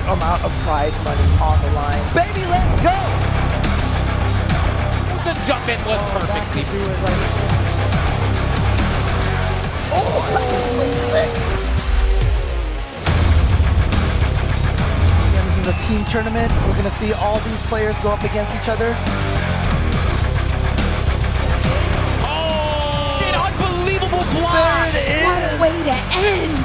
amount of prize money on the line. Baby, let's go! The jump in was perfect. Again, this is a team tournament. We're going to see all these players go up against each other. Oh! An unbelievable block! There it is! What a way to end!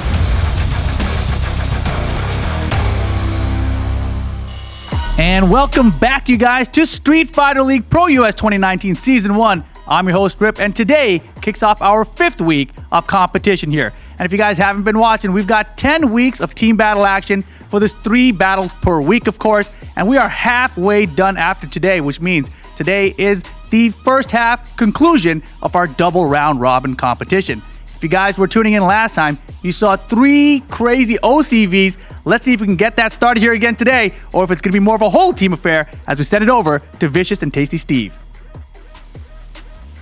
And welcome back, you guys, to Street Fighter League Pro US 2019 Season 1. I'm your host, Rip, and today kicks off our 5th week of competition here. And if you guys haven't been watching, we've got 10 weeks of team battle action for this 3 battles per week, of course. And we are halfway done after today, which means today is the first half conclusion of our double round robin competition. If you guys were tuning in last time, you saw 3 crazy OCVs. Let's see if we can get that started here again today, or if it's going to be more of a whole team affair as we send it over to Vicious and Tasty Steve.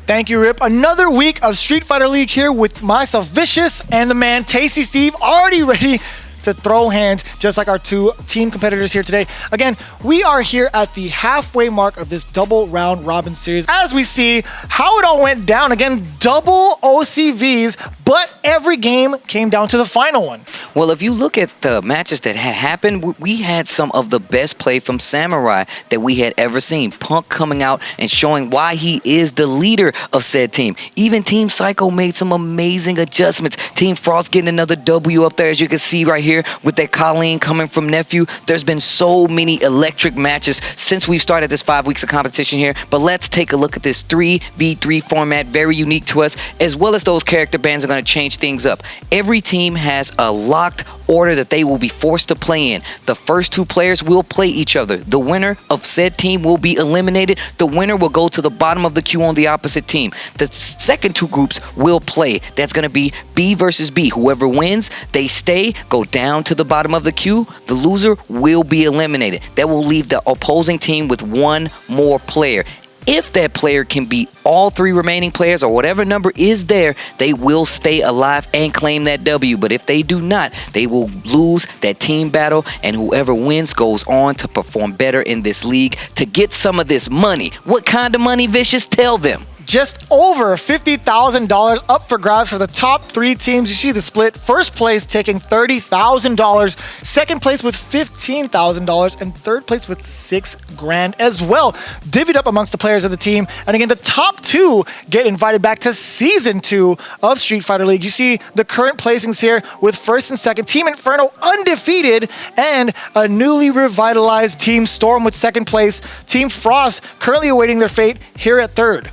Thank you, Rip. Another week of Street Fighter League here with myself, Vicious, and the man, Tasty Steve, already ready to throw hands, just like our 2 team competitors here today. Again, we are here at the halfway mark of this double round robin series as we see how it all went down. Again, double OCVs, but every game came down to the final one. Well, if you look at the matches that had happened, we had some of the best play from Samurai that we had ever seen. Punk coming out and showing why he is the leader of said team. Even Team Psycho made some amazing adjustments. Team Frost getting another W up there, as you can see right here with that Colleen coming from Nephew. There's been so many electric matches since we've started this 5 weeks of competition here. But let's take a look at this 3v3 format, very unique to us, as well as those character bans are going to change things up. Every team has a locked order that they will be forced to play in. The first 2 players will play each other. The winner of said team will be eliminated. The winner will go to the bottom of the queue on the opposite team. The second 2 groups will play. That's going to be B versus B. Whoever wins, they stay, go down to the bottom of the queue. The loser will be eliminated. That will leave the opposing team with 1 more player. If that player can beat all 3 remaining players or whatever number is there, they will stay alive and claim that W. But if they do not, they will lose that team battle, and whoever wins goes on to perform better in this league to get some of this money. What kind of money, Vicious? Tell them. Just over $50,000 up for grabs for the top 3 teams. You see the split. First place taking $30,000, second place with $15,000, and third place with $6,000 as well. Divvied up amongst the players of the team. And again, the top 2 get invited back to Season 2 of Street Fighter League. You see the current placings here with first and second. Team Inferno undefeated, and a newly revitalized Team Storm with second place. Team Frost currently awaiting their fate here at third.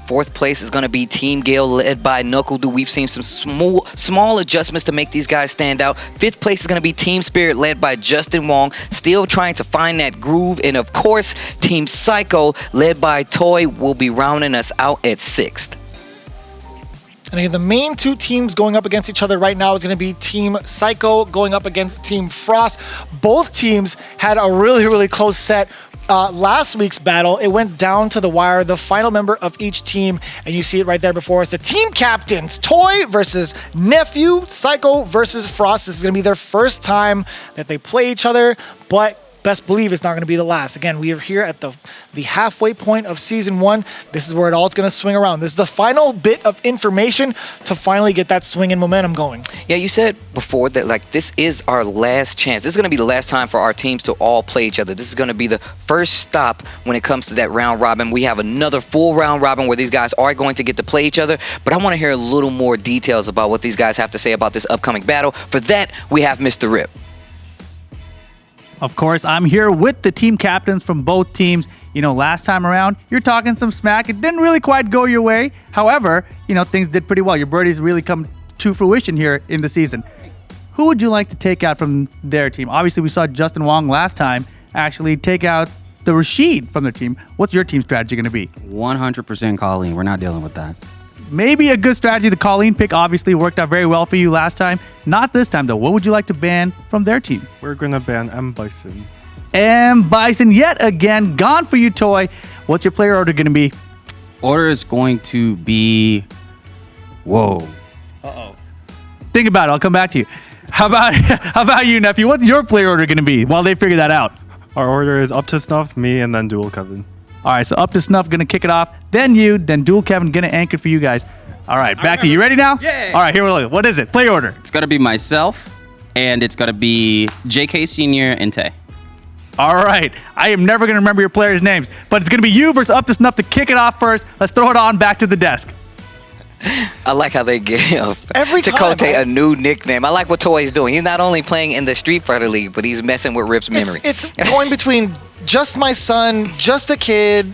4th place is going to be Team Gale, led by Knuckle-Doo. We've seen some small adjustments to make these guys stand out. 5th place is going to be Team Spirit, led by Justin Wong, still trying to find that groove. And of course, Team Psycho, led by Toy, will be rounding us out at 6th. And again, the main 2 teams going up against each other right now is going to be Team Psycho going up against Team Frost. Both teams had a really close set. Last week's battle, it went down to the wire. The final member of each team, and you see it right there before us, the team captains, Toy versus Nephew, Psycho versus Frost. This is going to be their first time that they play each other, but best believe it's not going to be the last. Again, we are here at the halfway point of Season 1. This is where it all is going to swing around. This is the final bit of information to finally get that swing and momentum going. Yeah, you said before that like this is our last chance. This is going to be the last time for our teams to all play each other. This is going to be the first stop when it comes to that round robin. We have another full round robin where these guys are going to get to play each other, but I want to hear a little more details about what these guys have to say about this upcoming battle. For that, we have Mr. Rip. Of course, I'm here with the team captains from both teams. You know, last time around, you're talking some smack. It didn't really quite go your way. However, you know, things did pretty well. Your birdies really come to fruition here in the season. Who would you like to take out from their team? Obviously, we saw Justin Wong last time actually take out the Rashid from their team. What's your team strategy going to be? 100% Colleen. We're not dealing with that. Maybe a good strategy. The Colleen pick obviously worked out very well for you last time. Not this time, though. What would you like to ban from their team? We're going to ban M. Bison. M. Bison yet again. Gone for you, Toy. What's your player order going to be? Order is going to be... Whoa. Think about it. I'll come back to you. How about you, nephew? What's your player order going to be while they figure that out? Our order is up to snuff, me, and then dual Kevin. All right, so up to snuff, going to kick it off. Then you, then dual Kevin, going to anchor for you guys. All right, back to you. Ready now? Yeah. All right, here we go. What is it? Play order. It's gonna be myself, and it's gonna be JK Senior and Tay. All right. I am never going to remember your players' names, but it's going to be you versus up to snuff to kick it off first. Let's throw it on back to the desk. I like how they give Every time, Chakotay right? a new nickname. I like what Toy is doing. He's not only playing in the Street Fighter League, but he's messing with Rip's memory. It's going between just my son, just a kid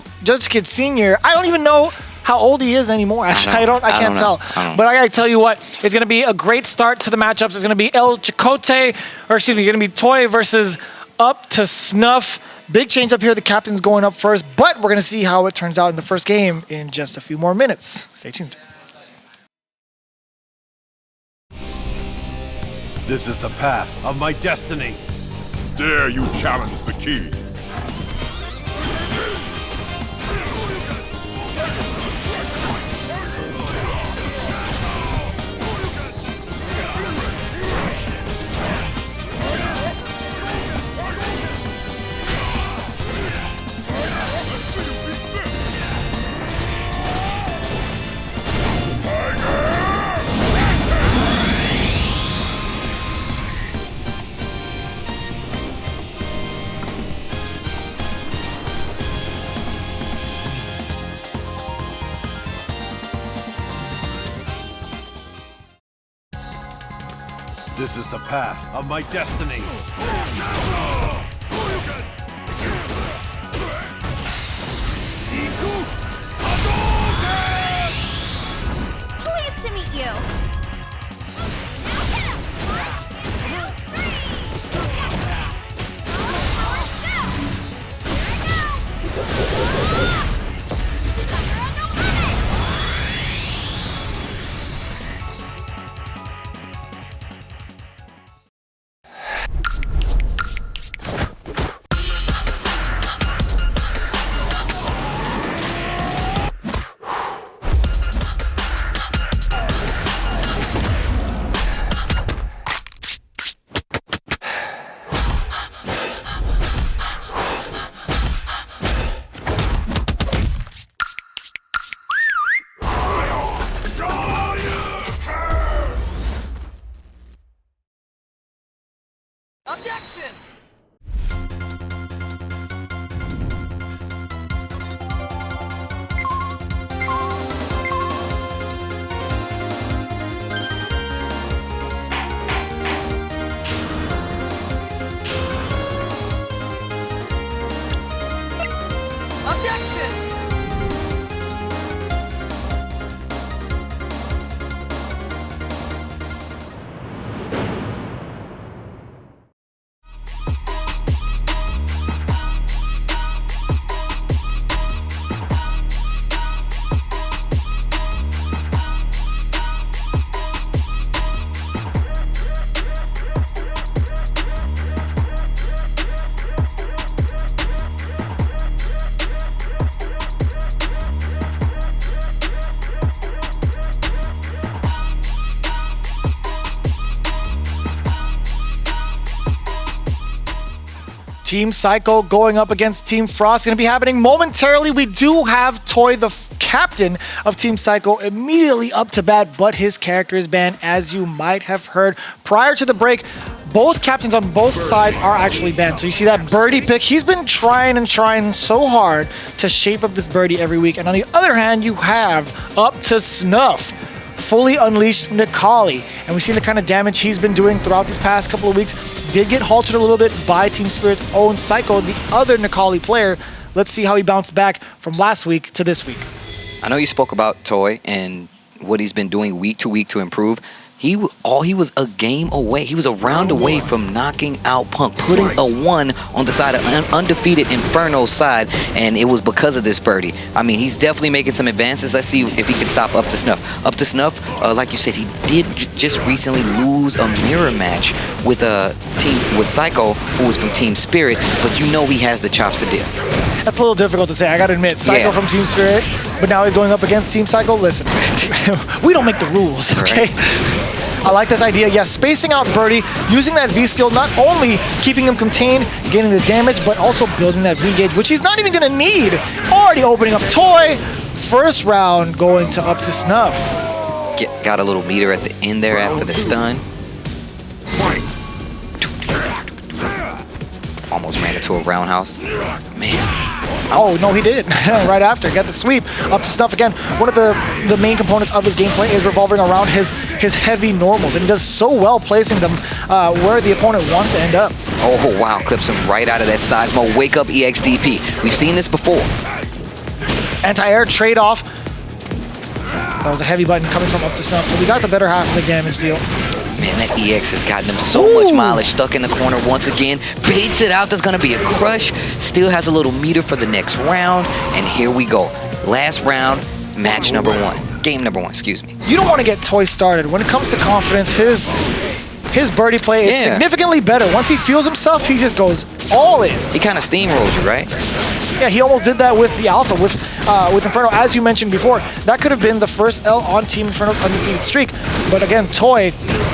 senior. I don't even know how old he is anymore. Actually, I can't tell. But I gotta tell you what, it's gonna be a great start to the matchups. It's gonna be gonna be Toy versus Up to Snuff. Big change up here. The captain's going up first, but we're gonna see how it turns out in the first game in just a few more minutes. Stay tuned. This is the path of my destiny. Dare you challenge the king? This is the path of my destiny. Pleased to meet you. Team Psycho going up against Team Frost. Going to be happening momentarily. We do have Toy, the captain of Team Psycho, immediately up to bat, but his character is banned, as you might have heard. Prior to the break, both captains on both sides are actually banned. So you see that birdie pick. He's been trying so hard to shape up this birdie every week. And on the other hand, you have Up to Snuff, fully unleashed Nikali. And we've seen the kind of damage he's been doing throughout these past couple of weeks. Did get halted a little bit by Team Spirit's own Psycho, the other Nikali player. Let's see how he bounced back from last week to this week. I know you spoke about Toy and what he's been doing week to week to improve. He was a game away. He was a round away from knocking out Punk, putting a 1 on the side of undefeated Inferno's side, and it was because of this birdie. I mean, he's definitely making some advances. Let's see if he can stop Up to Snuff. Up to Snuff, like you said, he did just recently lose a mirror match with Psycho, who was from Team Spirit, but you know he has the chops to deal. That's a little difficult to say. I gotta admit, Psycho from Team Spirit, but now he's going up against Team Psycho. Listen, we don't make the rules, okay? Right. I like this idea. Yes, spacing out Birdie, using that V skill, not only keeping him contained, getting the damage, but also building that V gauge, which he's not even going to need. Already opening up Toy. First round going to up to snuff. Got a little meter at the end there after the stun. Almost ran into a roundhouse. Man. Oh, no, he didn't. Right after. Got the sweep. Up to snuff again. One of the main components of his gameplay is revolving around his heavy normals. And he does so well placing them where the opponent wants to end up. Oh, wow. Clips him right out of that Seismo. Wake up EXDP. We've seen this before. Anti-air trade-off. That was a heavy button coming from up to snuff. So we got the better half of the damage deal. Man, that EX has gotten him so much mileage. Stuck in the corner once again. Baits it out. There's going to be a crush. Still has a little meter for the next round. And here we go. Last round, match number 1. Game number 1, excuse me. You don't want to get Toy started. When it comes to confidence, his birdie play is significantly better. Once he feels himself, he just goes all in. He kind of steamrolls you, right? Yeah, he almost did that with the Alpha, with Inferno, as you mentioned before. That could have been the first L on Team Inferno's undefeated streak. But again, Toy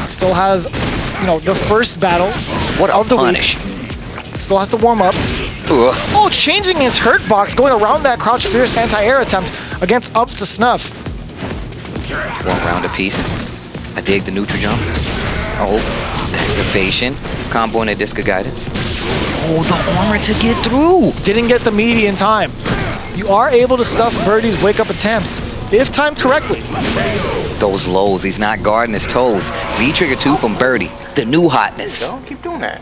still has, the first battle of the week. Still has to warm up. Oh, changing his hurt box, going around that crouch fierce anti-air attempt against up to snuff. 1 round apiece. I dig the neutral jump. Oh, activation. Combo and a disc of guidance. Oh, the armor to get through. Didn't get the meaty in time. You are able to stuff Birdie's wake-up attempts, if timed correctly. Those lows, he's not guarding his toes. V-trigger 2 from Birdie, the new hotness. Don't keep doing that.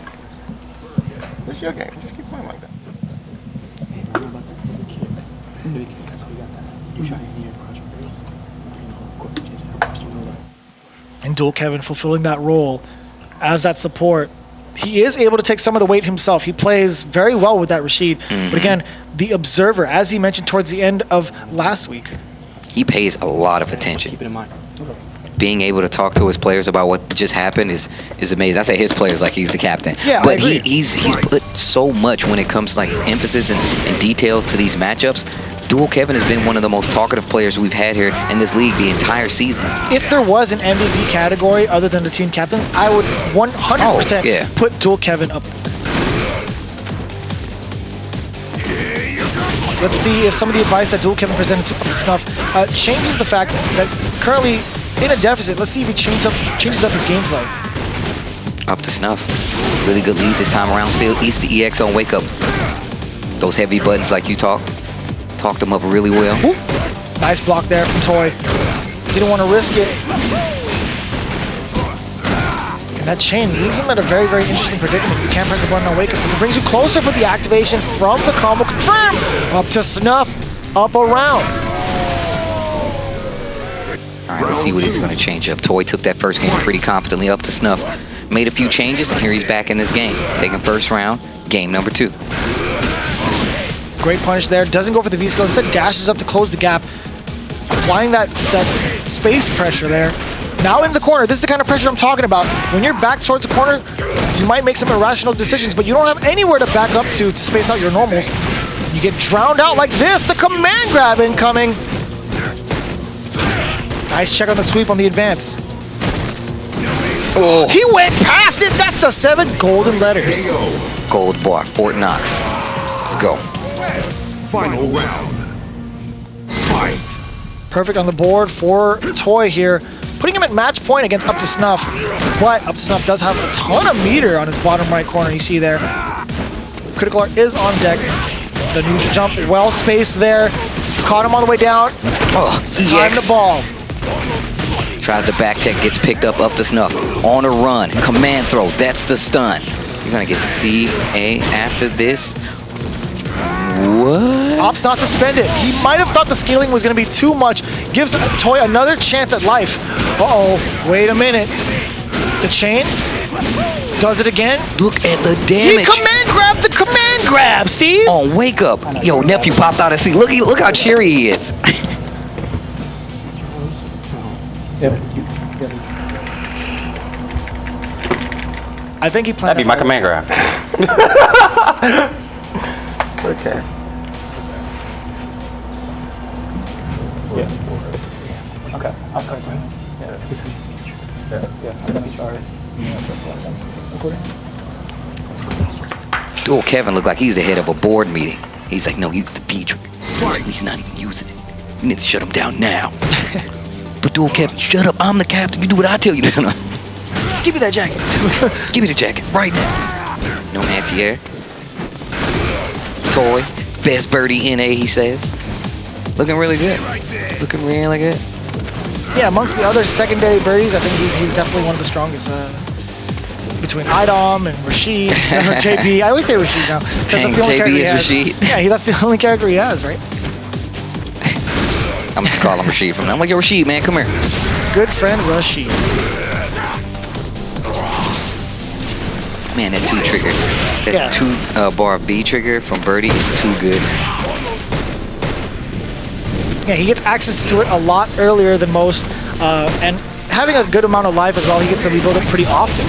This is your game. Just keep playing like that. And Dual Kevin fulfilling that role as that support. He is able to take some of the weight himself. He plays very well with that Rashid. But again, the observer, as he mentioned towards the end of last week. He pays a lot of attention. Keep it in mind. Being able to talk to his players about what just happened is amazing. I say his players like he's the captain. Yeah, but he's put so much when it comes to like emphasis and details to these matchups. Dual Kevin has been one of the most talkative players we've had here in this league the entire season. If there was an MVP category other than the team captains, I would 100% put Dual Kevin up. Let's see if some of the advice that Dual Kevin presented to Snuff changes the fact that currently in a deficit. Let's see if he changes up his gameplay. Up to Snuff. Really good lead this time around. Still eats the EX on wake up. Those heavy buttons like you talked him up really well. Ooh. Nice block there from Toy. Didn't want to risk it. And that chain leaves him at a very, very interesting predicament. You can't press the button on wake up because it brings you closer for the activation from the combo. Confirm! Up to Snuff. Up around. All right, let's see what he's going to change up. Toy took that first game pretty confidently. Up to Snuff. Made a few changes, and here he's back in this game. Taking first round, game number 2. Great punish there. Doesn't go for the V-skill. Instead dashes up to close the gap. Applying that space pressure there. Now in the corner. This is the kind of pressure I'm talking about. When you're back towards the corner, you might make some irrational decisions, but you don't have anywhere to back up to space out your normals. You get drowned out like this. The command grab incoming. Nice check on the sweep on the advance. Oh. He went past it. That's a 7 golden letters. Gold bar, Fort Knox. Let's go. Final round. Fight. Perfect on the board for Toy here. Putting him at match point against Up to Snuff. But Up to Snuff does have a ton of meter on his bottom right corner, you see there. Critical Art is on deck. The neutral jump, well spaced there. Caught him on the way down. Oh, Time the ball. Tries the back tech, gets picked up to Snuff. On a run, command throw, that's the stun. He's gonna get CA after this. What? Opts not to spend it. He might have thought the scaling was going to be too much. Gives Toy another chance at life. Uh-oh. Wait a minute. The chain. Does it again. Look at the damage. He command grabbed the command grab, Steve. Oh, wake up. Yo, nephew popped out of seat. Look how cheery he is. I think he planned. That'd be my command grab. Okay. Yeah. Okay, I'll start playing. Yeah. Dual Kevin looked like he's the head of a board meeting. He's like, no, use the B trigger. He's not even using it. You need to shut him down now. But Dual Kevin, shut up. I'm the captain. You do what I tell you to do. Give me that jacket. Give me the jacket right now. No anti-air. Toy. Best birdie NA, he says. Looking really good. Looking really good. Yeah, amongst the other secondary birdies, I think he's definitely one of the strongest. Between Idom and Rashid, JB. I always say Rashid now. Dang, that's the only JB character he is has. Rashid. Yeah, that's the only character he has, right? I'm just calling him Rashid from now. I'm like, yo, Rashid, man, come here. Good friend Rashid. Man, that 2 trigger. That 2 bar B trigger from Birdie is too good. Yeah, he gets access to it a lot earlier than most, and having a good amount of life as well, he gets to rebuild it pretty often.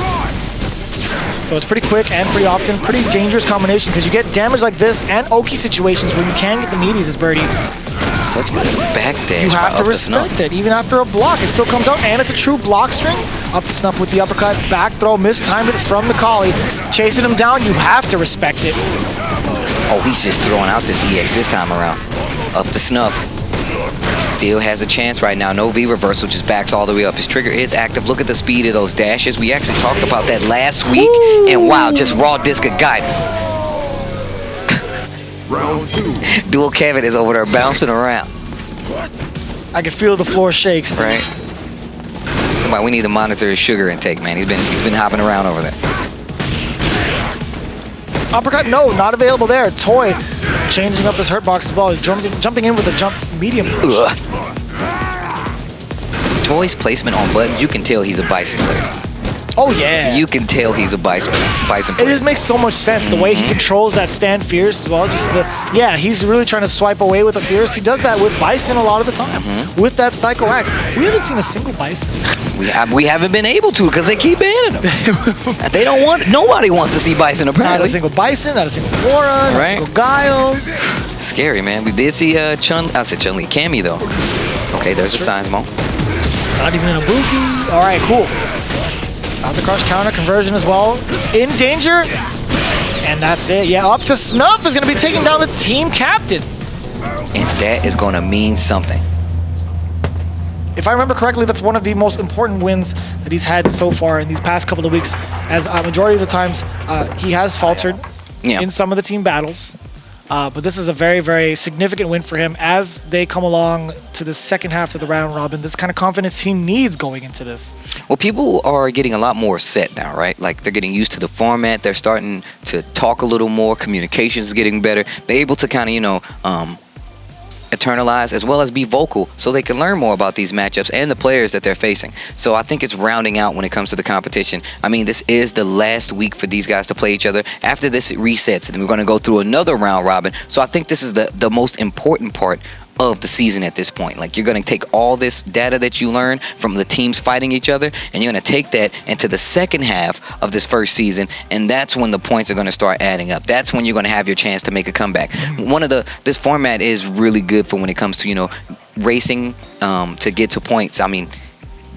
So it's pretty quick and pretty often, pretty dangerous combination because you get damage like this and Oki situations where you can get the meaties as Birdie. Such good backdash. You have to respect it. Even after a block, it still comes out, and it's a true block string. Up to Snuff with the uppercut, back throw, mistimed it from the collie. Chasing him down, you have to respect it. Oh, he's just throwing out this EX this time around. Up to Snuff. Still has a chance right now. No V reversal, just backs all the way up. His trigger is active. Look at the speed of those dashes. We actually talked about that last week. Woo! And wow, just raw disc of guidance. Round 2. Dual Kevin is over there bouncing around. I can feel the floor shakes. Right. Somebody, we need to monitor his sugar intake, man. He's been hopping around over there. Uppercut, no, not available there. Toy changing up his hurt box as well. He's jumping in with a jump medium push. Toy's placement on buttons, you can tell he's a Bison player. Oh, yeah. You can tell he's a Bison It player. just makes so much sense, the way he controls that stand fierce as well. Yeah, he's really trying to swipe away with a fierce. He does that with Bison a lot of the time, with that Psycho Axe. We haven't seen a single Bison. We haven't been able to because they keep banning them. They don't want, nobody wants to see Bison apparently. Not a single Bison, not a single Flora, not a single Guile. Scary, man. We did see Chun-Li, Cammy though. Okay, there's a Seismo. Not even in a Buki. All right, cool. Out the crush counter conversion as well. In danger. And that's it. Yeah, up to Snuff is going to be taking down the team captain. And that is going to mean something. If I remember correctly, that's one of the most important wins that he's had so far in these past couple of weeks, as a majority of the times he has faltered in some of the team battles. But this is a very, very significant win for him as they come along to the second half of the round robin. This kind of confidence he needs going into this. Well, people are getting a lot more set now, right? Like they're getting used to the format. They're starting to talk a little more. Communication is getting better. They're able to kind of, eternalize as well as be vocal so they can learn more about these matchups and the players that they're facing. So I think it's rounding out when it comes to the competition. I mean, this is the last week for these guys to play each other. After this, it resets and we're going to go through another round robin. So I think this is the most important part of the season at this point. Like, you're going to take all this data that you learn from the teams fighting each other, and you're going to take that into the second half of this first season, and that's when the points are going to start adding up. That's when you're going to have your chance to make a comeback. This format is really good for when it comes to, racing to get to points. I mean,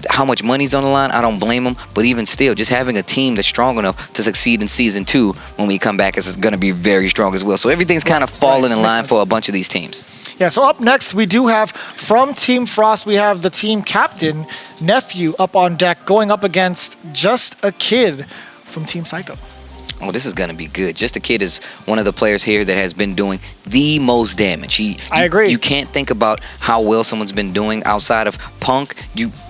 how much money's on the line, I don't blame them, but even still, just having a team that's strong enough to succeed in season 2 when we come back is going to be very strong as well. So everything's kind of falling in line for a bunch of these teams. Yeah, so up next, we do have from Team Frost, we have the team captain, Nephew, up on deck, going up against Just a Kid from Team Psycho. Oh, this is going to be good. Just a Kid is one of the players here that has been doing the most damage. I agree. You can't think about how well someone's been doing outside of Punk.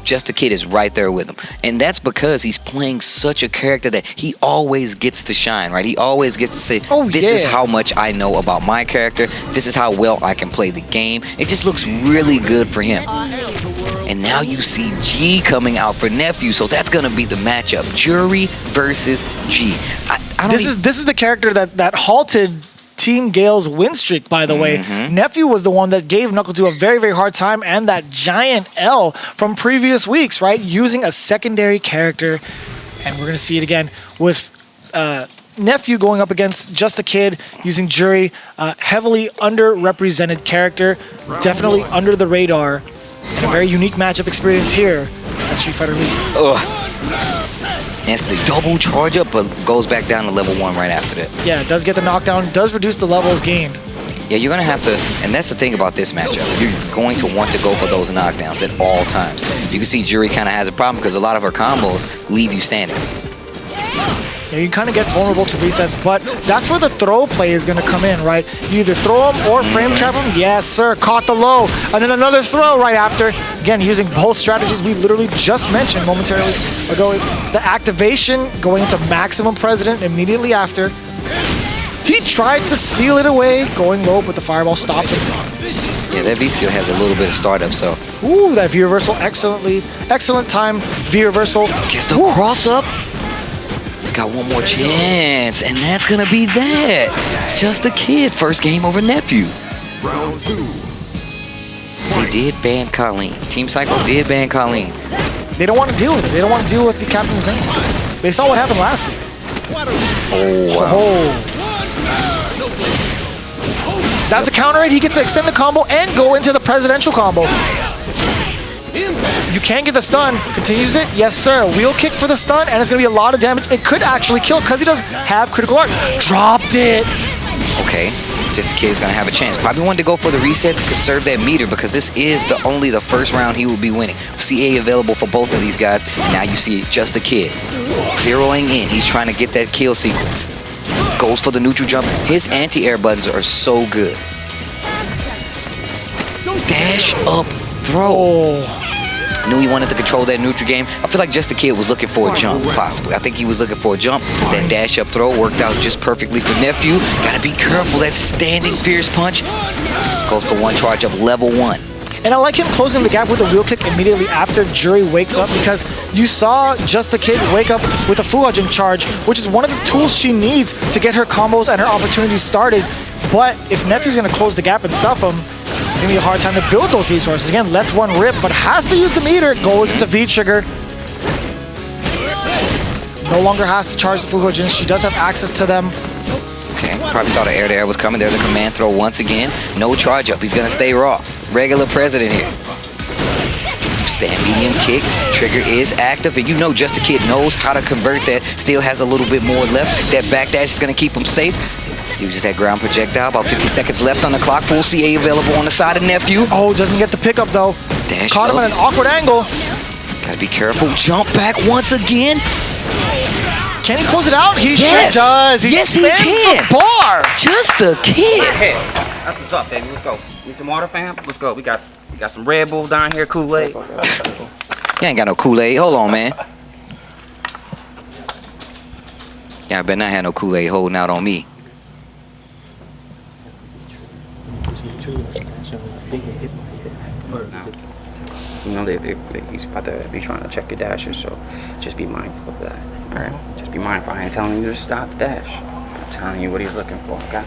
Just a Kid is right there with him. And that's because he's playing such a character that he always gets to shine, right? He always gets to say, this is how much I know about my character. This is how well I can play the game. It just looks really good for him. And now you see G coming out for Nephew, so that's going to be the matchup. Jury versus G. This is the character that halted Team Gale's win streak, by the way. Nephew was the one that gave Knuckle a very, very hard time, and that giant L from previous weeks, right? Using a secondary character, and we're going to see it again with Nephew going up against Just a Kid using Jury. Heavily underrepresented character, definitely under the radar, and a very unique matchup experience here at Street Fighter League. Instantly double charge up, but goes back down to level 1 right after that. Yeah, does get the knockdown, does reduce the levels gained. Yeah, you're going to have to, and that's the thing about this matchup. You're going to want to go for those knockdowns at all times. You can see Jury kind of has a problem because a lot of her combos leave you standing. Yeah, you kind of get vulnerable to resets, but that's where the throw play is going to come in, right? You either throw them or frame trap them. Yes, sir. Caught the low. And then another throw right after. Again, using both strategies we literally just mentioned momentarily ago. The activation going into maximum president immediately after. He tried to steal it away, going low, but the fireball stopped him. Yeah, that V-skill has a little bit of startup, so. Ooh, that V-reversal, excellent time. V-reversal. Gets the cross up. Got one more chance, and that's gonna be that. Just a kid, first game over nephew. Round 2. They did ban Colleen. Team Psycho did ban Colleen. They don't want to deal with it. They don't want to deal with the captain's ban. They saw what happened last week. Oh, wow. Oh. That's a counter it. He gets to extend the combo and go into the presidential combo. You can get the stun. Continues it. Yes, sir. Wheel kick for the stun, and it's going to be a lot of damage. It could actually kill because he doesn't have critical art. Dropped it. Okay, Just a Kid's gonna have a chance. Probably wanted to go for the reset to conserve that meter because this is only the first round he will be winning. CA available for both of these guys, and now you see Just a Kid zeroing in. He's trying to get that kill sequence. Goes for the neutral jump. His anti-air buttons are so good. Dash up throw. Knew he wanted to control that neutral game. I feel like Just a Kid was looking for a jump, possibly. I think he was looking for a jump. That dash up throw worked out just perfectly for Nephew. Gotta be careful, that standing fierce punch. Goes for one charge up, level 1. And I like him closing the gap with a wheel kick immediately after Jury wakes up, because you saw Just a Kid wake up with a Fuhajin charge, which is one of the tools she needs to get her combos and her opportunities started. But if Nephew's gonna close the gap and stuff him, it's gonna be a hard time to build those resources. Again, lets one rip, but has to use the meter, goes into V-trigger. No longer has to charge the Fuhajin. She does have access to them. Okay, probably thought an air-to-air was coming. There's a command throw once again. No charge up, he's gonna stay raw. Regular president here. Stand medium kick, trigger is active, and you know Just a Kid knows how to convert that. Still has a little bit more left. That backdash is gonna keep him safe. Uses that ground projectile. About 50 seconds left on the clock. Full CA available on the side of Nephew. Oh, doesn't get the pickup though. Dash caught him up. at an awkward angle. Gotta be careful. Jump back once again. Can he close it out? He Yes. sure does. He Yes, he spins can. the bar. Just a Kid. Hey, that's what's up, baby. Let's go. Need some water, fam? Let's go. We got some Red Bull down here, Kool-Aid. You ain't got no Kool-Aid. Hold on, man. Yeah, I better not have no Kool-Aid holding out on me. You know, he's about to be trying to check your dashes, so just be mindful of that. All right? Just be mindful. I ain't telling you to stop the dash. I'm telling you what he's looking for, okay?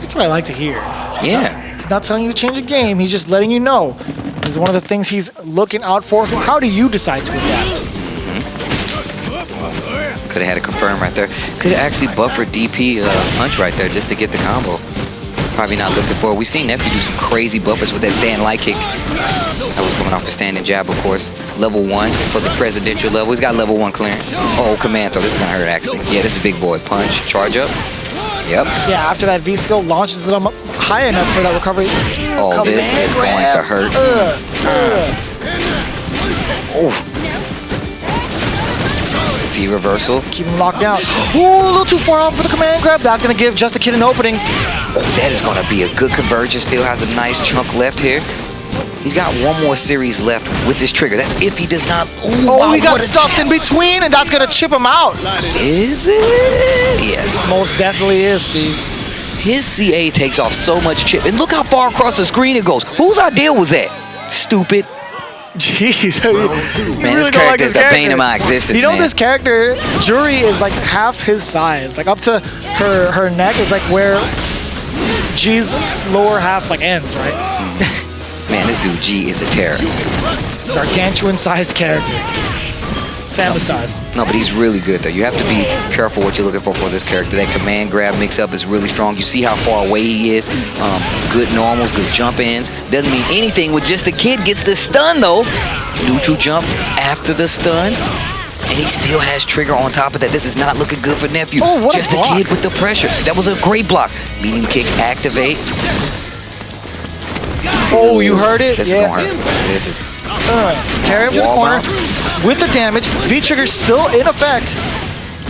That's what I like to hear. Yeah. He's not telling you to change the game. He's just letting you know. This is one of the things he's looking out for. How do you decide to adapt? Could have had a confirm right there. Could have actually buffered DP punch right there just to get the combo. Probably not looking for it. We've seen Nephew do some crazy buffers with that stand light kick. That was coming off the standing jab, of course. Level 1 for the presidential level. He's got level 1 clearance. Oh, command throw. This is gonna hurt actually. Yeah, this is a big boy. Punch, charge up. Yep. Yeah, after that V-skill launches it up high enough for that recovery. Oh, this is going to hurt. Oh. V-reversal. Keep him locked down. Ooh, a little too far off for the command grab. That's going to give Just a Kid an opening. Oh, that is going to be a good conversion. Still has a nice chunk left here. He's got one more series left with this trigger. That's if he does not. Ooh, oh, wow, he got stuffed in between, and that's going to chip him out. Is it? Yes. Most definitely is, Steve. His CA takes off so much chip. And look how far across the screen it goes. Whose idea was that? Stupid. Jeez. Man, this character is the bane of my existence, You know, man. this character, Jury, is like half his size. Like up to her neck is like where G's lower half like ends, right? Man, this dude G is a terror. Gargantuan-sized character. family sized. No, but he's really good though. You have to be careful what you're looking for this character. That command grab mix up is really strong. You see how far away he is. Good normals, good jump ins. Doesn't mean anything with just a kid. Gets the stun though. Neutral jump after the stun. And he still has trigger on top of that. This is not looking good for Nephew. Oh, what just a a block. kid with the pressure. That was a great block. Medium kick activate. Oh, you heard it? This is gonna hurt. This is Carry him to the Wall corner bounce. with the damage. V-trigger still in effect.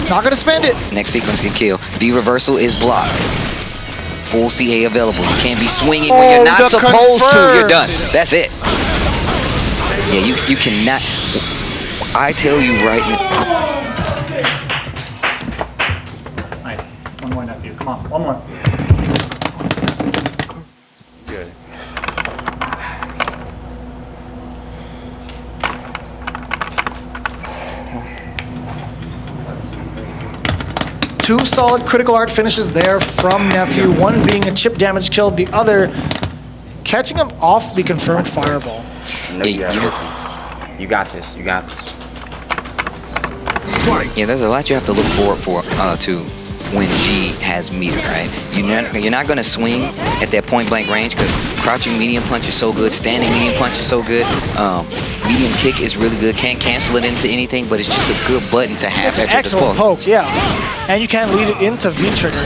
Not gonna spend it. next sequence can kill. V reversal is blocked. Full CA available. You can't be swinging when you're not supposed to. You're done. That's it. Yeah, you cannot. I tell you right now. Nice. One more, Nephew. Come on. One more. Good. Two solid critical art finishes there from Nephew. One being a chip damage kill, the other catching him off the confirmed fireball. No, you got this. You got this. You got this. Yeah, there's a lot you have to look forward to when G has meter, right? You're not gonna swing at that point blank range because crouching medium punch is so good, standing medium punch is so good, medium kick is really good. Can't cancel it into anything, but it's just a good button to have It's an at your excellent disposal. poke, yeah. And you can lead it into V-trigger.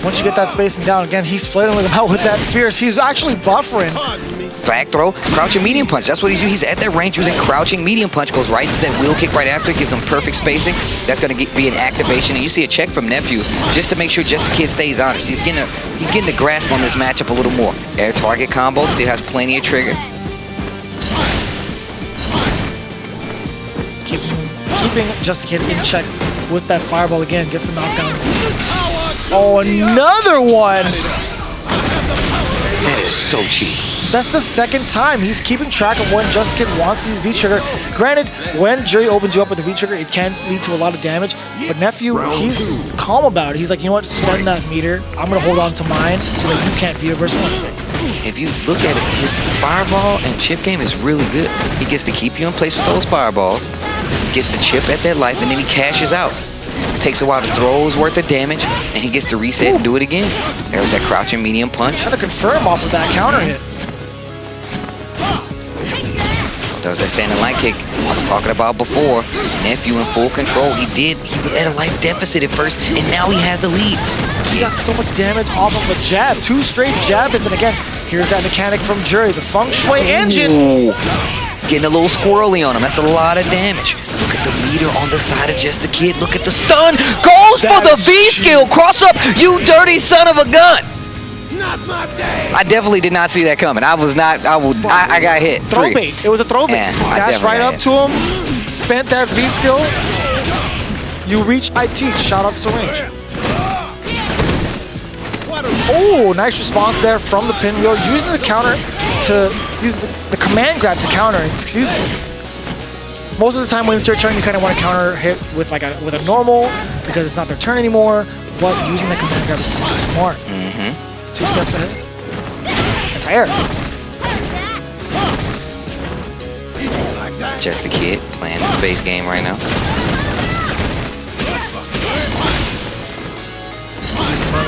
Once you get that spacing down, again, he's flailing with him out with that fierce. He's actually buffering. Back throw, crouching medium punch. That's what he's doing. He's at that range using crouching medium punch. Goes right to that wheel kick right after. Gives him perfect spacing. That's going to be an activation. And you see a check from Nephew just to make sure just the kid stays honest. He's getting the grasp on this matchup a little more. Air target combo still has plenty of trigger. Keeping just a kid in check with that fireball again. Gets the knockdown. Oh, another one. That is so cheap. That's the second time he's keeping track of when Just Kid wants to use V-trigger. Granted, when Jury opens you up with the V-trigger, it can lead to a lot of damage. But Nephew, he's calm about it. He's like, you know what? Spend that meter. I'm gonna hold on to mine so that you can't V-reverse anything. If you look at it, his fireball and chip game is really good. He gets to keep you in place with those fireballs, gets to chip at that life, and then he cashes out. Takes a while to throw his worth of damage, and he gets to reset and do it again. There's that crouching medium punch. Trying to confirm off of that counter hit. There's that standing light kick I was talking about before. Nephew in full control. He was at a life deficit at first, and now he has the lead. He got so much damage off of a jab. 2 straight jab hits, and again, here's that mechanic from Jury. The feng shui engine. Ooh. It's getting a little squirrely on him. That's a lot of damage. Look at the meter on the side of Just a Kid. Look at the stun. Goes for the V skill. Cross up, you dirty son of a gun. Not my day. I definitely did not see that coming. I got hit. Throw bait. It was a throw bait. Yeah, I Dash right definitely up to him. Spent that V skill. You reach, I teach. Shout out to Syringe. Oh, nice response there from the pinwheel. Using the counter to use the command grab to counter. Excuse me. Most of the time when it's your turn, you kind of want to counter hit with a normal because it's not their turn anymore. But using the command grab is so smart. It's 2 steps ahead. It's air. Just a Kid playing the space game right now.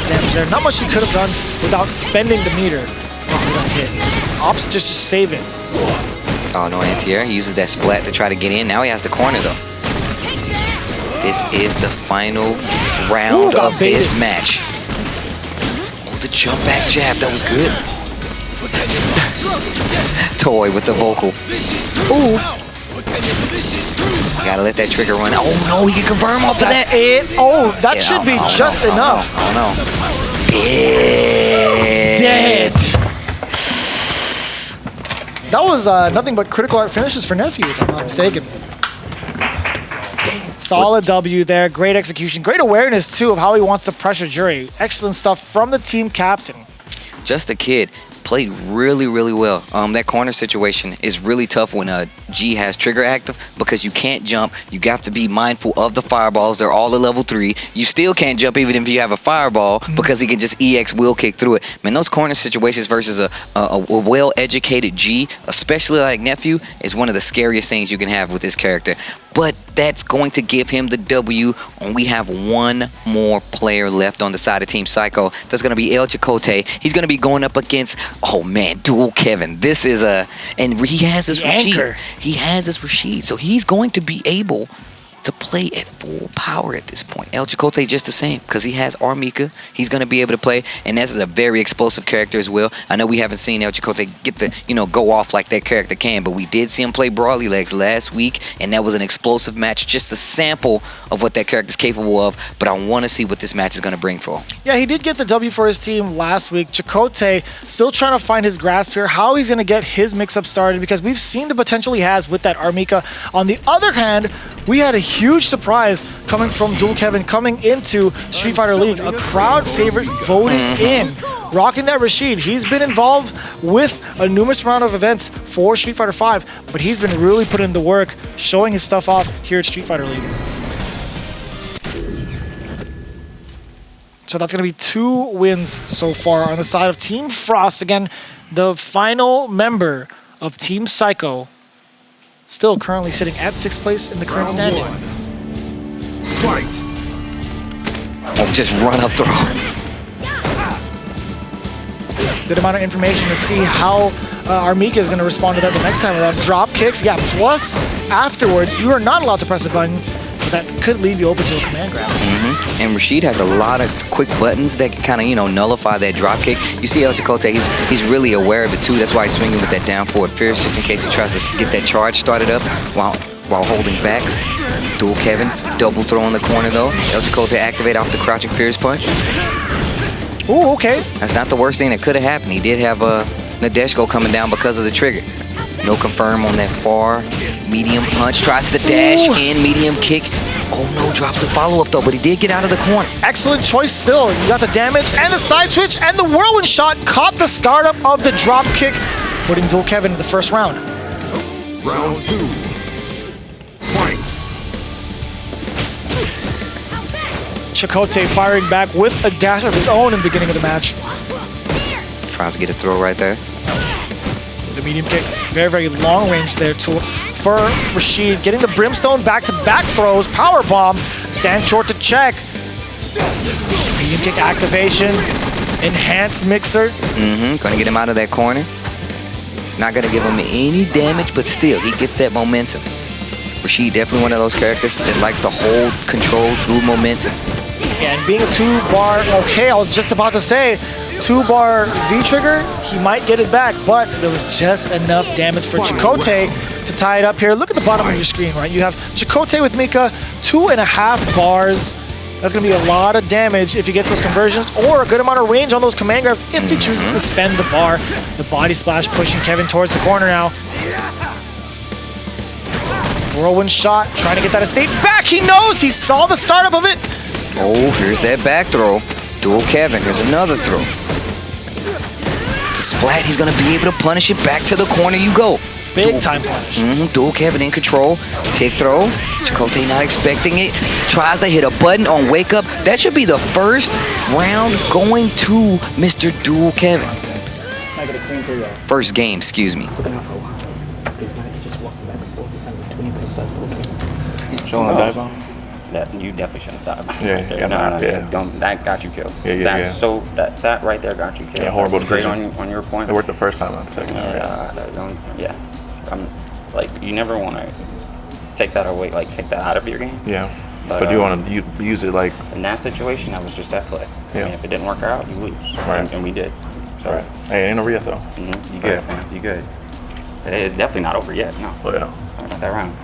Damage there. Not much he could have done without spending the meter off of that hit. Ops just to save it. Oh, no anti-air. He uses that splat to try to get in. Now he has the corner, though. This is the final round of this match. Oh, the jump back jab. That was good. Toy with the vocal. Ooh. Gotta let that trigger run. Oh, no. He can confirm off of that. Oh, that should be just enough. Oh, no. Dead. That was nothing but critical art finishes for Nephew, if I'm not mistaken. Solid W there. Great execution. Great awareness, too, of how he wants to pressure Jury. Excellent stuff from the team captain. Just a Kid played really, really well. That corner situation is really tough when G has trigger active because you can't jump. You got to be mindful of the fireballs. They're all at level 3. You still can't jump even if you have a fireball because he can just EX wheel kick through it. Man, those corner situations versus a well-educated G, especially like Nephew, is one of the scariest things you can have with this character. But that's going to give him the W, and we have one more player left on the side of Team Psycho. That's going to be El Chicote. He's going to be going up against, oh man, Dual Kevin. This is and he has his Rashid. He has his Rashid, so he's going to be able to play at full power at this point. El Chicote just the same because he has Armika. He's going to be able to play, and this is a very explosive character as well. I know we haven't seen El Chicote get the, go off like that character can, but we did see him play Brawly Legs last week, and that was an explosive match, just a sample of what that character's capable of, but I want to see what this match is going to bring for him. Yeah, he did get the W for his team last week. Chicote still trying to find his grasp here, how he's going to get his mix-up started, because we've seen the potential he has with that Armika. On the other hand, we had a huge surprise coming from Dual Kevin coming into Street Fighter League. A crowd favorite voted in. Rocking that Rashid. He's been involved with a numerous round of events for Street Fighter 5, but he's been really putting in the work, showing his stuff off here at Street Fighter League. So that's going to be 2 wins so far on the side of Team Frost. Again, the final member of Team Psycho, still currently sitting at 6th place in the current standing. Fight! Oh, just run up throw. Good amount of information to see how Armika is going to respond to that the next time around. Drop kicks, yeah, plus afterwards, you are not allowed to press a button, but that could leave you open to a command grab. And Rashid has a lot of quick buttons that can kind of, nullify that drop kick. You see El Chicote, he's really aware of it too. That's why he's swinging with that down forward fierce, just in case he tries to get that charge started up while holding back. Dual Kevin, double throw in the corner though. El Chicote activate off the crouching fierce punch. Ooh, okay. That's not the worst thing that could have happened. He did have Nadeshko coming down because of the trigger. No confirm on that far. Medium punch, tries to dash in, medium kick. Oh no, drops the follow-up though, but he did get out of the corner. Excellent choice still. You got the damage and the side switch, and the whirlwind shot caught the startup of the drop kick, putting Dual Kevin in the first round. Round 2. Fight! Chicote firing back with a dash of his own in the beginning of the match. Tries to get a throw right there. The medium kick, very, very long range there for Rashid. Getting the Brimstone back-to-back throws, power bomb, stand short to check. Medium kick activation, enhanced mixer. Gonna get him out of that corner. Not gonna give him any damage, but still, he gets that momentum. Rashid definitely one of those characters that likes to hold control through momentum. Yeah, and being a 2-bar, okay, I was just about to say, 2-bar V-trigger, he might get it back, but there was just enough damage for Chicote to tie it up here. Look at the bottom of your screen, right? You have Chicote with Mika, 2.5 bars. That's going to be a lot of damage if he gets those conversions, or a good amount of range on those command grabs if he chooses to spend the bar. The body splash pushing Kevin towards the corner now. Whirlwind shot, trying to get that estate back. He knows, he saw the startup of it. Oh, here's that back throw. Dual Kevin, here's another throw. Splat, he's gonna be able to punish it. Back to the corner you go. Big time punish. Dual Kevin in control. Tick throw. Chicote not expecting it. Tries to hit a button on wake up. That should be the first round going to Mr. Dual Kevin. First game, excuse me. Showing a dive bomb? You definitely shouldn't have died. That got you killed. Yeah. So that right there got you killed. Yeah, horrible decision. On your point. It worked the first time, not the second time. You never want to take that away, take that out of your game. Yeah. But you want to use it like... In that situation, that was just that play. Yeah. I mean, if it didn't work out, you lose. Right. And we did. So. Right. Hey, ain't over yet, though. You good, man. You good. It is definitely not over yet, no. Oh, yeah. Not that round.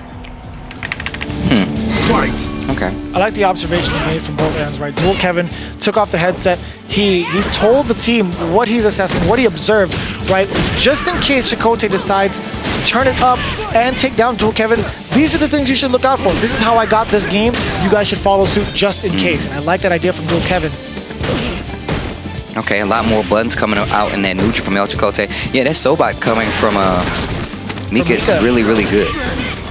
Fight! Okay. I like the observation he made from both ends, right? Dual Kevin took off the headset. He told the team what he's assessing, what he observed, right? Just in case Chicote decides to turn it up and take down Dual Kevin, these are the things you should look out for. This is how I got this game. You guys should follow suit just in case. And I like that idea from Dual Kevin. Okay, a lot more buttons coming out in that neutral from El Chicote. Yeah, that Sobot coming from Mika is really, really good.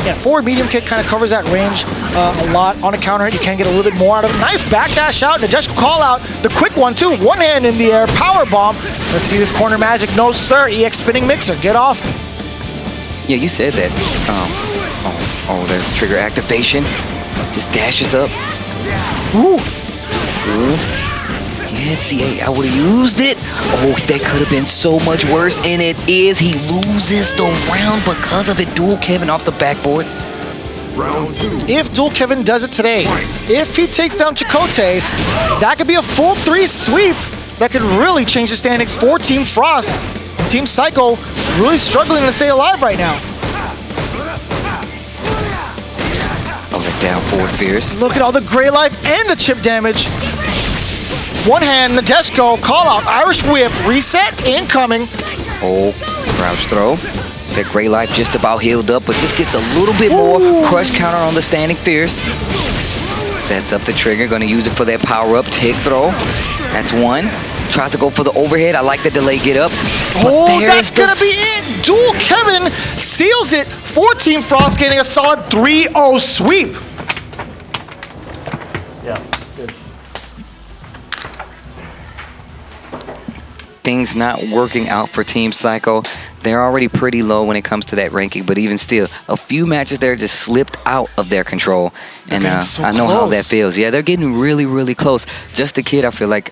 Yeah, forward medium kick kind of covers that range a lot. On a counter hit, you can get a little bit more out of it. Nice backdash out, Nadeshko call out. The quick one too, one hand in the air, power bomb. Let's see this corner magic. No sir, EX spinning mixer, get off. Yeah, you said that. Oh, there's trigger activation. Just dashes up. Ooh. Yeah, see, I would have used it. Oh, that could have been so much worse, and it is. He loses the round because of it. Dual Kevin off the backboard. Round 2. If Dual Kevin does it today, if he takes down Chicote, that could be a full 3 sweep that could really change the standings for Team Frost. Team Psycho really struggling to stay alive right now. Oh, that down forward fierce. Look at all the gray life and the chip damage. One hand, Nadeshko, call out, Irish whip, reset, incoming. Oh, crouch throw. That gray life just about healed up, but just gets a little bit more. Crush counter on the standing fierce. Sets up the trigger, gonna use it for that power up tick throw. That's one. Tries to go for the overhead. I like the delay get up. Oh, that's gonna be it. Dual Kevin seals it for Team Frost, getting a solid 3-0 sweep. Yeah, good. Things not working out for Team Psycho. They're already pretty low when it comes to that ranking, but even still, a few matches there just slipped out of their control. And so I know how that close. feels. Yeah, they're getting really, really close. Just the kid, I feel like,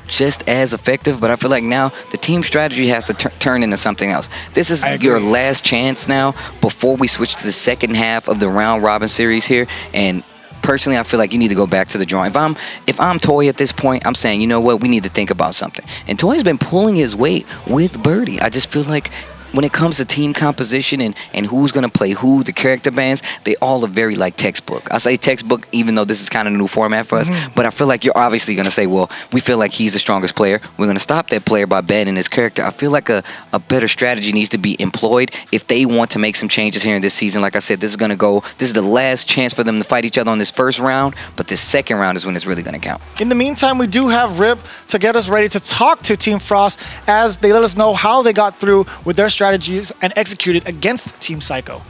just as effective, but I feel like now the team strategy has to turn into something else. This is your last chance now before we switch to the second half of the round robin series here. And personally, I feel like you need to go back to the drawing. If I'm Toy at this point, I'm saying, you know what, we need to think about something. And Toy's been pulling his weight with Birdie. I just feel like when it comes to team composition and who's going to play who, the character bands, they all are very like textbook. I say textbook even though this is kind of a new format for us, but I feel like you're obviously going to say, well, we feel like he's the strongest player. We're going to stop that player by banning his character. I feel like a better strategy needs to be employed if they want to make some changes here in this season. Like I said, this is the last chance for them to fight each other on this first round, but this second round is when it's really going to count. In the meantime, we do have Rip to get us ready to talk to Team Frost as they let us know how they got through with their strategies and executed against Team Psycho.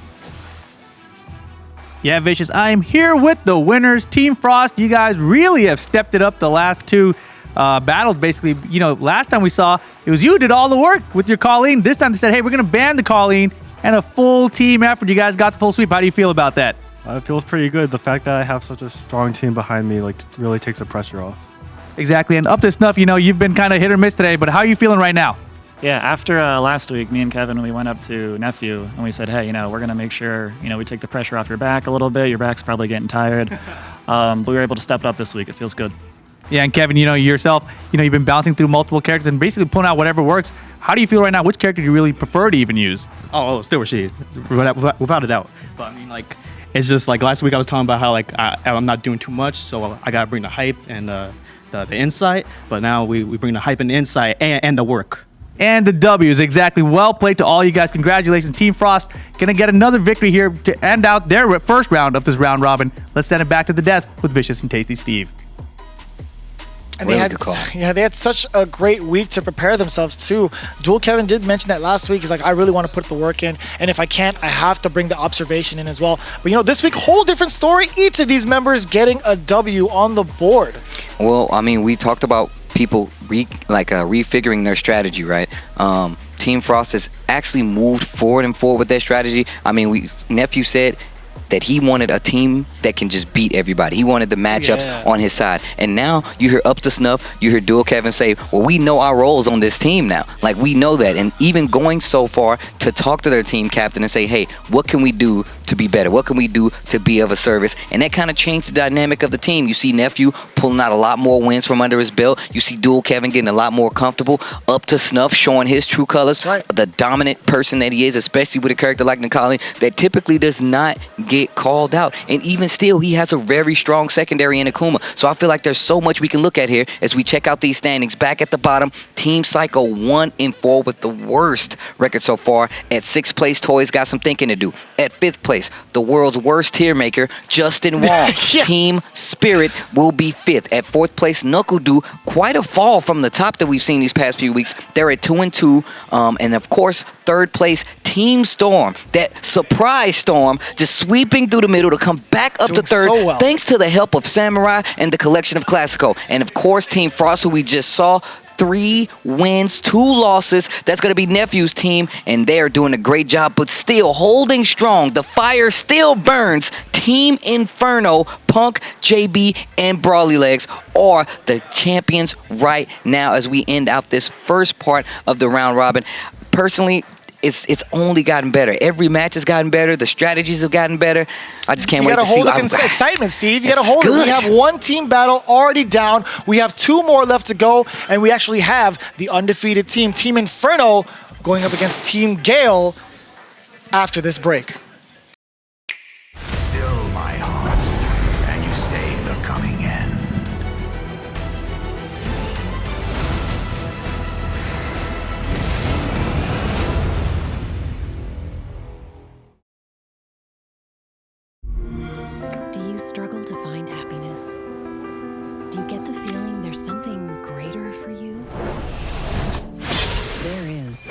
Yeah, Vicious, I'm here with the winners. Team Frost, you guys really have stepped it up the last two battles. Basically, you know, last time we saw it was you who did all the work with your Colleen. This time they said, hey, we're going to ban the Colleen, and a full team effort. You guys got the full sweep. How do you feel about that? It feels pretty good. The fact that I have such a strong team behind me really takes the pressure off. Exactly, and up to snuff, you know, you've been kind of hit or miss today, but how are you feeling right now? Yeah, after last week, me and Kevin, we went up to Nephew and we said, hey, you know, we're going to make sure, you know, we take the pressure off your back a little bit. Your back's probably getting tired. But we were able to step it up this week. It feels good. Yeah, and Kevin, you know, yourself, you know, you've been bouncing through multiple characters and basically pulling out whatever works. How do you feel right now? Which character do you really prefer to even use? Oh, still Rashid, without a doubt. But I mean, like, it's just like last week I was talking about how like I'm not doing too much, so I gotta bring the hype and the insight. But now we bring the hype and the insight and the work. And the W's, exactly. Well played to all you guys. Congratulations. Team Frost going to get another victory here to end out their first round of this round robin. Let's send it back to the desk with Vicious and Tasty Steve. And they had such a great week to prepare themselves too. Dual Kevin did mention that last week. He's like, I really want to put the work in, and if I can't, I have to bring the observation in as well. But you know, this week, whole different story. Each of these members getting a W on the board. Well, I mean, we talked about people refiguring their strategy, right? Team Frost has actually moved forward with their strategy. I mean, Nephew said that he wanted a team that can just beat everybody. He wanted the matchups on his side. And now you hear Up to Snuff, you hear Dual Kevin say, well, we know our roles on this team now. Like, we know that. And even going so far to talk to their team captain and say, hey, what can we do to be better? What can we do to be of a service? And that kind of changed the dynamic of the team. You see Nephew pulling out a lot more wins from under his belt. You see Dual Kevin getting a lot more comfortable. Up to Snuff showing his true colors. Right. The dominant person that he is, especially with a character like Nikali, that typically does not get called out. And even still, he has a very strong secondary in Akuma. So I feel like there's so much we can look at here as we check out these standings. Back at the bottom, Team Psycho 1-4 with the worst record so far. At 6th place, Toys got some thinking to do. At 5th place, place, the world's worst tier maker, Justin Wong. Team Spirit will be 5th. At 4th place, Knuckle-Doo, quite a fall from the top that we've seen these past few weeks. They're at 2-2. And of course, 3rd place, Team Storm. That surprise Storm just sweeping through the middle to come back up to 3rd, so well. thanks to the help of Samurai and the collection of Classico. And of course, Team Frost, who we just saw, 3 wins, 2 losses. That's going to be Nephew's team, and they are doing a great job, but still holding strong. The fire still burns. Team Inferno, Punk, JB, and Brawly Legs are the champions right now as we end out this first part of the round robin. Personally, it's only gotten better. Every match has gotten better. The strategies have gotten better. I just can't wait to see. You got to hold the excitement, Steve. You got to hold it. We have 1 team battle already down. We have 2 more left to go, and we actually have the undefeated team, Team Inferno, going up against Team Gale after this break. Still my heart, and you stay the coming end. Do you struggle to find happiness? Do you get the feeling there's something greater for you? There is.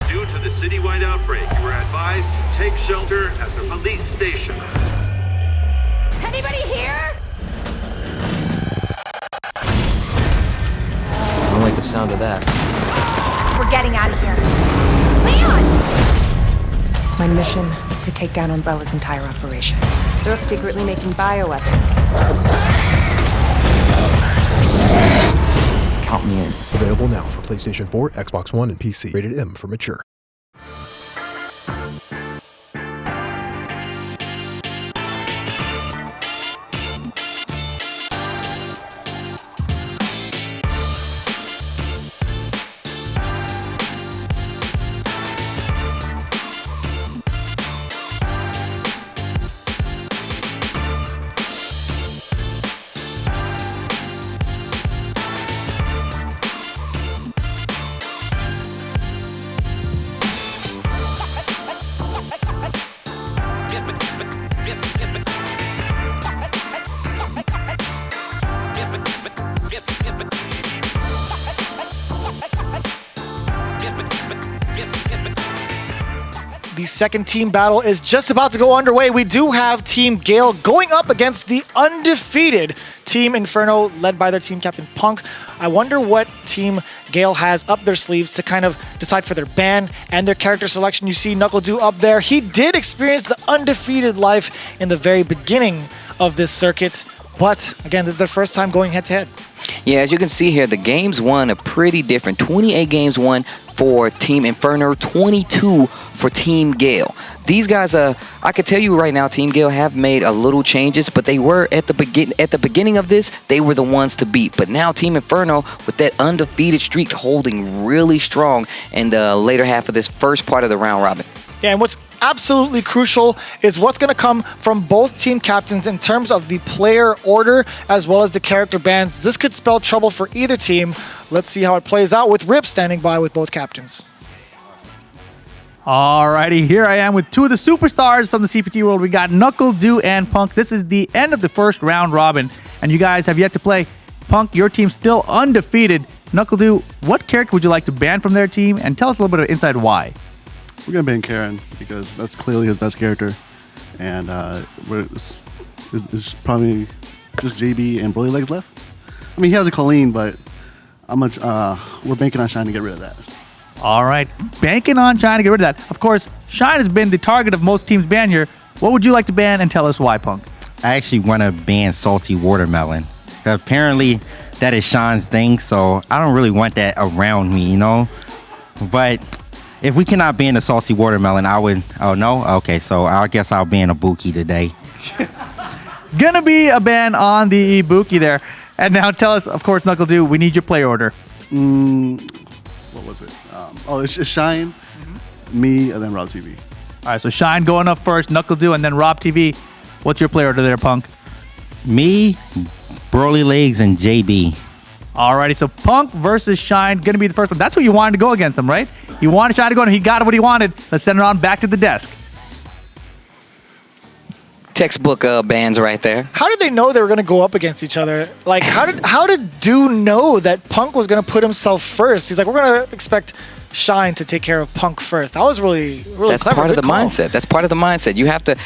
Due to the citywide outbreak, you are advised to take shelter at the police station. Anybody here? I don't like the sound of that. We're getting out of here. Leon! My mission is to take down Umbrella's entire operation. They're secretly making bioweapons. Count me in. Available now for PlayStation 4, Xbox One, and PC. Rated M for mature. The second team battle is just about to go underway. We do have Team Gale going up against the undefeated Team Inferno, led by their team captain Punk. I wonder what Team Gale has up their sleeves to kind of decide for their ban and their character selection. You see Knuckle-Doo up there. He did experience the undefeated life in the very beginning of this circuit. But again, this is their first time going head-to-head. Yeah, as you can see here, the games won are pretty different. 28 games won for Team Inferno, 22 for Team Gale. These guys, I can tell you right now, Team Gale have made a little changes, but they were at the beginning of this, they were the ones to beat. But now Team Inferno, with that undefeated streak, holding really strong in the later half of this first part of the round robin. Yeah, and what's absolutely crucial is what's going to come from both team captains in terms of the player order as well as the character bans. This could spell trouble for either team. Let's see how it plays out with Rip standing by with both captains. Alrighty, here I am with 2 of the superstars from the CPT world. We got Knuckle-Doo and Punk. This is the end of the first round robin, and you guys have yet to play. Punk, your team's still undefeated. Knuckle-Doo, what character would you like to ban from their team? And tell us a little bit of inside why. We're going to ban Karen because that's clearly his best character. And it's probably just JB and Broly Legs left. I mean, he has a Colleen, but we're banking on Shine to get rid of that. All right, banking on Shine to get rid of that. Of course, Shine has been the target of most teams' ban here. What would you like to ban, and tell us why, Punk? I actually want to ban Salty Watermelon. Apparently, that is Shine's thing, so I don't really want that around me, you know? But if we cannot ban the Salty Watermelon, oh no? Okay, so I guess I'll ban Ibuki today. Gonna be a ban on the Ibuki there. And now tell us, of course, Knuckle-Doo, we need your play order. What was it? It's Shine, me, and then Rob TV. All right, so Shine going up first, Knuckle Dew, and then Rob TV. What's your player order there, Punk? Me, Broly Legs, and JB. Alrighty, so Punk versus Shine, gonna be the first one. That's what you wanted to go against him, right? You wanted Shine to go, and he got what he wanted. Let's send it on back to the desk. Textbook bands right there. How did they know they were going to go up against each other? Like, how did Dew know that Punk was going to put himself first? He's like, we're going to expect Shine to take care of Punk first. That was really That's clever. part of the Good call. mindset. That's part of the mindset. You have to.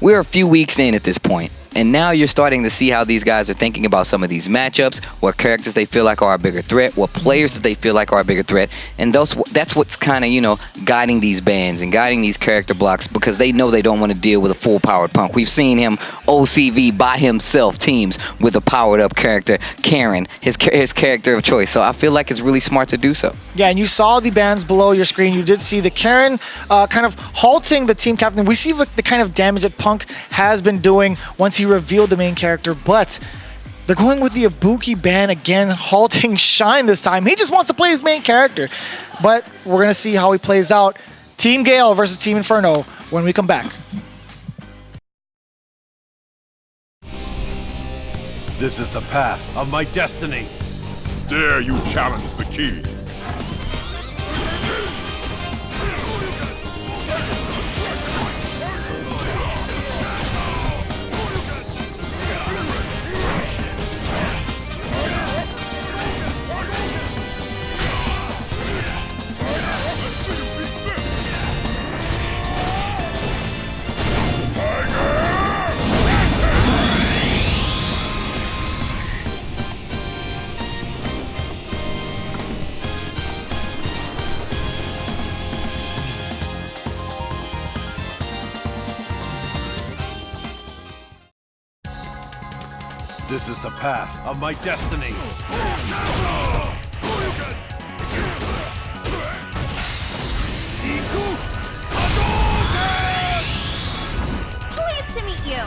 We're a few weeks in at this point, and now you're starting to see how these guys are thinking about some of these matchups, what characters they feel like are a bigger threat, what players that they feel like are a bigger threat, and that's what's kind of guiding these bands and guiding these character blocks, because they know they don't want to deal with a full-powered Punk. We've seen him OCV by himself teams with a powered-up character, Karen, his character of choice. So I feel like it's really smart to do so. Yeah, and you saw the bands below your screen. You did see the Karen kind of halting the team captain. We see the kind of damage that Punk has been doing once he revealed the main character, but they're going with the Ibuki ban again, halting Shine this time. He just wants to play his main character, but we're going to see how he plays out. Team Gale versus Team Inferno when we come back. This is the path of my destiny. Dare you challenge the key? This is the path of my destiny. Pleased to meet you.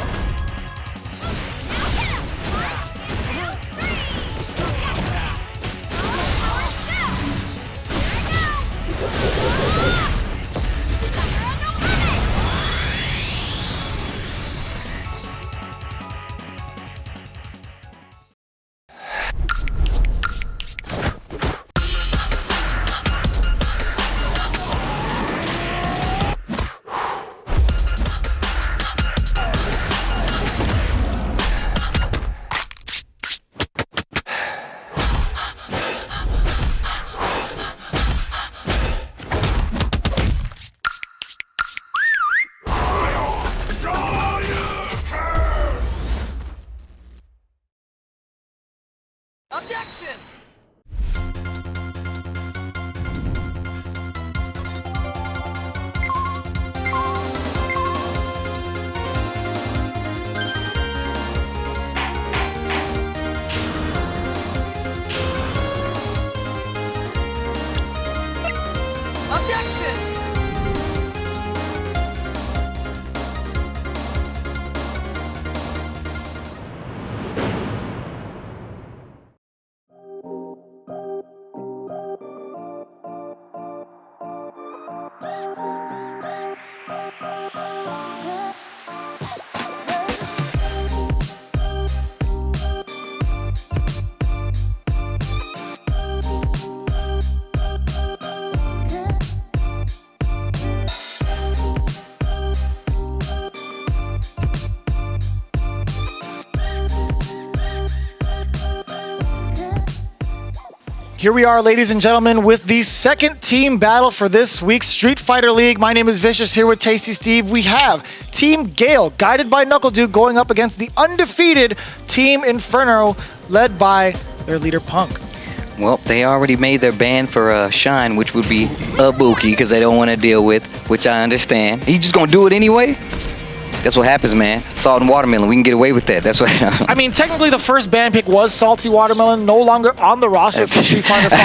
Here we are, ladies and gentlemen, with the second team battle for this week's Street Fighter League. My name is Vicious, here with Tasty Steve. We have Team Gale, guided by Knuckle Dew, going up against the undefeated Team Inferno, led by their leader, Punk. Well, they already made their ban for Shine, which would be Ibuki, because they don't want to deal with, which I understand. You just going to do it anyway? That's what happens, man. Salt and watermelon. We can get away with that. That's what. I mean, technically, the first ban pick was Salty Watermelon, no longer on the roster for Street Fighter V.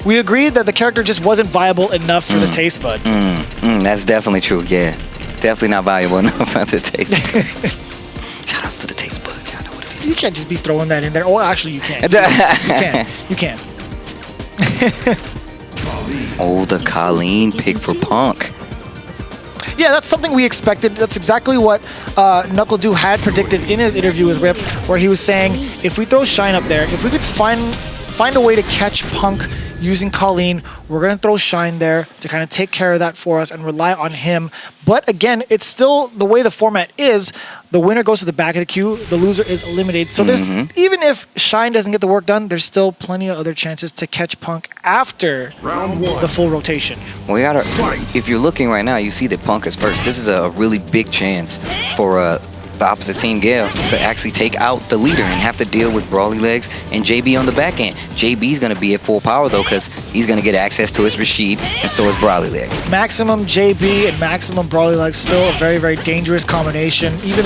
We agreed that the character just wasn't viable enough for the taste buds. That's definitely true. Yeah, definitely not valuable enough for the taste buds. Shoutouts to the taste buds. Y'all know what it is. You can't just be throwing that in there. Oh, actually, you can. You can. Oh, the Colleen pick for Punk. Yeah, that's something we expected. That's exactly what NuckleDoo had predicted in his interview with Rip, where he was saying, if we throw Shine up there, if we could find a way to catch Punk using Colleen, we're going to throw Shine there to kind of take care of that for us and rely on him. But again, it's still the way the format is. The winner goes to the back of the queue. The loser is eliminated. So there's, even if Shine doesn't get the work done, there's still plenty of other chances to catch Punk after the full rotation. Well, if you're looking right now, you see that Punk is first. This is a really big chance for the opposite team, Gale, to actually take out the leader and have to deal with Brawly Legs and JB on the back end. JB's going to be at full power, though, because he's going to get access to his Rashid, and so is Brawly Legs. Maximum JB and maximum Brawly Legs, still a very, very dangerous combination. Even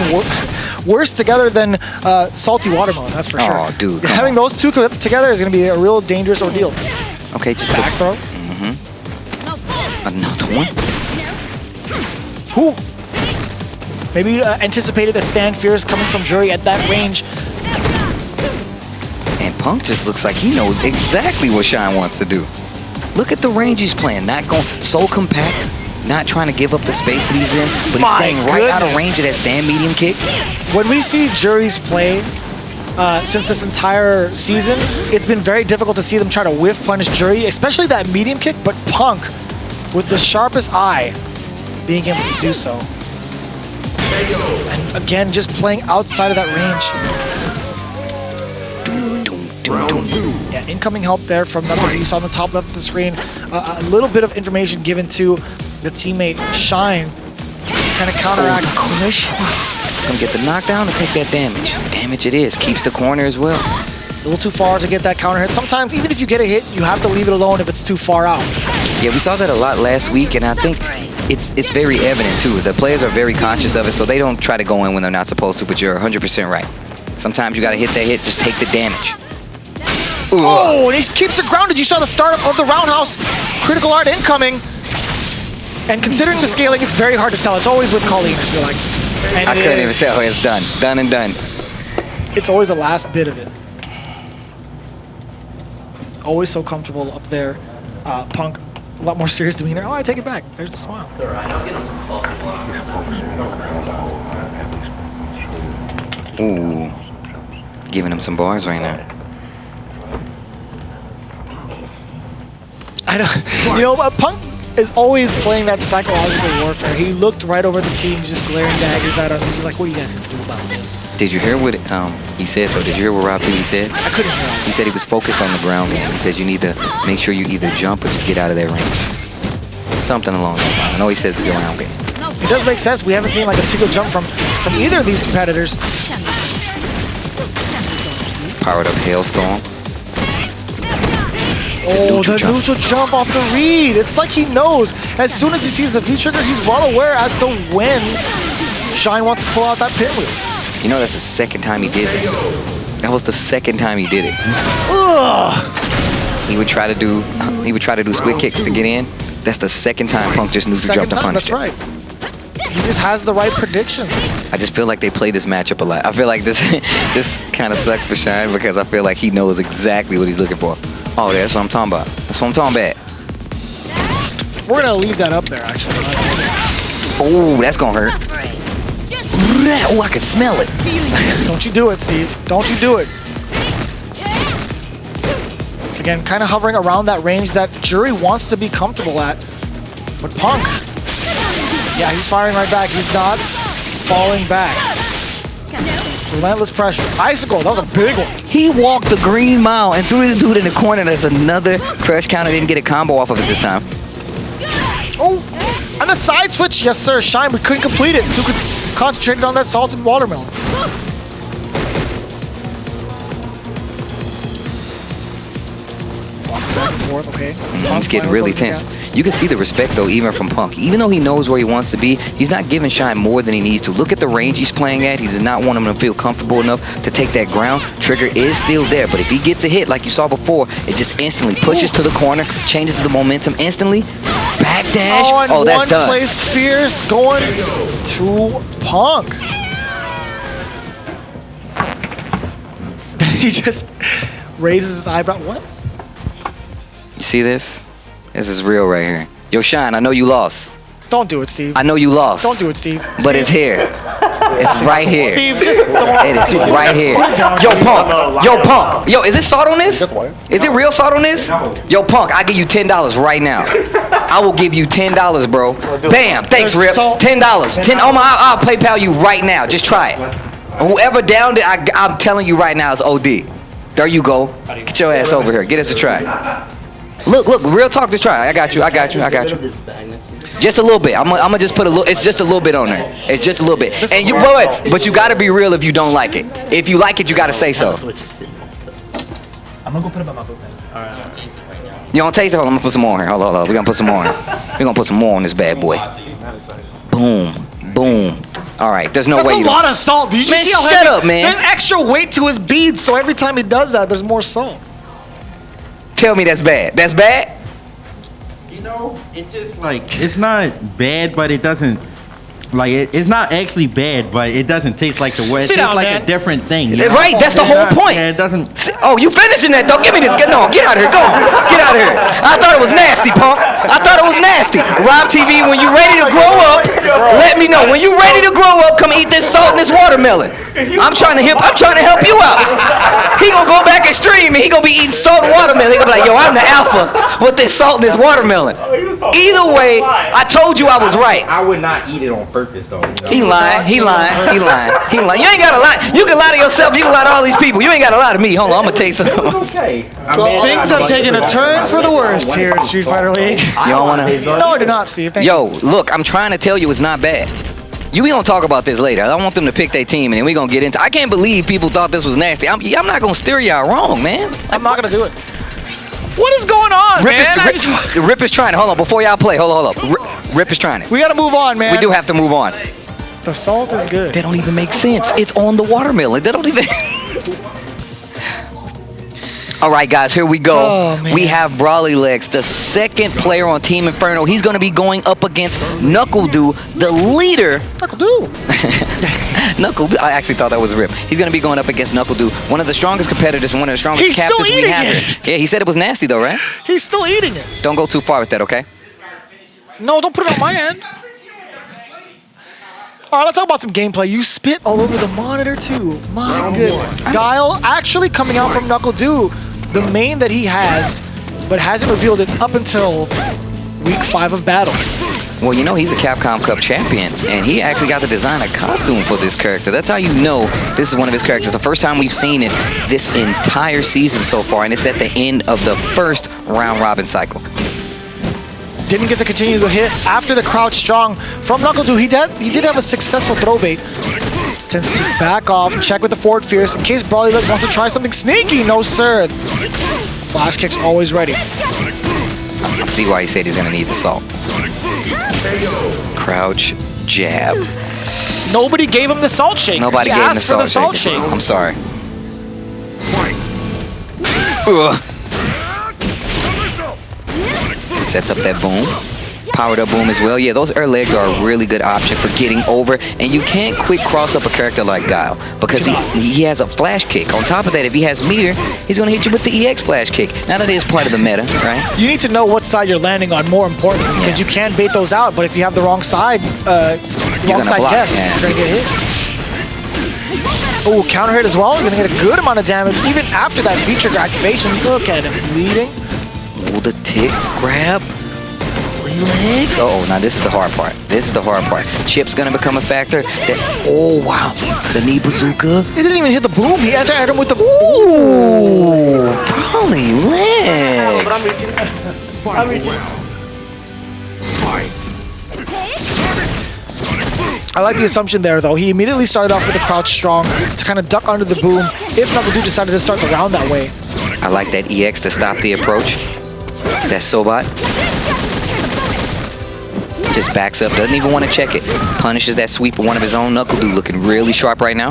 worse together than Salty Watermelon, that's for sure. Oh, dude. Having those two together is going to be a real dangerous ordeal. Okay, just back throw. Another one. Who? Maybe anticipated a stand fierce coming from Jury at that range. And Punk just looks like he knows exactly what Shine wants to do. Look at the range he's playing. Not going so compact, not trying to give up the space that he's in, but he's staying right out of range of that stand medium kick. When we see Jury's play since this entire season, it's been very difficult to see them try to whiff punish Jury, especially that medium kick, but Punk, with the sharpest eye, being able to do so. And again, just playing outside of that range. Yeah, incoming help there from NuckleDoo. You saw on the top left of the screen a little bit of information given to the teammate Shine to kind of counteract. Gonna get the knockdown and take that damage. Damage it is. Keeps the corner as well. A little too far to get that counter hit. Sometimes, even if you get a hit, you have to leave it alone if it's too far out. Yeah, we saw that a lot last week, and I think it's very evident too. The players are very conscious of it, so they don't try to go in when they're not supposed to, but you're 100% right. Sometimes you gotta hit that hit, just take the damage. Oh, and he keeps it grounded. You saw the start of the roundhouse. Critical art incoming. And considering the scaling, it's very hard to tell. It's always with Colleen, I feel like. And I couldn't even tell. It's done. Done and done. It's always the last bit of it. Always so comfortable up there. Punk, a lot more serious demeanor. Oh, I take it back. There's a smile. Ooh. Giving him some bars right now. I don't, you know, Punk is always playing that psychological warfare. He looked right over the team, just glaring daggers at him. He's just like, what do you guys have to do about this? Did you hear what he said, though? Did you hear what Rob P said? I couldn't hear him. He said he was focused on the ground game. He said you need to make sure you either jump or just get out of that range. Something along those lines. I know he said the ground game. It does make sense. We haven't seen like a single jump from either of these competitors. Powered up Hailstorm. Oh, the neutral jump off the read. It's like he knows. As soon as he sees the V-trigger, he's well aware as to when Shine wants to pull out that pinwheel. You know, that's the second time he did it. That was the second time he did it. Ugh. He would try to do split kicks to get in. That's the second time Punk just neutral jumped and punished. That's right. He just has the right predictions. I just feel like they play this matchup a lot. I feel like this kind of sucks for Shine because I feel like he knows exactly what he's looking for. Oh, that's what I'm talking about. That's what I'm talking about. We're gonna leave that up there, actually. Oh, that's gonna hurt. Oh, I can smell it. Don't you do it, Steve. Don't you do it. Again, kind of hovering around that range that Jury wants to be comfortable at. But Punk, yeah, he's firing right back. He's not falling back. Relentless pressure. Icicle, that was a big one. He walked the green mile and threw his dude in the corner. There's another crush counter. Didn't get a combo off of it this time. Oh, and the side switch. Yes, sir. Shine, but couldn't complete it. Too concentrated on that salted watermelon. Back and forth, okay. He's getting really tense. You can see the respect, though, even from Punk. Even though he knows where he wants to be, he's not giving Shine more than he needs to. Look at the range he's playing at. He does not want him to feel comfortable enough to take that ground. Trigger is still there, but if he gets a hit like you saw before, it just instantly pushes to the corner, changes the momentum instantly. Backdash. Oh, that's done. One place fierce going to Punk. He just raises his eyebrow. What? You see this? This is real right here. Yo, Shine, I know you lost. Don't do it, Steve. I know you lost. Don't do it, Steve. But it's here. It's right here. Steve, just don't. It is right here. Yo, Punk. Yo, Punk. Yo, is it salt on this? Is it real salt on this? Yo, Punk, I give you $10 right now. I will give you $10, bro. Bam. Thanks, Rip. $10. I'll PayPal you right now. Just try it. Whoever downed it, I'm telling you right now, it's OD. There you go. Get your ass over here. Get us a try. Look, real talk, just try. I got you. Just a little bit. I'm gonna just put a little. It's just a little bit on there. It's just a little bit. And you, but you gotta be real if you don't like it. If you like it, you gotta say so. I'm gonna go put it by my book. All right. You don't taste it? Hold on, I'm gonna put some more in here. Hold on. We're gonna put some more in. We're gonna put some more on this bad boy. Boom. All right. There's no way. That's a lot of salt. Did you Man, see how shut heavy? up, man. There's extra weight to his beads, so every time he does that, there's more salt. Tell me that's bad. That's bad? You know, it's just like, it's not bad, but it doesn't, like, it's not actually bad, but it doesn't taste like the way. It tastes like a different thing. You know? Right, that's the whole point. Yeah, it doesn't. Oh, you finishing that? Don't give me this. No, get out of here. Go on. Get out of here. I thought it was nasty, punk. I thought it was nasty. Rob TV, when you ready to grow up, let me know. When you ready to grow up, come eat this salt and this watermelon. I'm trying to help you out. He gonna go back and stream and he gonna be eating salt and watermelon. He gonna be like, yo, I'm the alpha with this salt and this watermelon. Either way, I told you I was right. I would not eat it on purpose, though. He lying. You ain't gotta lie. You can lie to yourself. You can lie to all these people. You ain't gotta lie to me. Hold on, I'm gonna take some. Okay. Things have taken a turn for the worst here at Street Fighter League. You don't wanna? No, I do not, Steve. Thank Yo, look, I'm trying to tell you it's not bad. We gonna talk about this later. I want them to pick their team and then we gonna get into. I can't believe people thought this was nasty. I'm not gonna steer y'all wrong, man. I'm not gonna do it. What is going on, man? Rip is trying it. Hold on, before y'all play, hold up. Rip is trying it. We gotta move on, man. We do have to move on. The salt is good. That don't even make sense. It's on the watermelon. That don't even. All right, guys, here we go. Oh, we have Brawly Legs, the second player on Team Inferno. He's going to be going up against Knuckle Doo, the leader. Knuckle Doo. Knuckle Doo. I actually thought that was Rip. He's going to be going up against Knuckle Doo, one of the strongest competitors and one of the strongest captains we have. Yeah, he said it was nasty, though, right? He's still eating it. Don't go too far with that, okay? No, don't put it on my end. All right, let's talk about some gameplay. You spit all over the monitor, too. My goodness. Guile actually coming out from Knuckle Doo, the main that he has, but hasn't revealed it up until week 5 of battles. Well, you know, he's a Capcom Cup champion, and he actually got to design a costume for this character. That's how you know this is one of his characters. The first time we've seen it this entire season so far, and it's at the end of the first round-robin cycle. Didn't get to continue the hit after the crouch strong from Knuckle Doo. He did have a successful throw bait. Tends to just back off, check with the forward fierce in case Brawly Legs wants to try something sneaky. No, sir. Flash kick's always ready. I see why he said he's going to need the salt. Crouch, jab. Nobody gave him the salt shake. Nobody gave him the salt shake. I'm sorry. Ugh. Sets up that boom. Powered up boom as well. Yeah, those air legs are a really good option for getting over. And you can't quick cross up a character like Guile because he has a flash kick. On top of that, if he has meter, he's going to hit you with the EX flash kick. Now that is part of the meta, right? You need to know what side you're landing on, more important, because you can bait those out. But if you have the wrong side, you're going to get hit. Oh, counter hit as well. You're going to get a good amount of damage even after that V-trigger activation. Look at him bleeding. Oh, the tick grab. Legs. Oh, now this is the hard part. Chip's gonna become a factor. Oh, wow. The knee bazooka. It didn't even hit the boom. He had to hit him with the... Ooh. Brawly Legs. I like the assumption there, though. He immediately started off with the crouch strong to kind of duck under the boom if Knuckle Doo decided to start the round that way. I like that EX to stop the approach. That Sobot. Just backs up, doesn't even want to check it. Punishes that sweep with one of his own. Knuckle Doo looking really sharp right now.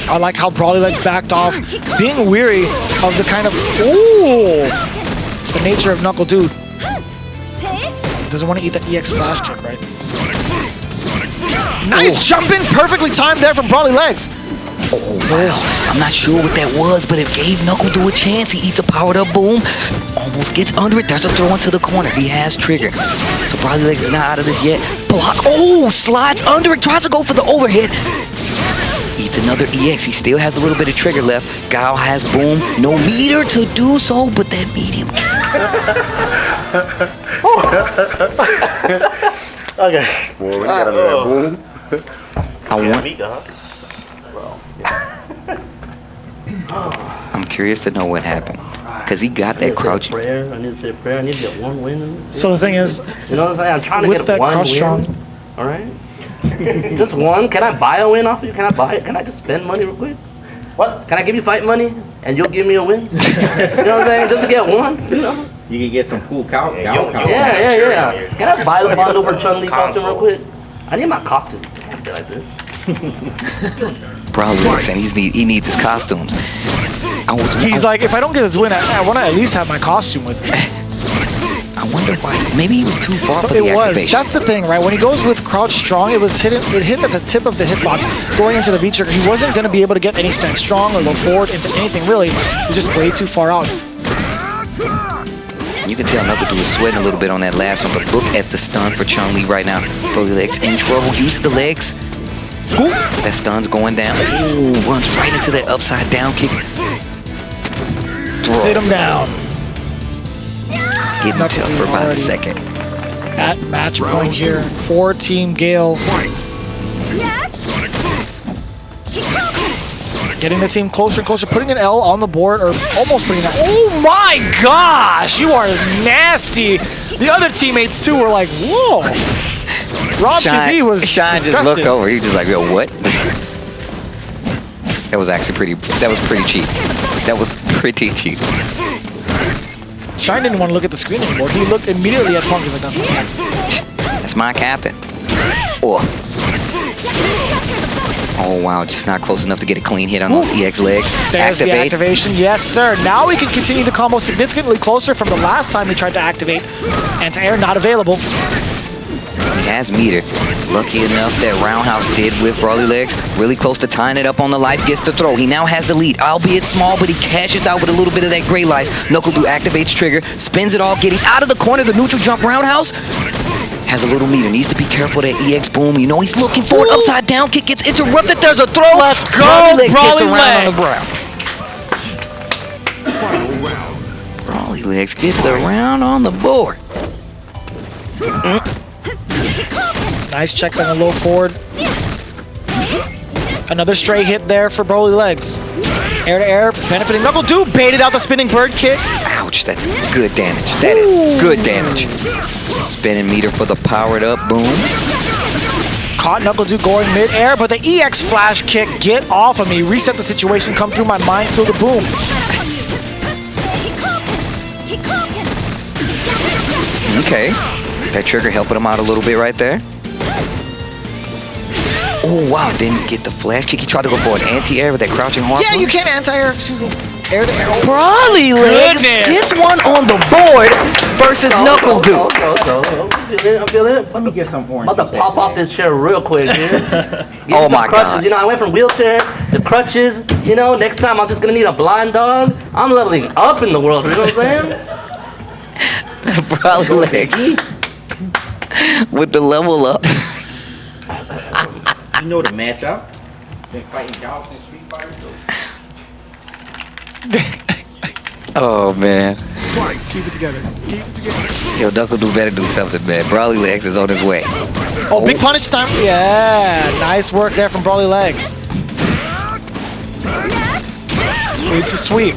I like how Brawly Legs backed off, being weary of the kind of, the nature of Knuckle Doo. Doesn't want to eat that EX flash kick, right? Nice jumping, perfectly timed there from Brawly Legs. Oh, wow. I'm not sure what that was, but it gave Knuckle Do a chance. He eats a powered up boom. Almost gets under it. There's a throw into the corner. He has trigger. So Brawly Legs is not out of this yet. Block. Oh, slides under it. Tries to go for the overhead. Eats another EX. He still has a little bit of trigger left. Guile has boom. No meter to do so, but that medium. Okay. Boy, we got a boom. I'm curious to know what happened. Because he got that crouch. I need to say prayer. I need to get one win. So the thing is, you know what I'm saying? I'm trying to with get that one crouch win. strong. All right. Just one. Can I buy a win off you? Can I buy it? Can I just spend money real quick? What? Can I give you fight money and you'll give me a win? You know what I'm saying? Just to get one. You know. You can get some cool cow. Yeah. Can I buy the bundle for Chun-Li costume real quick? I need my costume. Can't be like this. Brawly Legs, and he needs his costumes. He's like, if I don't get this win, I want to at least have my costume with me. I wonder why. Maybe he was too far So for the it was. activation. That's the thing, right? When he goes with crouch strong, it hit at the tip of the hitbox going into the V trigger. He wasn't going to be able to get any stand strong or go forward into anything really. He was just way too far out. You can tell Knuckle was sweating a little bit on that last one, but look at the stun for Chun-Li right now. Brawly Legs in trouble. Uses the legs. That stun's going down. Ooh, runs right into that upside down kick. Sit him down. Give him to for about a second. At match point here for Team Gale. Getting the team closer and closer, putting an L on the board, or almost putting it. Oh my gosh, you are nasty. The other teammates too were like, whoa. Rob TV was Shine disgusted. just looked over. He was just like, yo, what? That was actually pretty cheap. That was pretty cheap. Shine didn't want to look at the screen anymore. He looked immediately at Punk. He was like, That's my captain. Oh, wow, just not close enough to get a clean hit on those EX legs. There's the activation. Yes, sir. Now we can continue the combo significantly closer from the last time we tried to activate. Anti-air not available. He has meter. Lucky enough that Roundhouse did with Brawly Legs. Really close to tying it up on the life. Gets the throw. He now has the lead, albeit small, but he cashes out with a little bit of that gray life. Knuckle Do activates trigger, spins it all, getting out of the corner. The neutral jump Roundhouse has a little meter. Needs to be careful of that EX boom. You know he's looking for it. Upside down kick gets interrupted. There's a throw. Let's go, Brawly Legs. Brawly Legs gets around on the board. Nice check on the low forward. Another stray hit there for Brawly Legs. Air to air, benefiting Knuckle Do, baited out the spinning bird kick. Ouch, that's good damage. That is good damage. Spinning meter for the powered up boom. Caught Knuckle Do going mid-air, but the EX flash kick, get off of me. Reset the situation, come through my mind, through the booms. Okay, that trigger helping him out a little bit right there. Oh, wow, didn't get the flash kick. He tried to go for an anti-air with that crouching hard. Yeah, you can't anti-air. Air to air. Brawly Legs gets one on the board versus Knuckle Do. I'm feeling it. Let me get some orange. I'm about to pop off this chair real quick, dude. Oh my God. You know, I went from wheelchair to crutches. You know, next time I'm just gonna need a blind dog. I'm leveling up in the world. You know what I'm saying? Brawly Legs with the level up. You know the matchup. Been fighting Gauss and Street Fighter. Oh man. Keep it together. Keep it together. Yo, Knuckle Do better do something, man. Brawly Legs is on his way. Oh, big punish time. Yeah, nice work there from Brawly Legs. Sweep to sweep.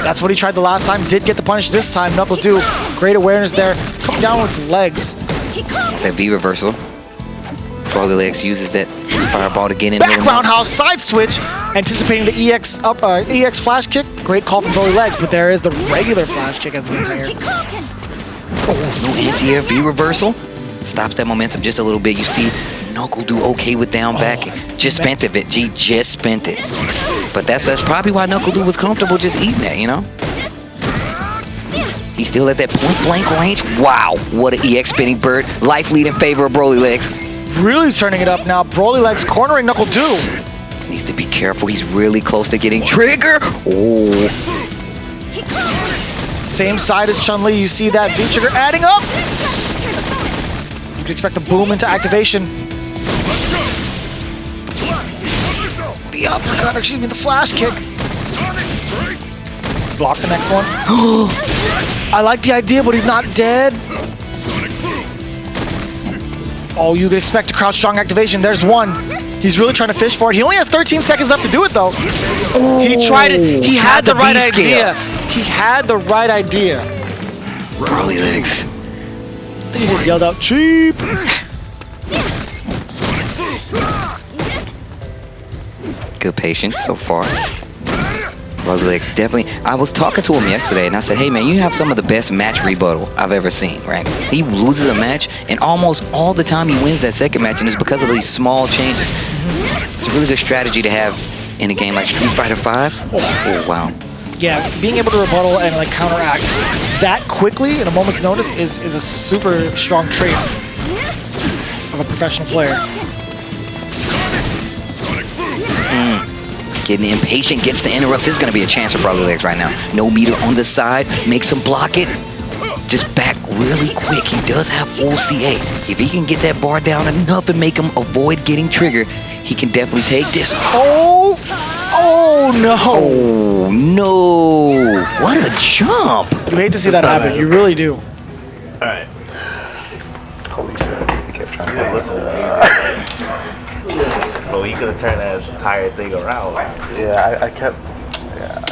That's what he tried the last time. Did get the punish this time. Knuckle Do, great awareness there. Coming down with legs. That V reversal. Brawly Legs uses that fireball to get in. Back roundhouse side switch, anticipating the EX flash kick. Great call from Brawly Legs, but there is the regular flash kick as the anti-air. Oh, no anti-air V reversal. Stops that momentum just a little bit. You see Knuckle Do okay with down backing. Just spent it. G just spent it. But that's probably why Knuckle Do was comfortable just eating that, you know? He's still at that point blank range. Wow, what an EX spinning bird. Life lead in favor of Brawly Legs. really turning it up now. Broly Legs cornering Knuckle Dew. Needs to be careful. He's really close to getting trigger. Oh. Same side as Chun-Li. You see that V trigger adding up. You can expect the boom into activation. The uppercut, excuse me, the flash kick. Block the next one. I like the idea, but he's not dead. Oh, you can expect a crouch strong activation. There's one. He's really trying to fish for it. He only has 13 seconds left to do it, though. He tried it. He had the right idea. He had the right idea. Broly Legs. He just yelled out, cheap. Good patience so far. Broly Legs definitely. I was talking to him yesterday and I said, hey man, you have some of the best match rebuttal I've ever seen, right? He loses a match and almost all the time he wins that second match, and it's because of these small changes. It's a really good strategy to have in a game like Street Fighter V. Oh wow. Yeah, being able to rebuttal and like counteract that quickly in a moment's notice is a super strong trait of a professional player. Getting impatient, gets the interrupt. This is going to be a chance for Broly Legs right now. No meter on the side, makes him block it. Just back really quick. He does have full CA. If he can get that bar down enough and make him avoid getting trigger, he can definitely take this. Oh! Oh no! Oh no! What a jump! You hate to see that happen. You really do. Alright. Holy shit. He kept trying to listen to me. Bro, he could have turned that entire thing around. Yeah, I kept... Yeah.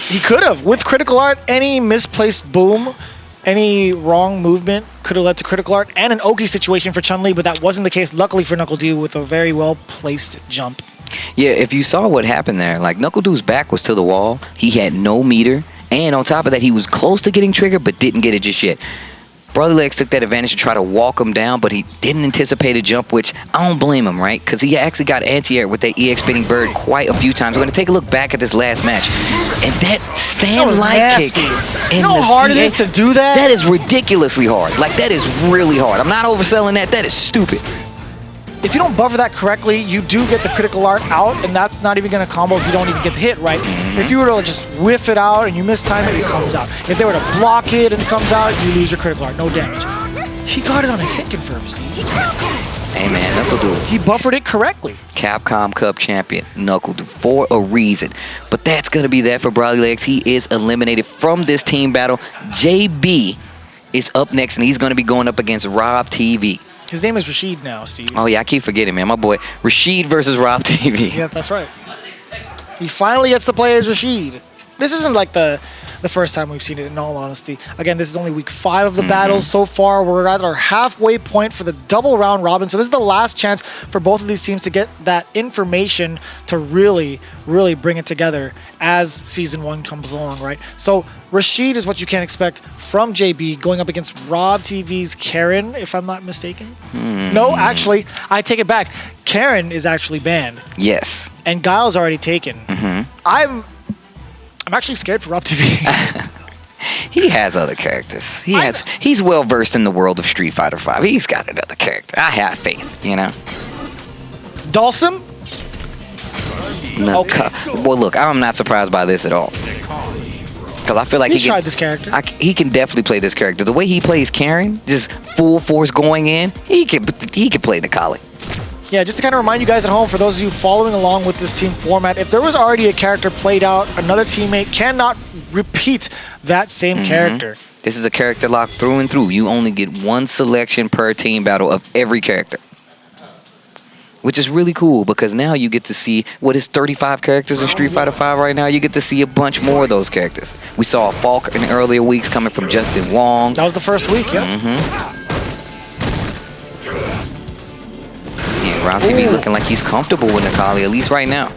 He could have. With critical art, any misplaced boom, any wrong movement could have led to critical art and an Oki situation for Chun-Li, but that wasn't the case, luckily for Knuckle Dew, with a very well-placed jump. Yeah, if you saw what happened there, like Knuckle Dew's back was to the wall. He had no meter, and on top of that, he was close to getting triggered, but didn't get it just yet. Broly Legs took that advantage to try to walk him down, but he didn't anticipate a jump, which I don't blame him, right? Because he actually got anti-air with that EX spinning bird quite a few times. We're going to take a look back at this last match. And that stand light kick. You know how hard it is to do that? That is ridiculously hard. Like, that is really hard. I'm not overselling that. That is stupid. If you don't buffer that correctly, you do get the critical art out, and that's not even going to combo if you don't even get the hit, right? If you were to just whiff it out and you mistime it, it comes out. If they were to block it and it comes out, you lose your critical art, no damage. He got it on a hit confirm, Steve. Hey man, Knuckle Dew. He buffered it correctly. Capcom Cup champion, Knuckle Dew, for a reason. But that's going to be that for Broly Legs. He is eliminated from this team battle. JB is up next, and he's going to be going up against Rob TV. His name is Rashid now, Steve. Oh, yeah, I keep forgetting, man. My boy, Rashid versus Rob TV. Yeah, that's right. He finally gets to play as Rashid. This isn't like the first time we've seen it, in all honesty. Again, this is only week 5 of the battles so far. We're at our halfway point for the double round robin. So this is the last chance for both of these teams to get that information to really, really bring it together as Season 1 comes along, right? So Rashid is what you can expect from JB going up against Rob TV's Karen, if I'm not mistaken. No, actually, I take it back. Karen is actually banned. Yes. And Guile's already taken. I'm actually scared for Rob TV. He has other characters. He's well versed in the world of Street Fighter V. He's got another character. I have faith, you know. Dawson? No. Okay. Well, look, I'm not surprised by this at all. Because I feel like he's tried this character. He can definitely play this character. The way he plays Karen, just full force going in, he can play Nikali. Yeah, just to kind of remind you guys at home, for those of you following along with this team format, if there was already a character played out, another teammate cannot repeat that same character. This is a character lock through and through. You only get one selection per team battle of every character. Which is really cool, because now you get to see what is 35 characters in Street Fighter V right now. You get to see a bunch more of those characters. We saw a Falk in earlier weeks coming from Justin Wong. That was the first week, yeah. Yeah, Rob TV looking like he's comfortable with Nikali, at least right now.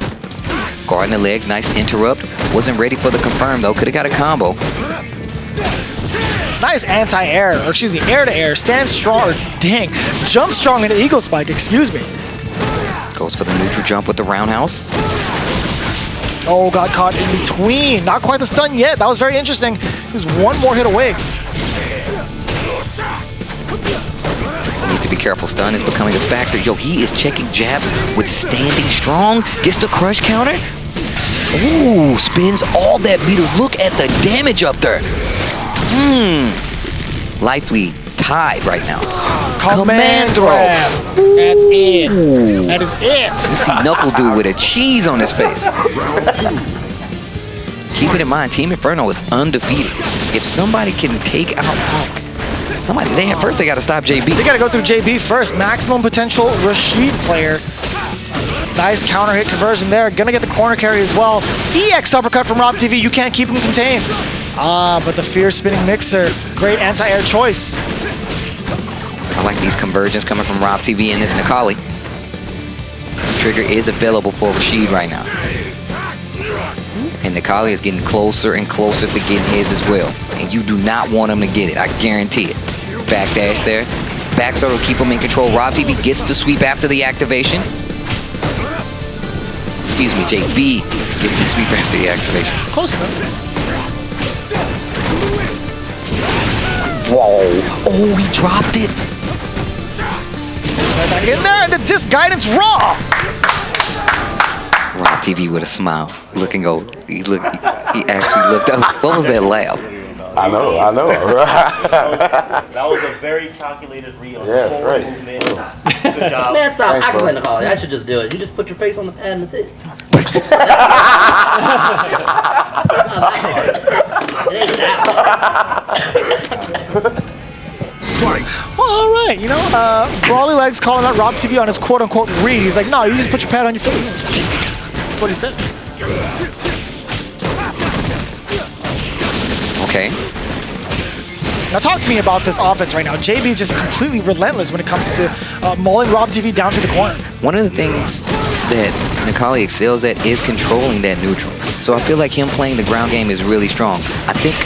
Guarding the legs, nice interrupt. Wasn't ready for the confirm though, could have got a combo. Nice anti-air, or excuse me, air-to-air. Stand strong, or dang, jump strong into Eagle Spike, excuse me. Goes for the neutral jump with the roundhouse. Oh, got caught in between. Not quite the stun yet. That was very interesting. He was one more hit away. Needs to be careful. Stun is becoming a factor. Yo, he is checking jabs with standing strong. Gets the crush counter. Ooh, spins all that meter. Look at the damage up there. Life lead tied right now. Command grab. That's it. Ooh. That is it. You see Knuckle Dude with a cheese on his face. Keep it in mind, Team Inferno is undefeated. If somebody can take out Punk, first they got to stop JB. They got to go through JB first. Maximum potential Rashid player. Nice counter hit conversion there. Gonna get the corner carry as well. EX uppercut from Rob TV. You can't keep him contained. But the fear spinning mixer. Great anti-air choice. I like these conversions coming from Rob TV and this Nikali. Trigger is available for Rashid right now. And Nikali is getting closer and closer to getting his as well. And you do not want him to get it, I guarantee it. Backdash there. Back throw to keep him in control. Rob TV gets the sweep after the activation. Excuse me, JB gets the sweep after the activation. Close enough. Whoa. Oh, he dropped it. Back in there, and the disc guidance raw. Rob TV with a smile, looking old. He actually looked up. What was that laugh? I know. That was a very calculated read on Yes, the right. movement. Good job. Man, stop Thanks, acting bro. like Nikali. I should just do it. You just put your face on the pad and that's it. It ain't that hard. Well, all right, you know, Brawly Legs calling out Rob TV on his quote-unquote read. He's like, no, you just put your pad on your face. That's what he said. Okay. Now talk to me about this offense right now. JB is just completely relentless when it comes to mauling Rob TV down to the corner. One of the things that Nikali excels at is controlling that neutral. So I feel like him playing the ground game is really strong. I think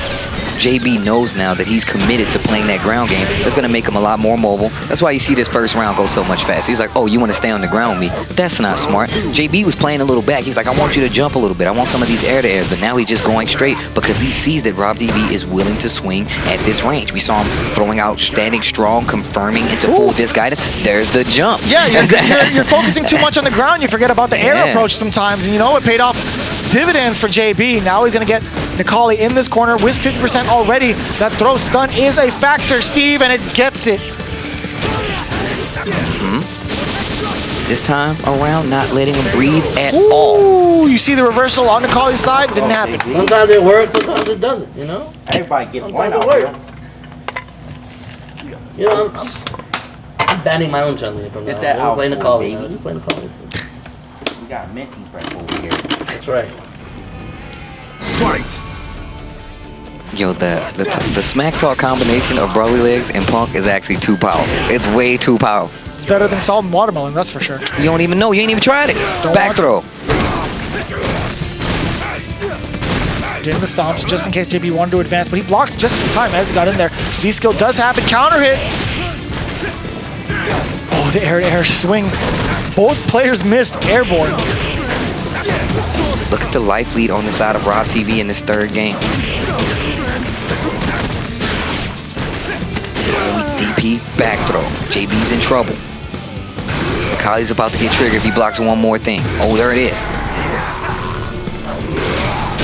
JB knows now that he's committed to playing that ground game. That's going to make him a lot more mobile. That's why you see this first round go so much faster. He's like, oh, you want to stay on the ground with me? That's not smart. JB was playing a little back. He's like, I want you to jump a little bit. I want some of these air-to-airs. But now he's just going straight because he sees that Rob TV is willing to swing at this range. We saw him throwing out, standing strong, confirming into full disc guidance. There's the jump. Yeah, you're focusing too much on the ground. You forget about the air approach sometimes. And you know, it paid off dividends for JB. Now he's going to get Nikali in this corner with 50% already. That throw stun is a factor, Steve, and it gets it. This time around, not letting him breathe at all. Ooh, you see the reversal on Nikali's side? Didn't happen. Sometimes it works, sometimes it doesn't, you know? Everybody get one Sometimes it out works. You know, I'm banning my own Chun-Li from now. Get that out, Playing the baby. Just playing the Nikali. We got a minty break over here. That's right. Fight! Yo, the smack talk combination of Brawly Legs and Punk is actually too powerful. It's way too powerful. It's better than salt and watermelon, that's for sure. You don't even know. You ain't even tried it. Back throw. Getting the stomps just in case JB wanted to advance, but he blocked just in time as he got in there. V-skill does happen. Counter hit. Oh, the air-to-air swing. Both players missed airborne. Look at the life lead on the side of Rob TV in this third game. DP back throw. JB's in trouble. Nikali's about to get triggered if he blocks one more thing. Oh, there it is.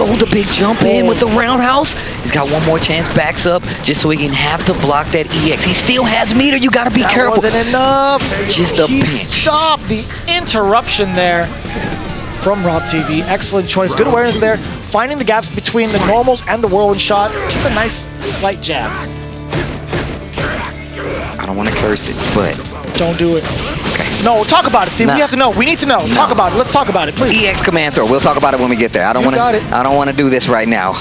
Oh, the big jump in with the roundhouse. He's got one more chance, backs up just so he can have to block that EX. He still has meter. You got to be careful. That wasn't enough. Just a He pinch. stopped the interruption there from Rob TV. Excellent choice. Good awareness there. Finding the gaps between the normals and the whirlwind shot. Just a nice slight jab. I don't want to curse it, but Don't do it. okay. No, talk about it, Steve. Nah. We have to know. We need to know. Talk about it. Let's talk about it, please. EX command throw. We'll talk about it when we get there. I don't You want got it. to. I don't want to do this right now.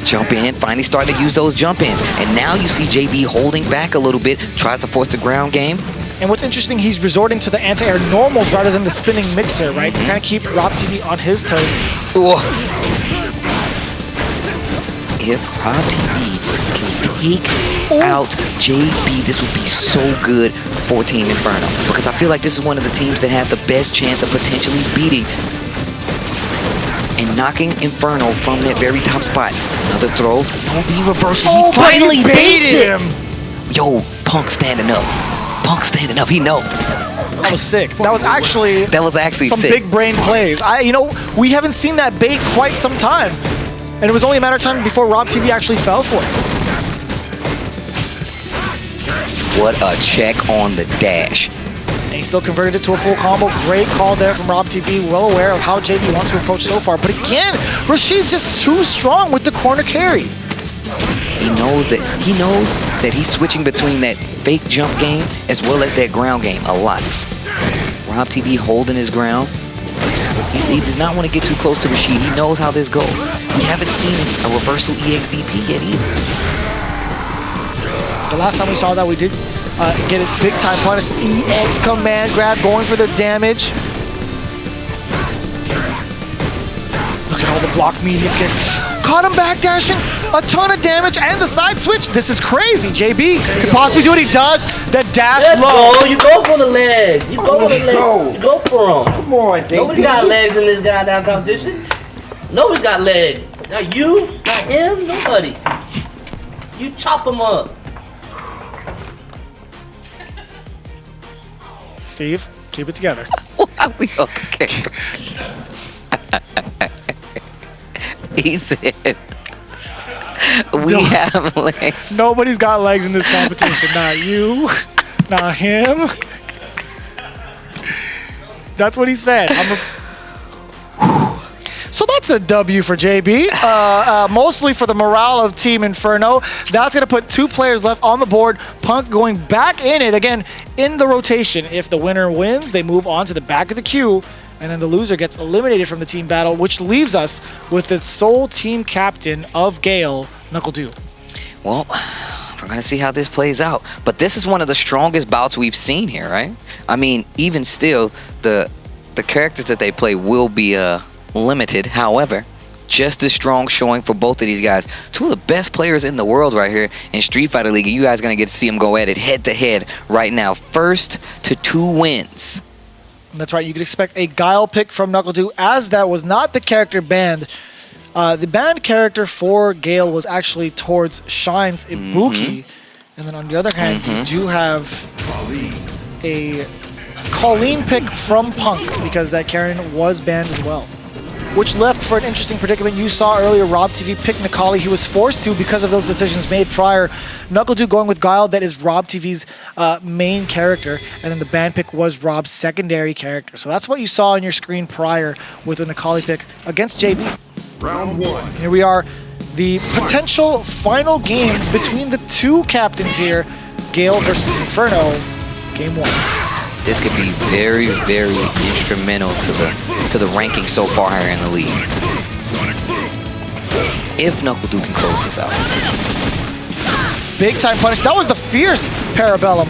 Jump in. Finally starting to use those jump ins, and now you see JB holding back a little bit. Tries to force the ground game. And what's interesting, he's resorting to the anti-air normals rather than the spinning mixer, right? To kind of keep Rob TV on his toes. Ooh. If Rob TV can take out JB, this would be so good for Team Inferno, because I feel like this is one of the teams that have the best chance of potentially beating and knocking Inferno from that very top spot. Another throw. Will be reversal. He finally baits it. Yo, Punk standing up. Punk standing up. He knows. That was sick. That was actually some sick. big brain plays. We haven't seen that bait quite some time, and it was only a matter of time before Rob TV actually fell for it. What a check on the dash. And he still converted it to a full combo. Great call there from Rob TV. Well aware of how JB wants to approach so far. But again, Rashid's just too strong with the corner carry. He knows that he's switching between that fake jump game as well as that ground game a lot. Rob TV holding his ground. He does not want to get too close to Rashid. He knows how this goes. We haven't seen a reversal EXDP yet either. The last time we saw that, we did get a big time punish. EX command grab going for the damage. Look at all the blocked medium kicks. Caught him back dashing. A ton of damage and the side switch. This is crazy. JB could possibly do what he does. The dash low. You go for the legs. You go for the legs. You go for them. Come on, JB. Nobody got legs in this goddamn competition. Nobody's got legs. Not you, not him, nobody. You chop him up. Steve, keep it together. We okay. He said, we have legs. Nobody's got legs in this competition. Not you, not him. That's what he said. So that's a W for JB, mostly for the morale of Team Inferno. That's going to put 2 players left on the board. Punk going back in it again in the rotation. If the winner wins, they move on to the back of the queue, and then the loser gets eliminated from the team battle, which leaves us with the sole team captain of Gale, NuckleDu. Well, we're going to see how this plays out. But this is one of the strongest bouts we've seen here, right? I mean, even still, the characters that they play will be limited. However, just as strong showing for both of these guys. 2 of the best players in the world right here in Street Fighter League. You guys are going to get to see them go at it head to head right now. First to 2 wins. That's right. You could expect a Guile pick from NuckleDu, as that was not the character banned. The banned character for Gale was actually towards Shine's Ibuki. And then on the other hand, you do have a Colleen pick from Punk, because that Karen was banned as well. Which left for an interesting predicament. You saw earlier Rob TV pick Nikali. He was forced to because of those decisions made prior. NuckleDu going with Guile, that is Rob TV's main character, and then the ban pick was Rob's secondary character. So that's what you saw on your screen prior with the Nikali pick against JB. Round 1. Here we are, the potential final game between the 2 captains here, Gale versus Inferno, game 1. This could be very, very instrumental to the ranking so far here in the league. If NuckleDu can close this out. Big time punish. That was the fierce Parabellum.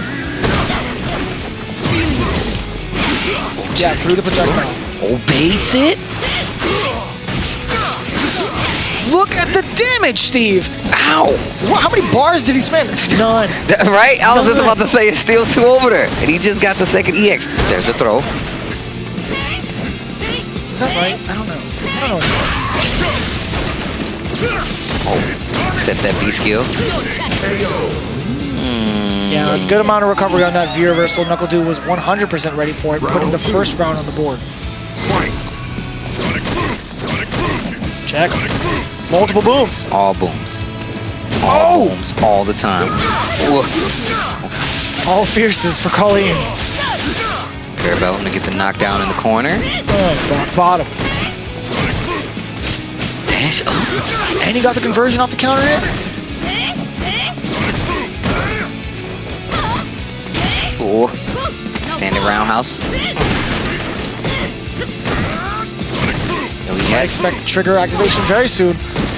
Yeah, through the projectile. Obeys it? Look at the damage, Steve. Ow. How many bars did he spend? None. Right? I was just about to say it's still 2 over there. And he just got the second EX. There's a throw. Is that right? I don't know. Oh, set that B skill. Yeah, a good amount of recovery on that V reversal. NuckleDu was 100% ready for it, putting the first round on the board. Check. Multiple booms. All booms. All booms all the time. All fierces for Colleen. Parabellum to get the knockdown in the corner. Back bottom. Dash up. And he got the conversion off the counter hit. Ooh. Standing roundhouse. I expect trigger activation very soon,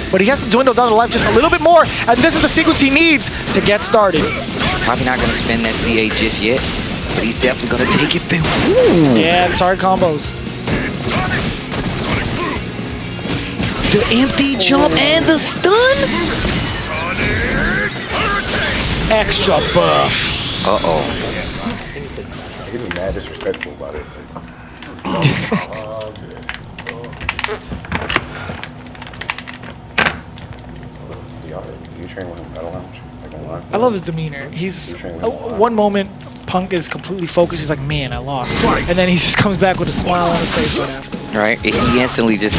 but he has to dwindle down to life just a little bit more, and this is the sequence he needs to get started. Probably not going to spend that CA just yet, but he's definitely going to take it back. Yeah, target combos. The empty jump and the stun? Extra buff. Uh-oh. He was mad disrespectful about it. You train with him battle lounge? I love his demeanor. He's one moment Punk is completely focused. He's like, man, I lost. And then he just comes back with a smile on his face right after. Right? He instantly just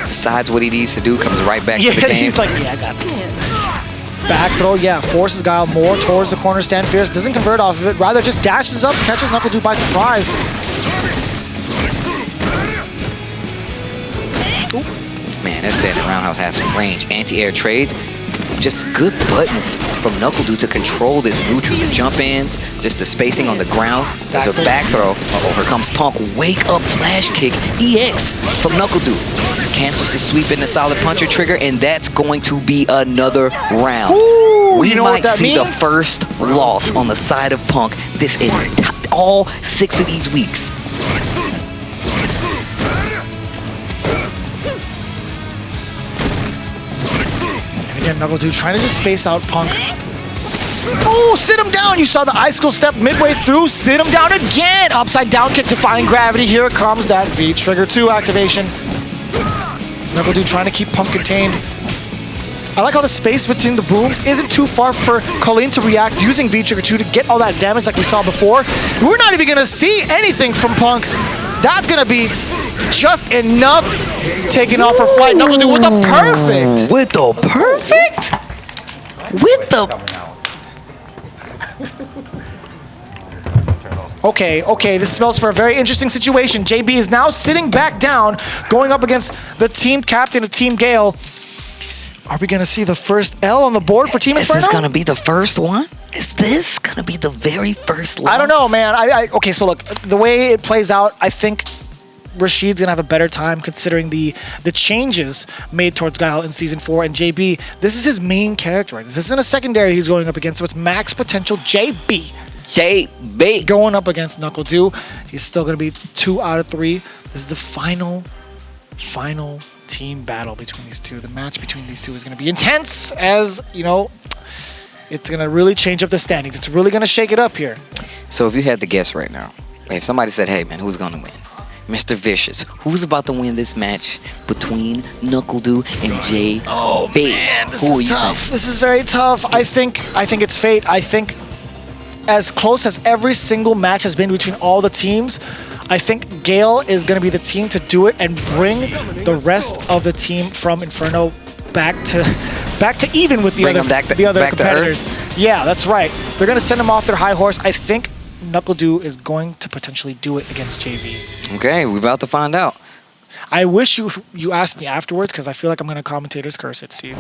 decides what he needs to do, comes right back to the Yeah, game. he's like, yeah, I got this. Back throw, yeah, forces Guile more towards the corner stand. Fierce doesn't convert off of it, rather just dashes up, catches NuckleDu by surprise. Man, that standing roundhouse has some range. Anti-air trades, just good buttons from NuckleDu to control this neutral, the jump ins, just the spacing on the ground. There's a back throw. Uh-oh, here comes Punk. Wake up flash kick. EX from NuckleDu. Cancels the sweep in the solid puncher trigger, and that's going to be another round. Ooh, we you know might what that see the means? first loss on the side of Punk this in all 6 of these weeks. Again, NuckleDu trying to just space out Punk. Oh, sit him down. You saw the icicle step midway through. Sit him down again. Upside down kick, defying gravity. Here comes that V trigger 2 activation. NuckleDu trying to keep Punk contained. I like how the space between the booms isn't too far for Colleen to react using V trigger 2 to get all that damage like we saw before. We're not even going to see anything from Punk. That's going to be just enough taking off her flight. NuckleDu with the perfect. With the perfect? With the... Okay, this smells for a very interesting situation. JB is now sitting back down, going up against the team captain of Team Gale. Are we going to see the first L on the board for Team Inferno? Is this going to be the first one? Is this going to be the very first loss? I don't know, man. Okay, so look, the way it plays out, I think Rashid's going to have a better time considering the changes made towards Guile in Season 4. And JB, this is his main character. Right? This isn't a secondary he's going up against, so it's max potential JB. Going up against NuckleDu. He's still going to be 2 out of 3. This is the final team battle between these two. The match between these two is going to be intense, as, you know, it's going to really change up the standings. It's really going to shake it up here. So if you had to guess right now, if somebody said, hey, man, who's going to win? Mr. Vicious, who's about to win this match between NuckleDu and JB? Oh, man, this Who are is you tough. saying? This is very tough. I think it's fate. I think as close as every single match has been between all the teams, I think Gale is going to be the team to do it and bring the rest of the team from Inferno back to even with the other competitors. Yeah, that's right. They're going to send them off their high horse. I think NuckleDu is going to potentially do it against JB. Okay, we're about to find out. I wish you asked me afterwards because I feel like I'm going to commentator's curse it, Steve.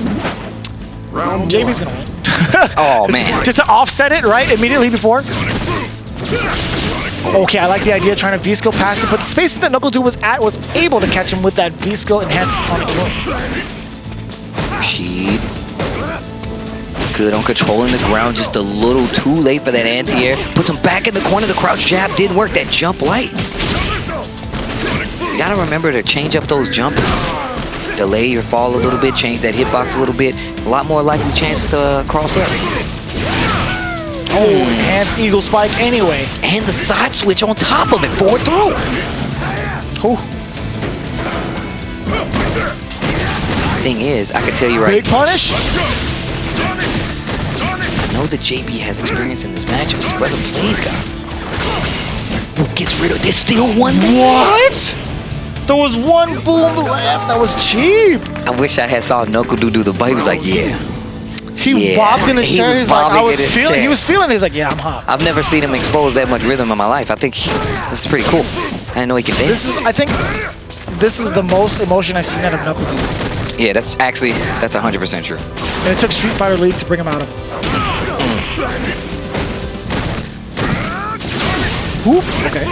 JB's going to win. Oh, man. Just to offset it, right? Immediately before. Okay, I like the idea of trying to V-skill past it, but the space that NuckleDu was at was able to catch him with that V-skill enhanced Sonic Boom. Rashid. Good on controlling the ground, just a little too late for that anti-air. Puts him back in the corner, the crouch jab didn't work, that jump light. You gotta remember to change up those jump. Delay your fall a little bit, change that hitbox a little bit. A lot more likely chance to cross up. Oh, enhanced Eagle Spike anyway. And the side switch on top of it, forward throw. Oh. Thing is, I can tell you right. Big punish. I know that JB has experience in this matchup. His brother plays guy. Gets rid of. There's still one there. What? There was one boom left. That was cheap. I wish I had saw NuckleDu do the bite. He was like, yeah. He bobbed in his chair. He's like, he was feeling. He's like, yeah, I'm hot. I've never seen him expose that much rhythm in my life. I think this is pretty cool. I didn't know he could dance. I think this is the most emotion I've seen out of NuckleDu. Yeah, that's 100% true. And it took Street Fighter League to bring him out of. Whoop. Okay.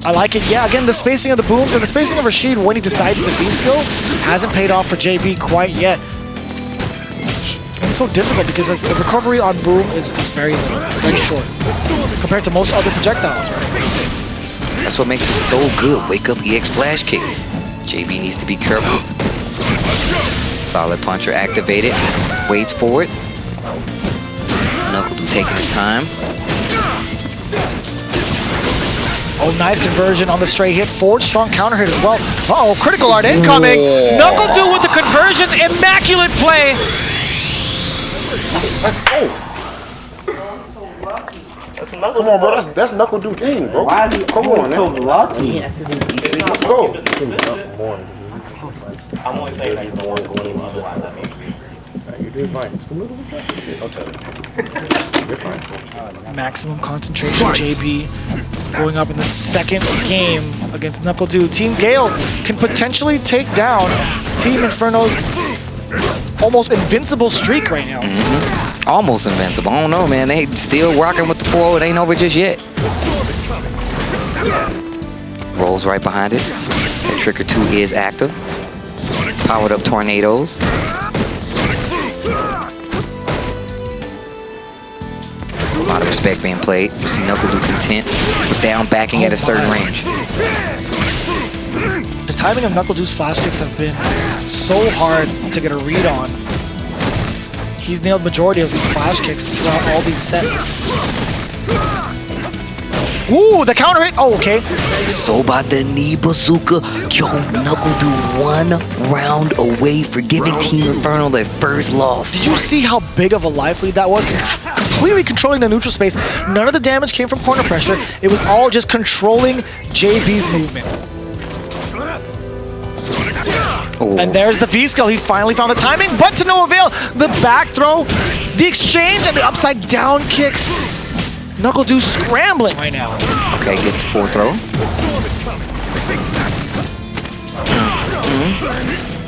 I like it. Yeah, again, the spacing of the booms and the spacing of Rashid when he decides the V-skill hasn't paid off for JB quite yet. It's so difficult because like, the recovery on boom is very little, very short compared to most other projectiles, right? That's what makes him so good. Wake up EX flash kick. JB needs to be careful. Solid puncher activated. Waits for it. NuckleDu taking his time. Oh, knife conversion on the straight hit. Forward strong counter hit as well. Uh-oh, critical art incoming. NuckleDu with the conversions. Immaculate play. Let's go. Come on, bro. That's Knuckle Dude thing, bro. Come on, man. so lucky? Let's go. I'm only saying that because I want to go in, otherwise I mean. You're doing fine. Just a little bit. Don't tell me. You're fine. Maximum concentration, JB going up in the second game against Knuckle Dude. Team Gale can potentially take down Team Inferno's almost invincible streak right now. Almost invincible. I don't know, man. They still rocking with the 4. It ain't over just yet. Rolls right behind it. That Trigger 2 is active. Powered up tornadoes. A lot of respect being played. You see Knuckle Dude content with down backing at a certain range. The timing of Knuckle Dude's flash kicks have been so hard to get a read on. He's nailed majority of these flash kicks throughout all these sets. Ooh, the counter hit. Oh, okay. So about the knee bazooka. Yo, Knuckle Dude 1 round away for giving Team Inferno their first loss. Did you see how big of a life lead that was? Completely controlling the neutral space. None of the damage came from corner pressure. It was all just controlling JB's movement. Ooh. And there's the V-skill. He finally found the timing, but to no avail. The back throw, the exchange, and the upside down kick. Knuckle Dude scrambling right now. Okay, gets the 4 throw.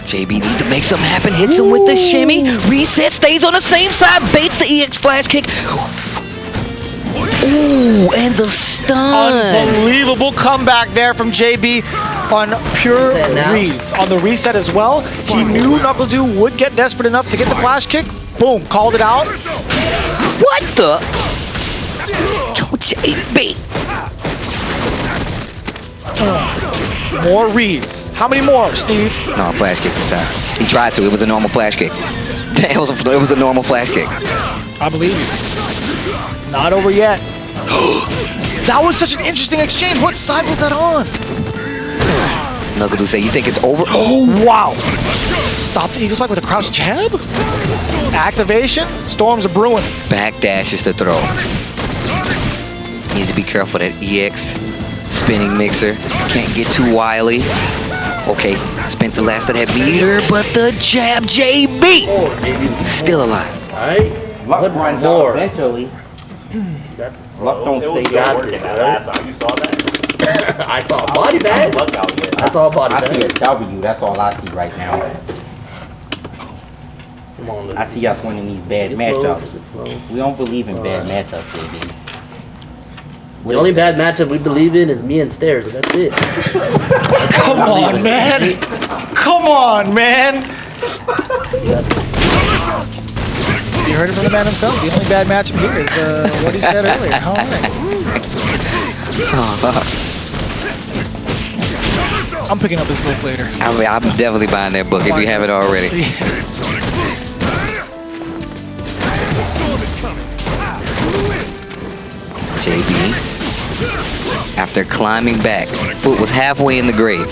JB needs to make something happen. Hits him with the shimmy. Reset, stays on the same side. Baits the EX flash kick. Ooh, and the stun. Unbelievable comeback there from JB on pure reads. On the reset as well, he knew Knuckle Dude would get desperate enough to get the flash kick. Boom, called it out. What the? Yo, JB. More reads. How many more, Steve? No, flash kick this time. He tried to. It was a normal flash kick. It was a normal flash kick. I believe you. Not over yet. That was such an interesting exchange. What side was that on? Knuckle Dude say, you think it's over? Oh, wow. Stop the Eagle Spike with a crouch jab? Activation. Storms are brewing. Back dash is the throw. Needs to be careful that EX spinning mixer. Can't get too wily. Okay, spent the last of that meter, but the jab, JB! Still alive. Alright. Luck runs out eventually. Luck don't stay down there. Last time you saw that? I saw a body bag. I saw a body bag. I see a W. That's all I see right now. Come on, I see us winning these bad matchups. We don't believe in bad matchups, baby. The only bad matchup we believe in is me and Stairs, and that's it. Come on, man. Come on, man. You heard it from the man himself. The only bad matchup here is what he said earlier. All right. I'm picking up his book later. I'm definitely buying that book if you have it already. JB, after climbing back, foot was halfway in the grave.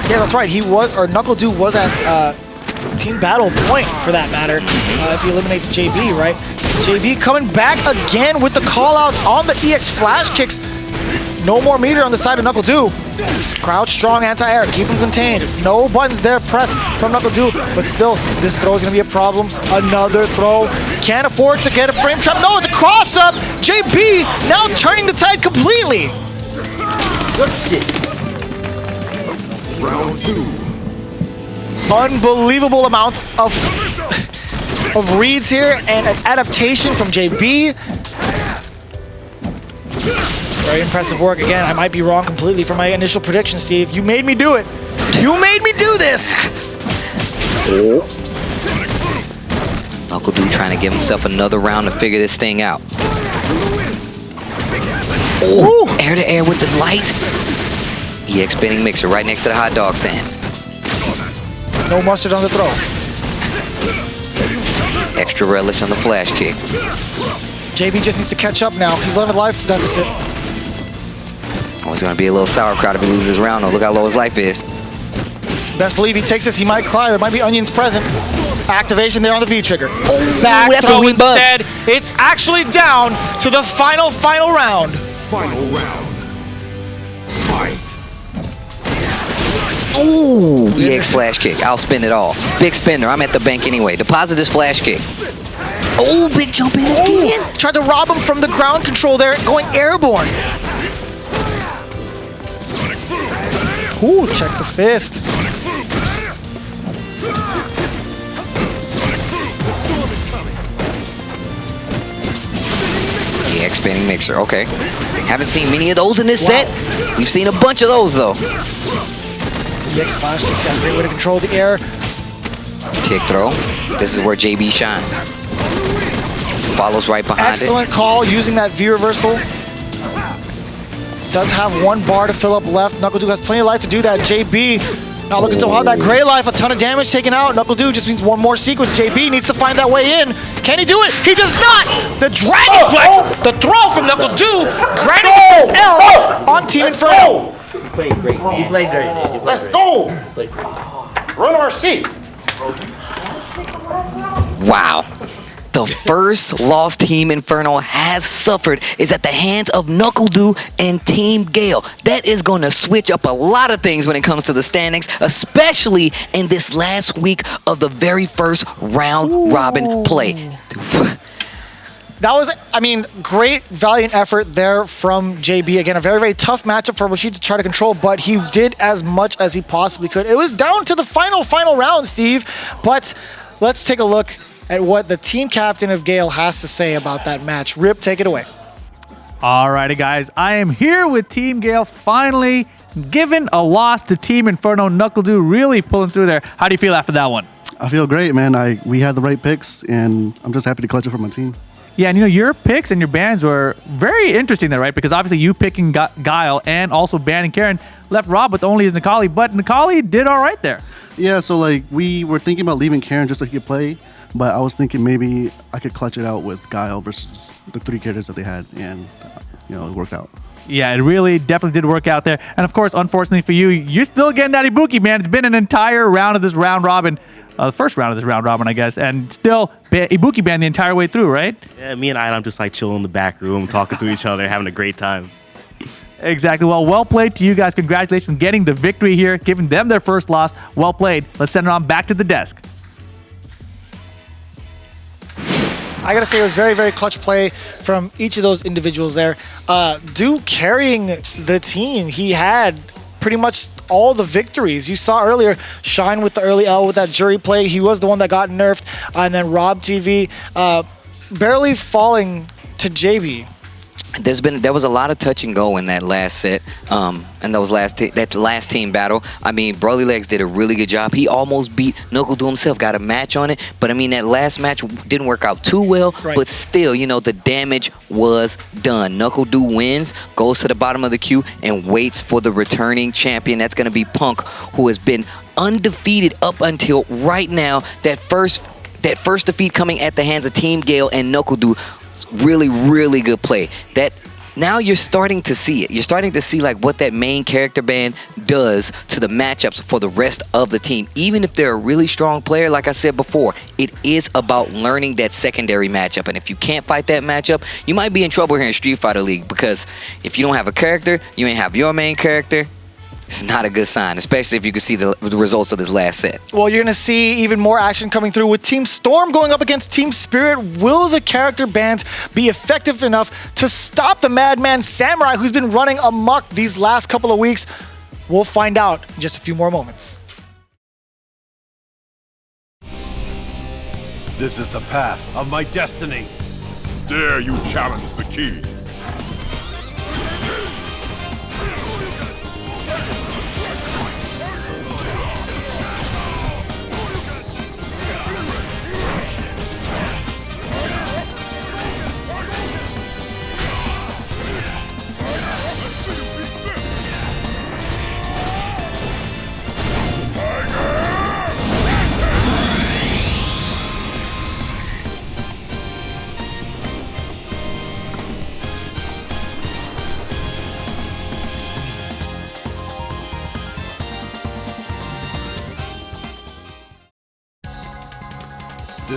Yeah, that's right. He was, or Knuckle Dude was at team battle point for that matter. If he eliminates JB, right? JB coming back again with the callouts on the EX flash kicks. No more meter on the side of Knuckle Dude. Crouch strong anti-air, keep him contained. No buttons there pressed from Knuckle Dude, but still, this throw is gonna be a problem. Another throw. Can't afford to get a frame trap. No, it's a cross-up. JB now turning the tide completely. Good shit. Round 2. Unbelievable amounts of reads here and an adaptation from JB. Very impressive work again. I might be wrong completely from my initial prediction, Steve. You made me do it. You made me do this. Knuckle Dude trying to give himself another round to figure this thing out. Oh, air to air with the light. EX spinning mixer right next to the hot dog stand. No mustard on the throw. Extra relish on the flash kick. JB just needs to catch up now. He's on a life deficit. Oh, it's going to be a little sauerkraut if he loses this round. Oh, look how low his life is. Best believe he takes this. He might cry. There might be onions present. Activation there on the V trigger. Oh, Back that's throw a weak bug. instead. It's actually down to the final round. Final round. Fight. Ooh, EX flash kick. I'll spin it all. Big spinner. I'm at the bank anyway. Deposit this flash kick. Oh, big jump in again. Tried to rob him from the ground control there, going airborne. Ooh, check the fist. EX spinning mixer. Okay. Haven't seen many of those in this set. We've seen a bunch of those though. EX flash kicks, yeah, great way to control the air. Tick throw. This is where JB shines. Follows right behind Excellent call using that V reversal. Does have one bar to fill up left. NuckleDu has plenty of life to do that. JB not looking so hot. That gray life, a ton of damage taken out. NuckleDu just needs one more sequence. JB needs to find that way in. Can he do it? He does not! The Dragonplex! The throw from NuckleDu! Granting his L on Team Inferno. You played great. You played great. Man. Let's go. Run our seat. Wow. The first loss Team Inferno has suffered is at the hands of NuckleDu and Team Gale. That is going to switch up a lot of things when it comes to the standings, especially in this last week of the very first round robin play. That was, I mean, great valiant effort there from JB. Again, a very, very tough matchup for Rashid to try to control, but he did as much as he possibly could. It was down to the final round, Steve, but let's take a look at what the team captain of Gale has to say about that match. Rip, take it away. Alrighty, guys. I am here with Team Gale, finally given a loss to Team Inferno. NuckleDu really pulling through there. How do you feel after that one? I feel great, man. We had the right picks, and I'm just happy to clutch it for my team. Yeah, and your picks and your bans were very interesting there, right? Because obviously you picking Guile and also banning Karen left Rob with only his Nikali, but Nikali did all right there. Yeah, so we were thinking about leaving Karen just so he could play, but I was thinking maybe I could clutch it out with Guile versus the 3 characters that they had, and it worked out. Yeah, it really definitely did work out there. And of course, unfortunately for you, you're still getting that Ibuki, man. It's been an entire round of this round robin. The first round of this round robin, I guess, and still Ibuki banned the entire way through, right? Yeah, me and I'm just chilling in the back room, talking to each other, having a great time. Exactly. Well played to you guys. Congratulations on getting the victory here, giving them their first loss. Well played. Let's send it on back to the desk. I gotta say, it was very, very clutch play from each of those individuals there. Duke carrying the team. He had pretty much all the victories. You saw earlier, Shine with the early L with that jury play. He was the one that got nerfed. And then Rob TV barely falling to JB. There was a lot of touch and go in that last set, and that last team battle. I mean, Broly Legs did a really good job. He almost beat NuckleDu himself, got a match on it, but I mean that last match didn't work out too well. Right. But still, the damage was done. NuckleDu wins, goes to the bottom of the queue, and waits for the returning champion. That's going to be Punk, who has been undefeated up until right now. That first defeat coming at the hands of Team Gale and NuckleDu. Really, really good play. That now you're starting to see it. You're starting to see what that main character ban does to the matchups for the rest of the team. Even if they're a really strong player, like I said before, it is about learning that secondary matchup. And if you can't fight that matchup, you might be in trouble here in Street Fighter League, because if you don't have a character, you ain't have your main character. It's not a good sign, especially if you can see the results of this last set. Well, you're going to see even more action coming through with Team Storm going up against Team Spirit. Will the character bans be effective enough to stop the Madman Samurai, who's been running amok these last couple of weeks? We'll find out in just a few more moments. This is the path of my destiny. Dare you challenge the key?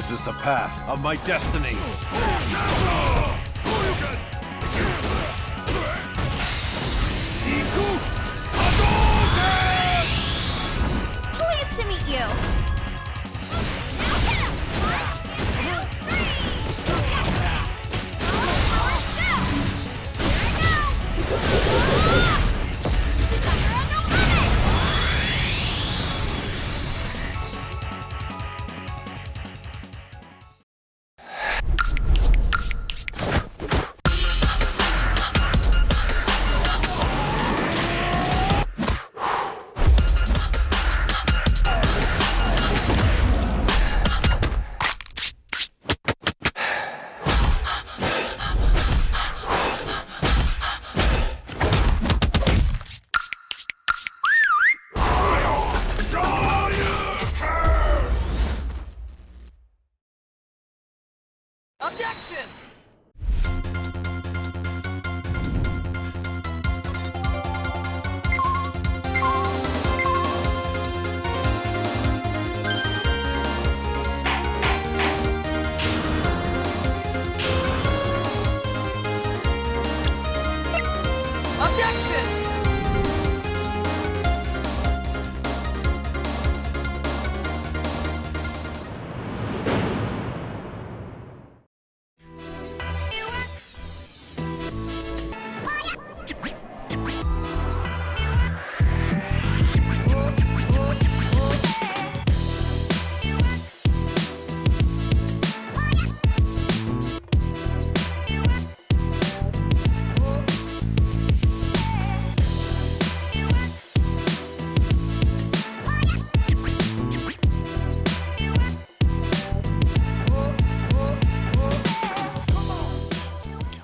This is the path of my destiny. Pleased to meet you.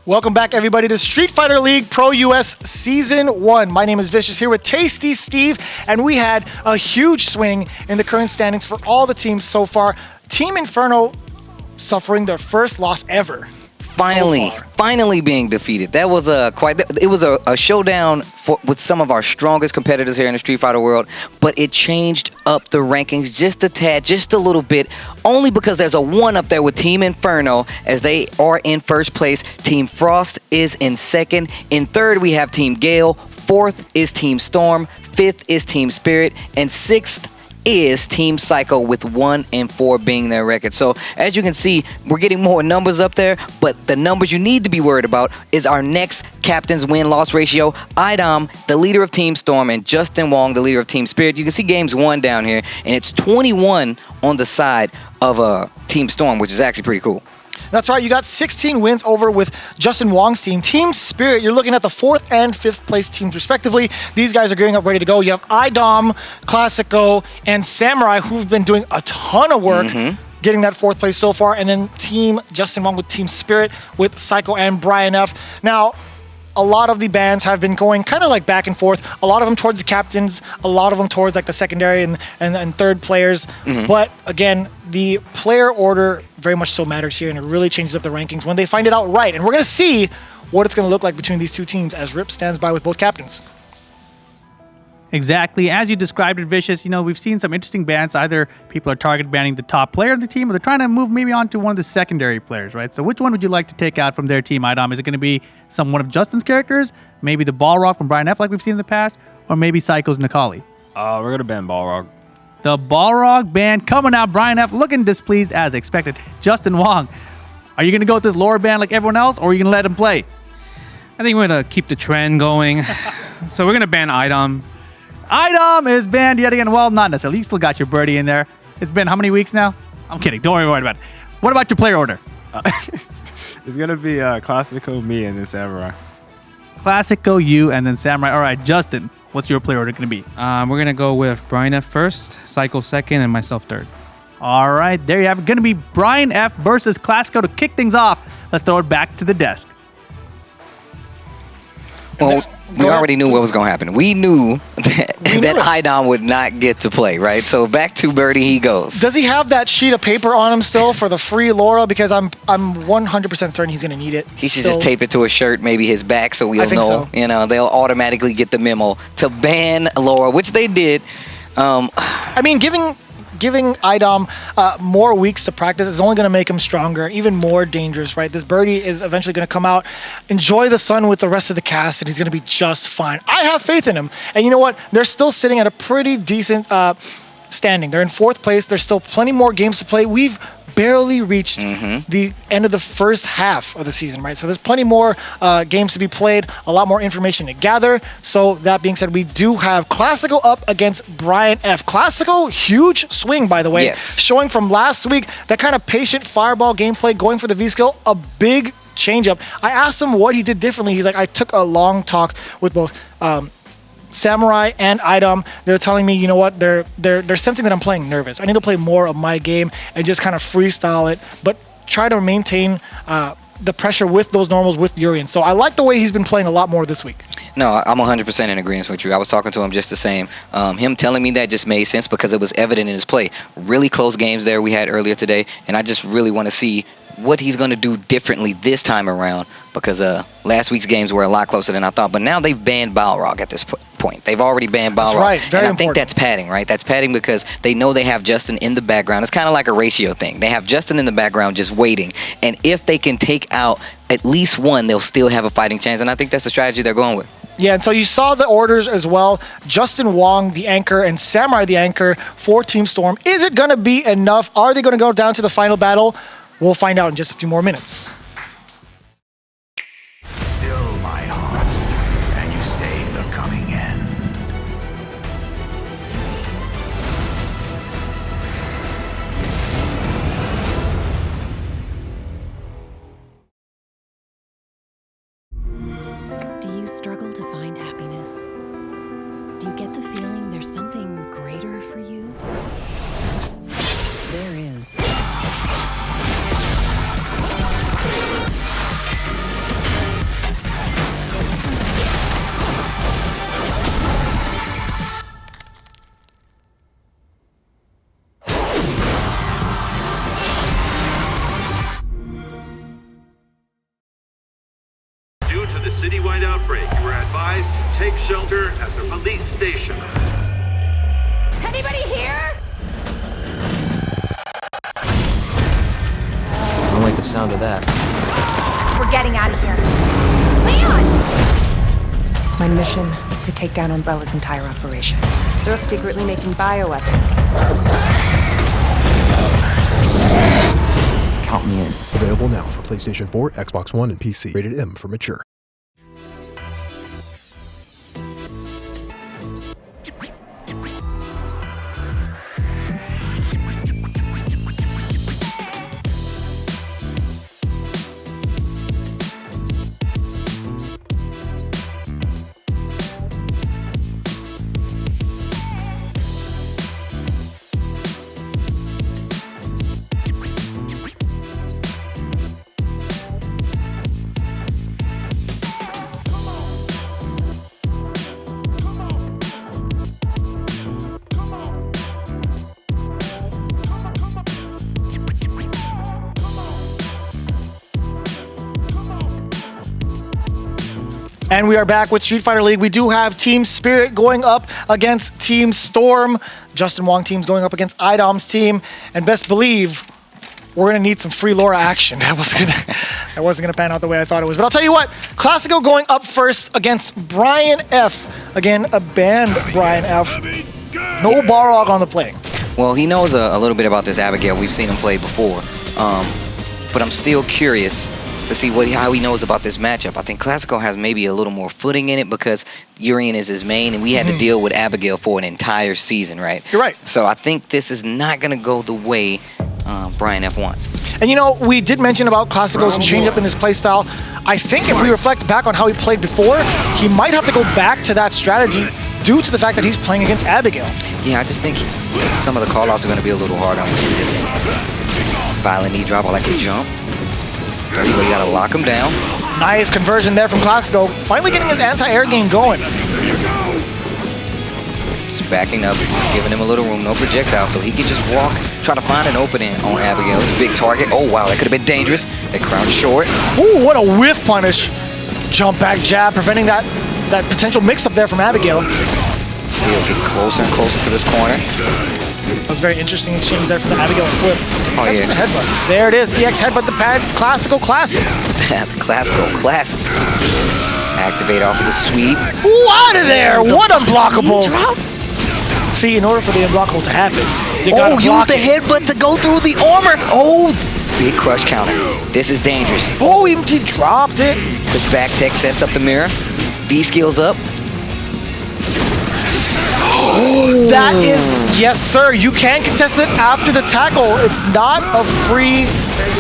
Welcome back, everybody, to Street Fighter League Pro US Season 1. My name is Vicious, here with Tasty Steve, and we had a huge swing in the current standings for all the teams so far. Team Inferno suffering their first loss ever. Finally being defeated. That was a showdown with some of our strongest competitors here in the Street Fighter world, but it changed up the rankings just a tad, just a little bit, only because there's a 1 up there with Team Inferno as they are in first place. Team Frost is in second. In third, we have Team Gale. Fourth is Team Storm. Fifth is Team Spirit. And sixth is Team Psycho with 1 and 4 being their record. So as you can see, we're getting more numbers up there, but the numbers you need to be worried about is our next captain's win-loss ratio. Idom, the leader of Team Storm, and Justin Wong, the leader of Team Spirit. You can see games 1 down here, and it's 21 on the side of Team Storm, which is actually pretty cool. That's right, you got 16 wins over with Justin Wong's team. Team Spirit, you're looking at the 4th and 5th place teams respectively. These guys are gearing up, ready to go. You have IDOM, Classico, and Samurai, who've been doing a ton of work getting that 4th place so far. And then Team Justin Wong with Team Spirit with Psycho and Brian F. Now, a lot of the bans have been going kind of like back and forth. A lot of them towards the captains, a lot of them towards like the secondary and third players. But again, the player order very much so matters here, and it really changes up the rankings when they find it out right. And we're going to see what it's going to look like between these two teams as Rip stands by with both captains. Exactly. As you described it, Vicious, you know, we've seen some interesting bans. Either people are target banning the top player of the team, or they're trying to move maybe on to one of the secondary players, right? So which one would you like to take out from their team, Idom? Is it going to be one of Justin's characters, maybe the Balrog from Brian F like we've seen in the past, or maybe Psycho's Nikali? We're going to ban Balrog. The Balrog ban coming out. Brian F looking displeased as expected. Justin Wong, are you going to go with this lower ban like everyone else, or are you going to let him play? I think we're going to keep the trend going. So we're going to ban Idom. Idom is banned yet again. Well, not necessarily. You still got your birdie in there. It's been how many weeks now? I'm kidding. Don't worry about it. What about your player order? It's going to be Classico, me, and then Samurai. Classico, you, and then Samurai. All right, Justin, what's your player order going to be? We're going to go with Brian F first, Psycho second, and myself third. All right, there you have it. Going to be Brian F versus Classico to kick things off. Let's throw it back to the desk. Well, we already knew what was going to happen. We knew that Idom would not get to play, right? So back to Birdie he goes. Does he have that sheet of paper on him still for the free Laura? Because I'm 100% certain he's going to need it. He should just tape it to his shirt, maybe his back, so we'll know. So. You know, they'll automatically get the memo to ban Laura, which they did. I mean, giving giving Idom more weeks to practice is only going to make him stronger, even more dangerous, right? This birdie is eventually going to come out, enjoy the sun with the rest of the cast, and he's going to be just fine. I have faith in him. And you know what? They're still sitting at a pretty decent standing. They're in 4th place. There's still plenty more games to play. We've barely reached the end of the first half of the season, right? So there's plenty more games to be played, a lot more information to gather. So that being said, we do have Classico up against Brian F. Classico, huge swing, by the way. Yes. Showing from last week, that kind of patient fireball gameplay, going for the V-skill, a big change-up. I asked him what he did differently. He's like, I took a long talk with both Samurai and Idom. They're telling me, you know what, they're sensing that I'm playing nervous. I need to play more of my game and just kind of freestyle it, but try to maintain the pressure with those normals with Urian. So I like the way he's been playing a lot more this week. No, I'm 100% in agreement with you. I was talking to him just the same. Him telling me that just made sense because it was evident in his play. Really close games there we had earlier today, and I just really want to see what he's going to do differently this time around because last week's games were a lot closer than I thought. But now they've banned Balrog at this point. They've already banned Balrog. That's right. Very and I important. think that's padding, right? That's padding because they know they have Justin in the background. It's kind of like a ratio thing. They have Justin in the background just waiting. And if they can take out at least one, they'll still have a fighting chance. And I think that's the strategy they're going with. Yeah, and so you saw the orders as well. Justin Wong, the anchor, and Samurai, the anchor for Team Storm. Is it going to be enough? Are they going to go down to the final battle? We'll find out in just a few more minutes. Still my heart, and you stay the coming end. Do you struggle to find happiness? Do you get the feeling there's something greater for you? There is. Due to the citywide outbreak, you are advised to take shelter at the police station. Anybody here? I don't like the sound of that. We're getting out of here. Leon! My mission is to take down Umbrella's entire operation. They're secretly making bioweapons. Count me in. Available now for PlayStation 4, Xbox One, and PC. Rated M for mature. And we are back with Street Fighter League. We do have Team Spirit going up against Team Storm. Justin Wong team's going up against Idom's team. And best believe, we're going to need some free Laura action. That wasn't going to pan out the way I thought it was. But I'll tell you what, Classico going up first against Brian F. Again, a banned Brian F. No Balrog on the play. Well, he knows a little bit about this Abigail. We've seen him play before. But I'm still curious to see how he knows about this matchup. I think Classico has maybe a little more footing in it because Urian is his main, and we had to deal with Abigail for an entire season, right? You're right. So I think this is not going to go the way Brian F. wants. And you know, we did mention about Classico's change up in his playstyle. I think if we reflect back on how he played before, he might have to go back to that strategy due to the fact that he's playing against Abigail. Yeah, I just think some of the call-outs are going to be a little hard on him in this instance. Violent knee drop, I like the jump. But you got to lock him down. Nice conversion there from Classico. Finally getting his anti-air game going. Just backing up, giving him a little room, no projectile, so he can just walk, try to find an opening on Abigail. It's a big target. Oh, wow, that could have been dangerous. They crouched short. Ooh, what a whiff punish. Jump back jab, preventing that potential mix-up there from Abigail. Still getting closer and closer to this corner. That was a very interesting exchange there from the Abigail flip. Oh, That's yeah. the headbutt. There it is. EX headbutt the pad. Classical classic. Classical classic. Activate off of the sweep. Ooh, out of there. What unblockable. See, in order for the unblockable to happen, you gotta use block the it. headbutt to go through the armor. Oh, big crush counter. This is dangerous. Oh, he dropped it. The back tech sets up the mirror. V skills up. That is, yes, sir. You can contest it after the tackle. It's not a free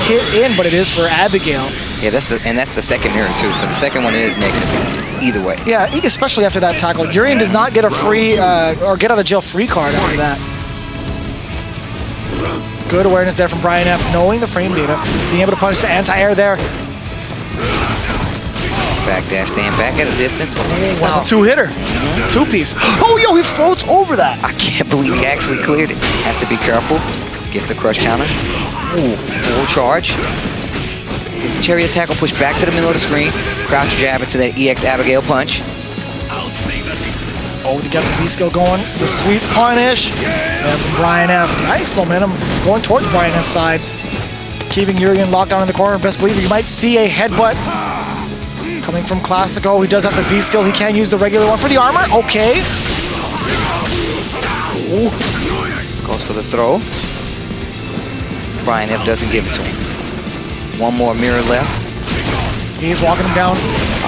hit in, but it is for Abigail. Yeah, that's the second mirror too. So the second one is negative. Either way. Yeah, especially after that tackle. Urian does not get a free or get out of jail free card after that. Good awareness there from Brian F. Knowing the frame data, being able to punish the anti-air there. Backdash, stand back at a distance. Oh, wow. That's a two-hitter. Two-piece. Oh, yo, he floats over that. I can't believe he actually cleared it. Has to be careful. Gets the crush counter. Ooh, full charge. Gets the chariot tackle pushed back to the middle of the screen. Crouch jab into that EX Abigail punch. Oh, they got the V-skill going. The sweep punish. And from Brian F. Nice momentum going towards Brian F's side. Keeping Urian locked down in the corner. Best believe you might see a headbutt coming from Classico. He does have the V-skill. He can use the regular one for the armor. Okay. Ooh. Goes for the throw. Brian F. doesn't give it to him. One more mirror left. He's walking him down.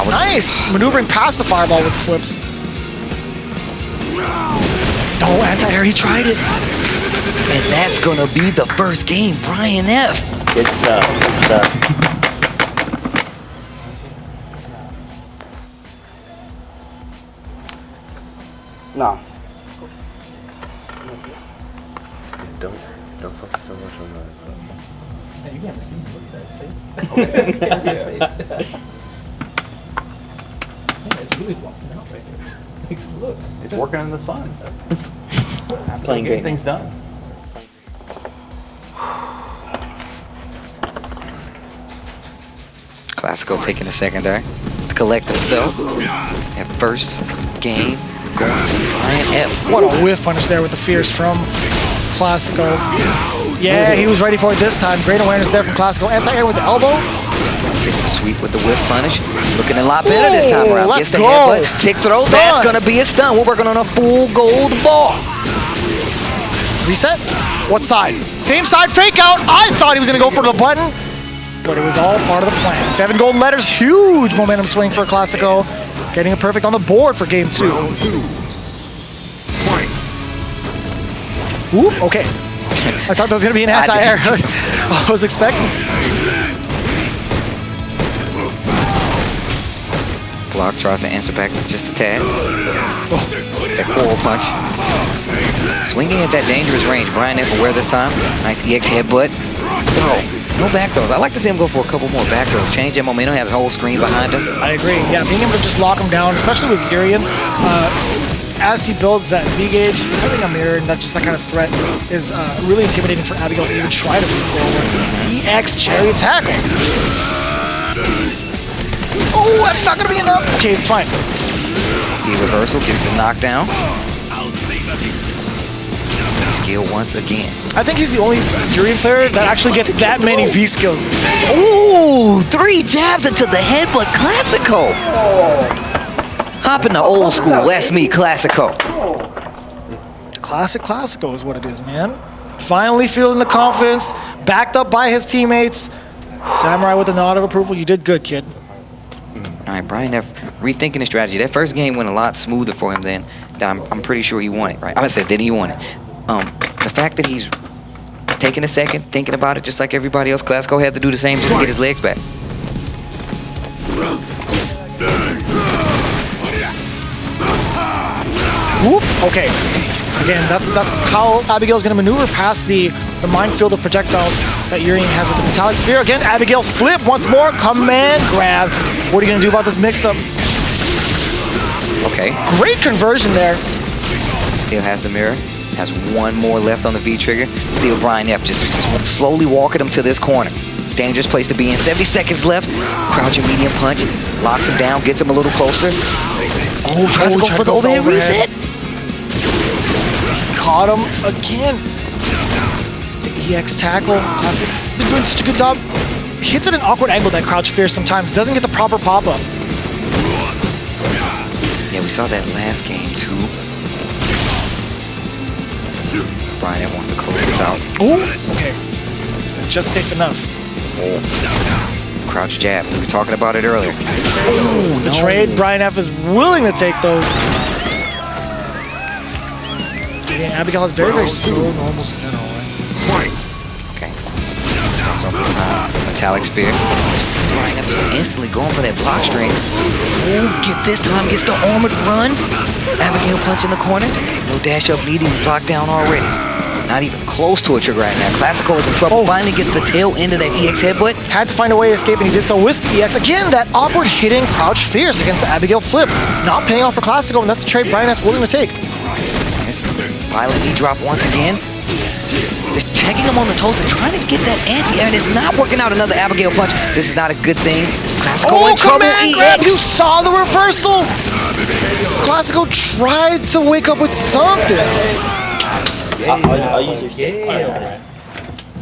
Nice. Maneuvering past the fireball with the flips. No, anti-air. He tried it. And that's going to be the first game. Brian F. Good stuff. Good stuff. No. Don't focus so much on that. Look, it's working in the sun. Playing Getting great. things done. Classico taking a secondary to collect himself. That first game going to Brian F. What a whiff punish there with the fierce from Classico. Yeah, he was ready for it this time. Great awareness there from Classico. Anti-air with the elbow. Gets the sweep with the whiff punish. Looking a lot better this time around. Let's Gets the go. headbutt. Tick throw. Stun. That's going to be a stun. We're working on a full gold ball. Reset. What side? Same side. Fake out. I thought he was going to go for the button, but it was all part of the plan. 7 gold letters. Huge momentum swing for Classico. Getting it perfect on the board for game 2. Ooh, okay. I thought that was going to be an anti-air. I was expecting. Block tries to answer back with just a tad. That coral punch. Swinging at that dangerous range. Brian F. aware this time. Nice EX headbutt. Throw. No back throws. I like to see him go for a couple more back throws. Change that momentum. Has a whole screen behind him. I agree. Yeah, being able to just lock him down, especially with Urian, as he builds that V-gauge, having a mirror and that kind of threat is really intimidating for Abigail to even try to move forward. EX chariot tackle. Oh, that's not going to be enough. Okay, it's fine. The reversal gets the knockdown. Skill once again. I think he's the only Urian player that actually gets that many V-skills. Ooh, 3 jabs into the headbutt. Classico. Hopping to old school. That's me, Classico. Classic Classico is what it is, man. Finally feeling the confidence, backed up by his teammates. Samurai with a nod of approval. You did good, kid. All right, Brian F. rethinking the strategy. That first game went a lot smoother for him then. I'm pretty sure he won it, right? I said, did he won it? The fact that he's taking a second, thinking about it just like everybody else, Classico had to do the same just to get his legs back. Whoop. Okay. Again, that's how Abigail's going to maneuver past the minefield of projectiles that Urian has with the metallic sphere. Again, Abigail flip once more. Command grab. What are you going to do about this mix-up? Okay. Great conversion there. Still has the mirror. Has one more left on the V-trigger. Still Brian F. just slowly walking him to this corner. Dangerous place to be in. 70 seconds left. Crouching medium punch. Locks him down. Gets him a little closer. Oh, tries to go for the overhead reset. Caught him again. EX tackle. Classic been doing such a good job. Hits at an awkward angle, that crouch fear sometimes. Doesn't get the proper pop-up. Yeah, we saw that last game too. Brian wants to close this out. Ooh, okay. Just safe enough. Crouch jab. We were talking about it earlier. Ooh, the trade. Brian F is willing to take those. Yeah, Abigail has very, very slow normals in general, right? Okay. Starts off this time. Metallic spear. You see Brian F just instantly going for that block string. Ooh, this time gets the armored run. Abigail punch in the corner. No dash up needed. He's locked down already. Not even close to a trigger right now. Classico is in trouble. Finally gets the tail end of that EX headbutt. Had to find a way to escape, and he did so with the EX. Again, that awkward hitting crouch fierce against the Abigail flip. Not paying off for Classico, and that's the trade Brian F's willing to take. Violent knee drop once again. Just checking him on the toes and trying to get that anti-air, and it's not working out. Another Abigail punch. This is not a good thing. Classico in trouble. Command grab! You saw the reversal! Classico tried to wake up with something.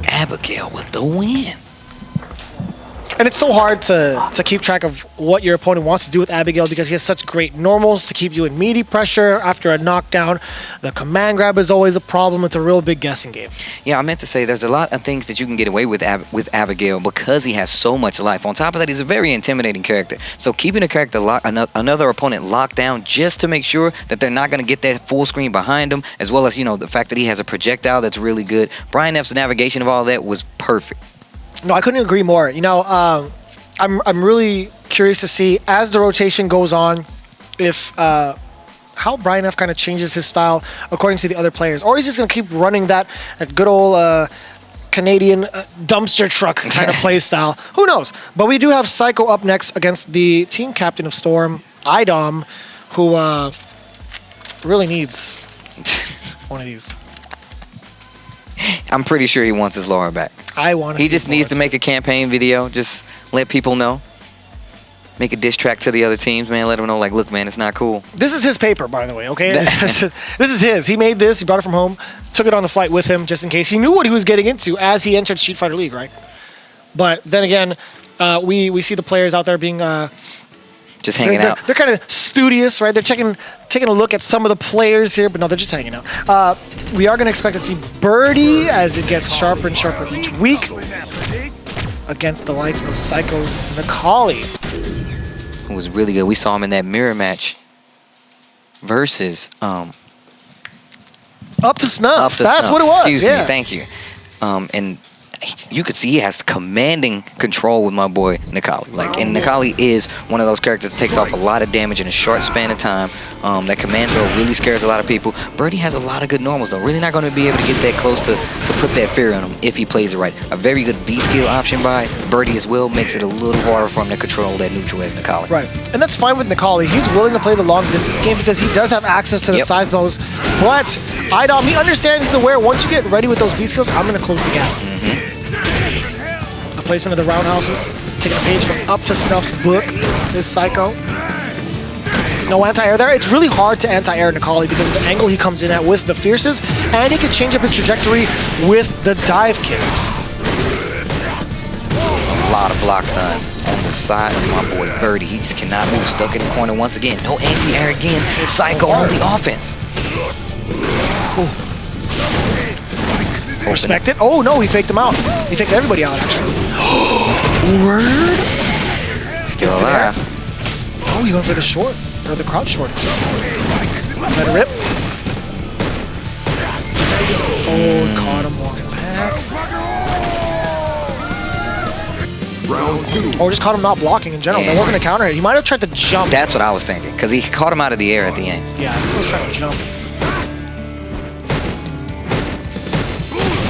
Abigail with the win. And it's so hard to keep track of what your opponent wants to do with Abigail because he has such great normals to keep you in meaty pressure after a knockdown. The command grab is always a problem. It's a real big guessing game. Yeah, I meant to say there's a lot of things that you can get away with Abigail because he has so much life. On top of that, he's a very intimidating character. So keeping a character another opponent locked down just to make sure that they're not going to get that full screen behind him, as well as, you know, the fact that he has a projectile that's really good. Brian F's navigation of all that was perfect. No, I couldn't agree more. You know, I'm really curious to see as the rotation goes on if how Brian F kind of changes his style according to the other players, or he's just gonna keep running that good old Canadian dumpster truck kind of play style. Who knows? But we do have Psycho up next against the team captain of Storm, Idom, who really needs one of these. I'm pretty sure he wants his Laura back. I want to. He just needs to make a campaign video. Just let people know. Make a diss track to the other teams, man. Let them know, like, look, man, it's not cool. This is his paper, by the way, okay? This is his. He made this. He brought it from home. Took it on the flight with him just in case. He knew what he was getting into as he entered Street Fighter League, right? But then again, we see the players out there being... just hanging out. They're kind of studious, right? They're taking a look at some of the players here, but no, they're just hanging out. We are going to expect to see Birdie as it gets sharper and sharper each week against the likes of Psycho's Nikali. Who was really good. We saw him in that mirror match versus Up to Snuff. That's what it was. Excuse me, thank you. And you could see he has commanding control with my boy Nikali. Like, and Nikali is one of those characters that takes off a lot of damage in a short span of time. That command throw really scares a lot of people. Birdie has a lot of good normals though. Really not going to be able to get that close to put that fear on him if he plays it right. A very good B skill option by Birdie as well makes it a little harder for him to control that neutral as Nikali. Right, and that's fine with Nikali. He's willing to play the long distance game because he does have access to the side modes. But Idom, he understands, he's aware. Once you get ready with those B skills, I'm going to close the gap. The placement of the roundhouses, taking a page from Up to Snuff's book, is Psycho. No anti-air there. It's really hard to anti-air Nikali because of the angle he comes in at with the fierces, and he can change up his trajectory with the dive kick. A lot of blocks done on the side of my boy Birdie. He just cannot move. Stuck in the corner once again. No anti-air again. Psycho on the offense. Respect it. Oh no, he faked him out. He faked everybody out actually. Word. Still alive. Oh, he went for the short, or the crouch short. Let it rip. Oh, caught him walking back. Or just caught him not blocking in general. That wasn't a counter hit. He might have tried to jump. That's what I was thinking, because he caught him out of the air at the end. Yeah, I think he was trying to jump.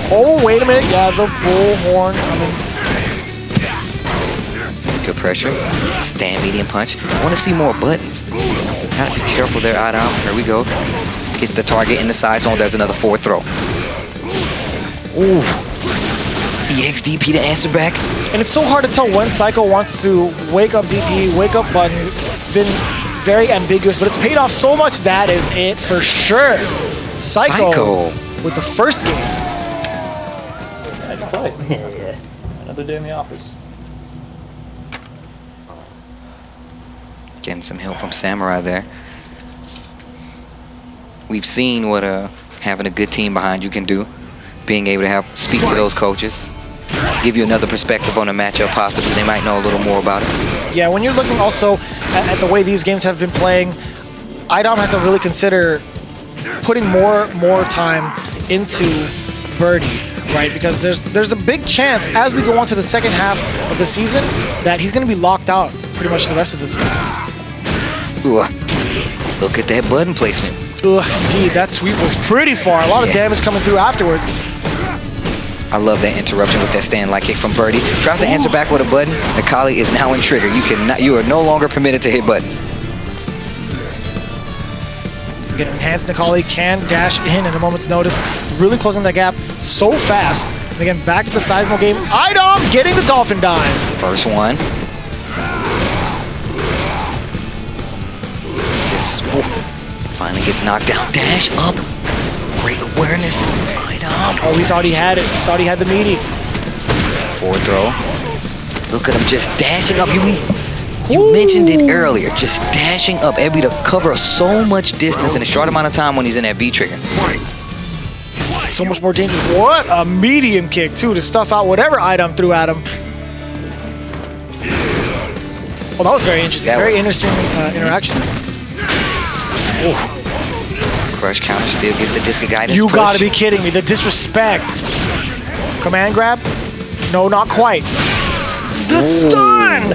Oh, wait a minute. Yeah, the bullhorn coming. Good pressure. Stand medium punch. I want to see more buttons. Gotta be careful there, Adam. Here we go. Gets the target in the side zone. There's another forward throw. Ooh. EXDP to answer back. And it's so hard to tell when Psycho wants to wake up DP, wake up buttons. It's been very ambiguous, but it's paid off so much. That is it for sure. Psycho. With the first game. to play. Yeah. Another day in the office. Getting some help from Samurai there. We've seen what having a good team behind you can do. Being able to speak to those coaches, give you another perspective on a matchup. Possibly they might know a little more about it. Yeah, when you're looking also at the way these games have been playing, IDOM has to really consider putting more time into Birdie, right? Because there's a big chance as we go on to the second half of the season that he's going to be locked out pretty much the rest of the season. Ooh, look at that button placement. Indeed, that sweep was pretty far. A lot of damage coming through afterwards. I love that interruption with that stand light kick from Birdie. Tries to answer back with a button. Akali is now in trigger. You are no longer permitted to hit buttons. Again, enhanced Akali can dash in at a moment's notice. Really closing the gap so fast. And again, back to the Seismo game. IDOM getting the Dolphin Dive. First one. Finally gets knocked down. Dash up. Great awareness. Oh, he thought he had it. Thought he had the meaty. Forward throw. Look at him just dashing up. You mentioned it earlier. Just dashing up. Able to cover so much distance in a short amount of time when he's in that V trigger. So much more dangerous. What a medium kick, too, to stuff out whatever IDOM threw at him. Well, that was very interesting. Very interesting interaction. Ooh. Crush counter still gets the disc of guidance. You gotta be kidding me. The disrespect. Command grab? No, not quite. The stun!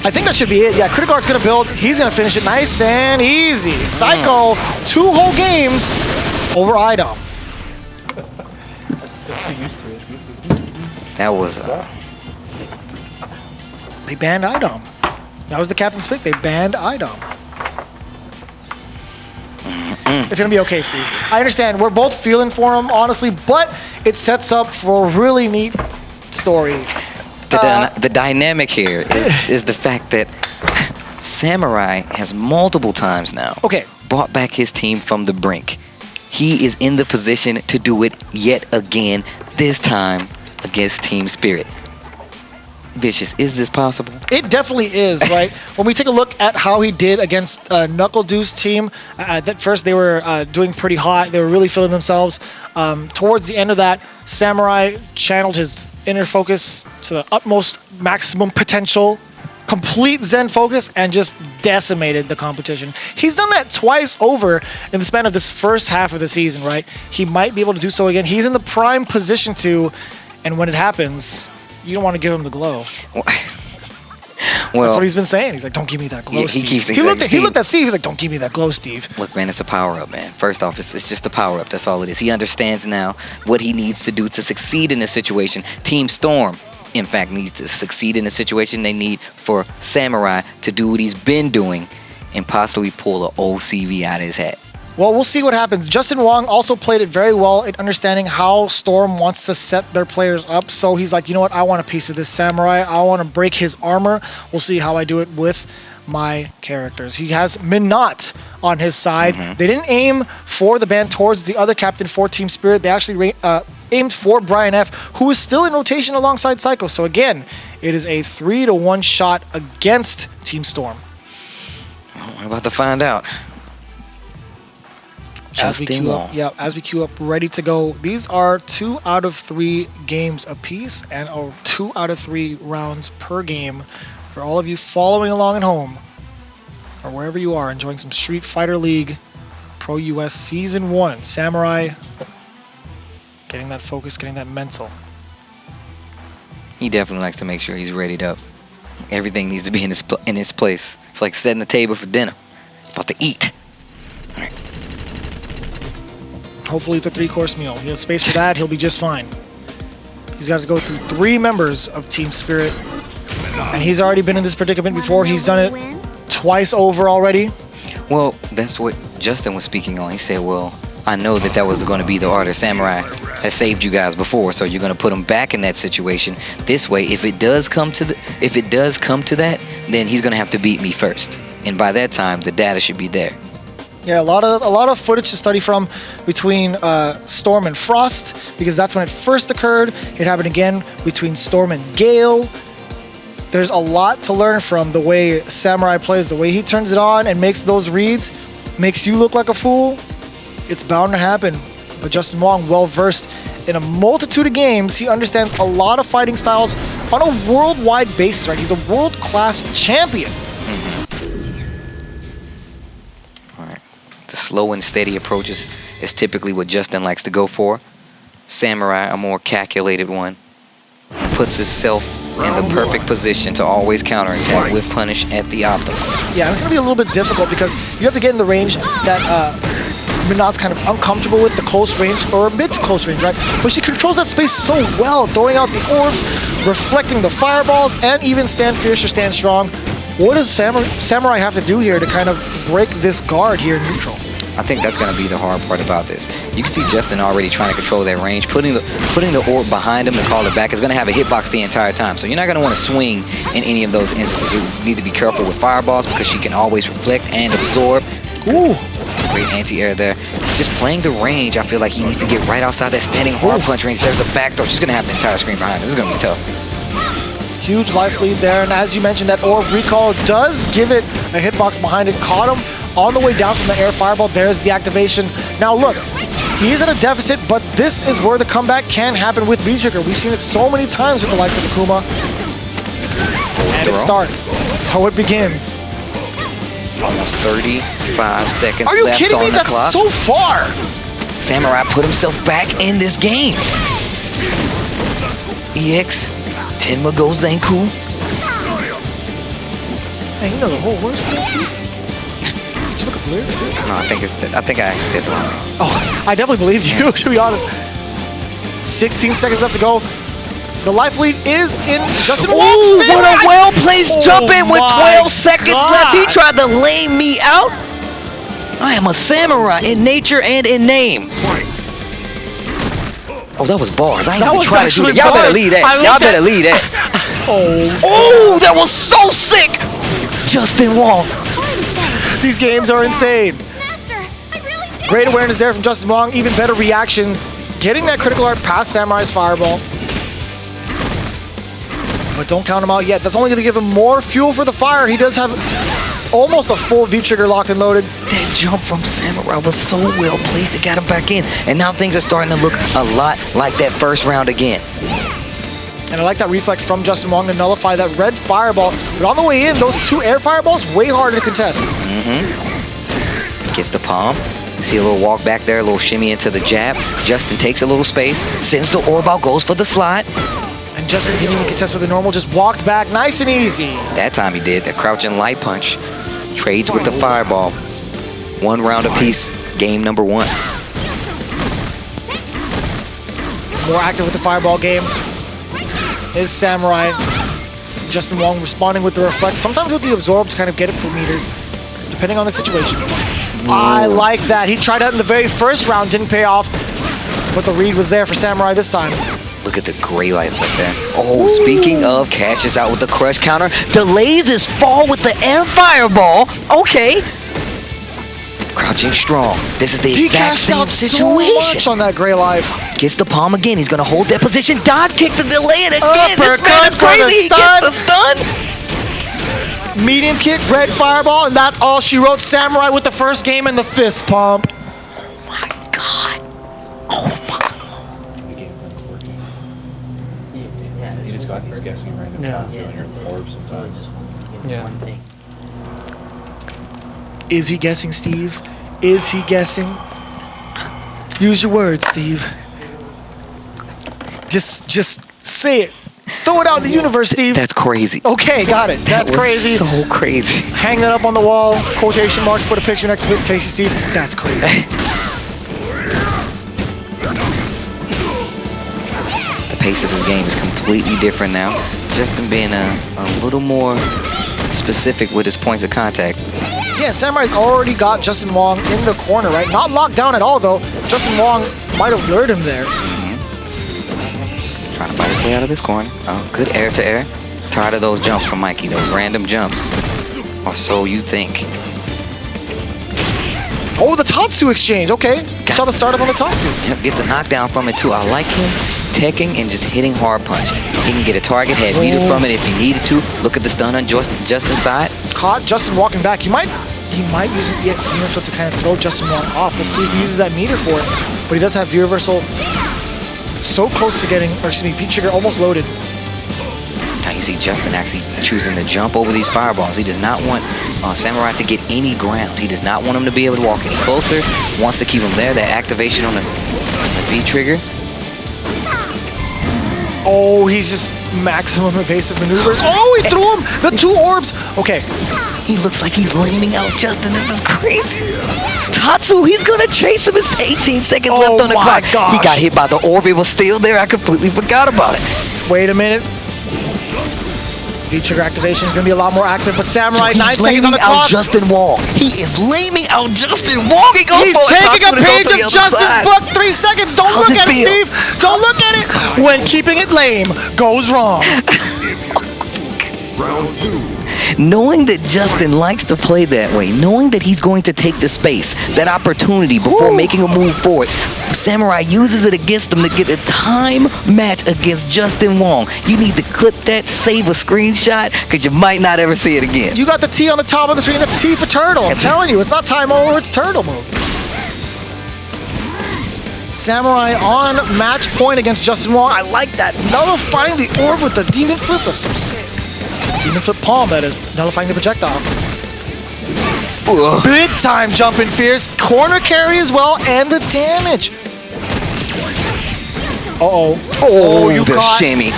I think that should be it. Yeah, Critical Art's gonna build. He's gonna finish it nice and easy. Psycho, 2 whole games over IDOM. That was They banned IDOM. That was the captain's pick. They banned IDOM. It's going to be okay, Steve. I understand. We're both feeling for him, honestly, but it sets up for a really neat story. The dynamic here is the fact that Samurai has multiple times now brought back his team from the brink. He is in the position to do it yet again, this time against Team Spirit. Vicious, is this possible? It definitely is, right? When we take a look at how he did against Knuckle Deuce team, at first they were doing pretty hot. They were really feeling themselves. Towards the end of that, Samurai channeled his inner focus to the utmost maximum potential, complete Zen focus, and just decimated the competition. He's done that twice over in the span of this first half of the season, right? He might be able to do so again. He's in the prime position to, and when it happens, you don't want to give him the glow. Well, that's what he's been saying. He's like, don't give me that glow, Steve. He looked at Steve. He's like, don't give me that glow, Steve. Look, man, it's a power-up, man. First off, it's just a power-up. That's all it is. He understands now what he needs to do to succeed in this situation. Team Storm, in fact, needs to succeed in the situation. They need for Samurai to do what he's been doing and possibly pull an OCV out of his hat. Well, we'll see what happens. Justin Wong also played it very well in understanding how Storm wants to set their players up. So he's like, you know what? I want a piece of this Samurai. I want to break his armor. We'll see how I do it with my characters. He has Minot on his side. They didn't aim for the ban towards the other captain for Team Spirit. They actually aimed for Brian F., who is still in rotation alongside Psycho. So again, it is a 3-to-1 shot against Team Storm. We're about to find out. As we queue up, ready to go. These are 2 out of 3 games apiece and 2 out of 3 rounds per game for all of you following along at home or wherever you are enjoying some Street Fighter League Pro US Season 1. Samurai getting that focus, getting that mental. He definitely likes to make sure he's readied up. Everything needs to be in its place. It's like setting the table for dinner. About to eat. Hopefully it's a 3-course meal. He has space for that. He'll be just fine. He's got to go through 3 members of Team Spirit. And he's already been in this predicament before. He's done it twice over already. Well, that's what Justin was speaking on. He said, well, I know that was going to be the order. Samurai has saved you guys before, so you're going to put him back in that situation. This way, if it does come to that, then he's going to have to beat me first. And by that time, the data should be there. Yeah, a lot of footage to study from between Storm and Frost, because that's when it first occurred. It happened again between Storm and Gale. There's a lot to learn from the way Samurai plays, the way he turns it on and makes those reads, makes you look like a fool. It's bound to happen. But Justin Wong, well-versed in a multitude of games, he understands a lot of fighting styles on a worldwide basis, right? He's a world-class champion. The slow and steady approach is typically what Justin likes to go for. Samurai, a more calculated one, puts himself in the perfect position to always counterattack with punish at the optimum. Yeah, it's going to be a little bit difficult because you have to get in the range that Minot's kind of uncomfortable with, the close range, or mid to close range, right? But she controls that space so well, throwing out the orbs, reflecting the fireballs, and even stand fierce or stand strong. What does Samurai have to do here to kind of break this guard here in neutral? I think that's going to be the hard part about this. You can see Justin already trying to control that range. Putting the orb behind him to call it back is going to have a hitbox the entire time. So you're not going to want to swing in any of those instances. You need to be careful with fireballs because she can always reflect and absorb. Ooh. Great anti-air there. Just playing the range, I feel like he needs to get right outside that standing hard punch range. There's a backdoor. She's going to have the entire screen behind him. This is going to be tough. Huge life lead there, and as you mentioned, that orb recall does give it a hitbox behind it. Caught him on the way down from the air fireball. There's the activation. Now look, he is at a deficit, but this is where the comeback can happen with V-Trigger. We've seen it so many times with the likes of Akuma. And it starts. So it begins. Almost 35 seconds Are you left kidding me? on the That's clock. so far. Samurai put himself back in this game. EX, Tenma Go Zanku. Hey, you know the whole worst thing too? Did you look at Blair to see? No, I think I actually said the wrong thing. Oh, I definitely believed you, to be honest. 16 seconds left to go. The life lead is in Justin Wong's favor. What a well-placed jump in with 12 seconds left. He tried to lame me out. I am a samurai in nature and in name. Oh, that was bars. I ain't even trying to do that. Y'all better lead that. Y'all better lead that. Oh, that was so sick. Justin Wong. These games are insane. Great awareness there from Justin Wong. Even better reactions. Getting that critical art past Samurai's fireball. But don't count him out yet. That's only going to give him more fuel for the fire. He does have almost a full V-trigger locked and loaded. That jump from Samurai was so well placed, it got him back in. And now things are starting to look a lot like that first round again. And I like that reflex from Justin Wong to nullify that red fireball. But on the way in, those two air fireballs, way harder to contest. Gets the palm. See a little walk back there, a little shimmy into the jab. Justin takes a little space, sends the orb out, goes for the slide. And Justin didn't even contest with the normal, just walked back nice and easy. That time he did, that crouching light punch. Trades with the fireball. One round apiece, game number one. More active with the fireball game is Samurai. Justin Wong responding with the reflect, sometimes with the absorb to kind of get it for meter, depending on the situation. I like that. He tried that in the very first round, didn't pay off, but the read was there for Samurai this time. Look at the gray light like that. Oh, speaking of, cashes out with the crush counter. Delays his fall with the air fireball. Okay. Crouching strong. This is the exact same situation. So much on that gray life. Gets the palm again. He's going to hold that position. Dodge kick the delay it again. This man is crazy. He gets the stun. Medium kick, red fireball, and that's all she wrote. Samurai with the first game and the fist pump. Oh my God. Oh my. He's guessing random shots on your orb sometimes. Yeah. Is he guessing, Steve? Is he guessing? Use your words, Steve. Just say it. Throw it out in the universe, Steve. That's crazy. Okay, got it. That's crazy. So crazy. Hang that up on the wall. Quotation marks. Put a picture next to it. Tasty Steve. That's crazy. The pace of this game is completely different now. Justin being a little more specific with his points of contact. Yeah, Samurai's already got Justin Wong in the corner, right? Not locked down at all, though. Justin Wong might have lured him there. Trying to fight his way out of this corner. Oh, good air to air. Tired of those jumps from Mikey, those random jumps. Or so you think. Oh, the Tatsu exchange. Okay. Saw the startup on the Tatsu. Yep, gets a knockdown from it too. I like him teching and just hitting hard punch. He can get a target head meter from it if he needed to. Look at the stun on Justin's side. Caught Justin walking back. He might use an EX Demon Flip to kind of throw Justin Wong off. We'll see if he uses that meter for it. But he does have V-Reversal so close to getting, or excuse me, V-Trigger almost loaded. Now you see Justin actually choosing to jump over these fireballs. He does not want Samurai to get any ground. He does not want him to be able to walk any closer. Wants to keep him there. That activation on the V-Trigger. Oh, he's just maximum evasive maneuvers. Oh, he threw him! The 2 orbs! Okay. He looks like he's laming out Justin. This is crazy. Tatsu, he's gonna chase him. It's 18 seconds left on the clock. Gosh. He got hit by the orb. It was still there. I completely forgot about it. Wait a minute. V-Trigger activation is gonna be a lot more active, but Samurai, 9 seconds on the clock. He's laming out Justin Wong. He is laming out Justin Wong. He's taking a page of Justin's book. 3 seconds. Don't look at it, Steve. Don't look at it. When keeping it lame goes wrong. Round 2. Knowing that Justin likes to play that way, knowing that he's going to take the space, that opportunity before making a move forward, Samurai uses it against him to get a time match against Justin Wong. You need to clip that, save a screenshot, because you might not ever see it again. You got the T on the top of the screen. That's T for turtle. I'm telling you, it's not time over, it's turtle mode. Samurai on match point against Justin Wong. I like that. Nullifying the orb with the Demon Flip was so sick. Demon Flip palm, that is. Nullifying the projectile. Big time jumping fierce. Corner carry as well, and the damage. Uh-oh. Oh, you the caught. shimmy.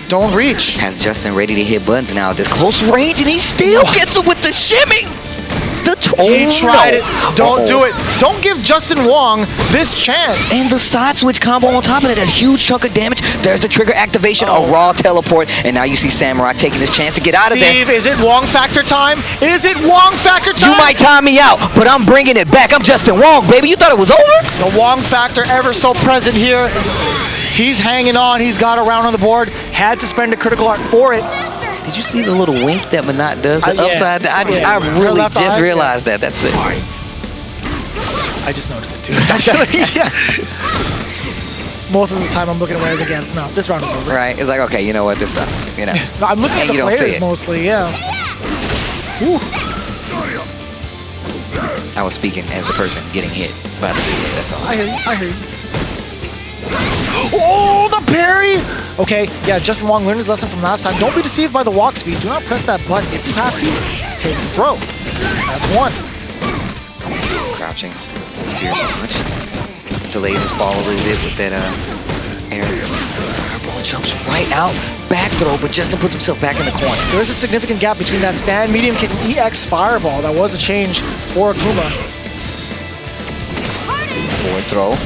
Don't reach. Has Justin ready to hit buttons now at this close range, and he still gets it with the shimmy. He tried it. Don't do it. Don't give Justin Wong this chance. And the side switch combo on top of it, a huge chunk of damage. There's the trigger activation, a raw teleport, and now you see Samurai taking his chance to get out of there. Steve, is it Wong factor time? Is it Wong factor time? You might time me out, but I'm bringing it back. I'm Justin Wong, baby. You thought it was over? The Wong factor ever so present here. He's hanging on. He's got a round on the board. Had to spend a critical art for it. Did you see the little wink that Manat does? The upside down? I really just realized that. That's it. I just noticed it too. Actually, yeah. Most of the time I'm looking at where it's against. No, this round is over. Right. It's like, okay, you know what? This sucks. You know. No, I'm looking at the players mostly, yeah. Ooh. I was speaking as the person getting hit by the sealer, that's all. I hear you. Oh, the parry! Okay, yeah, Justin Wong learned his lesson from last time. Don't be deceived by the walk speed. Do not press that button. If you have to, take the throw. That's one. Crouching. Fierce punch. Delays his fall a little bit with that air. Airball jumps right out. Back throw, but Justin puts himself back in the corner. There's a significant gap between that stand, medium kick, and EX fireball. That was a change for Akuma. Forward throw.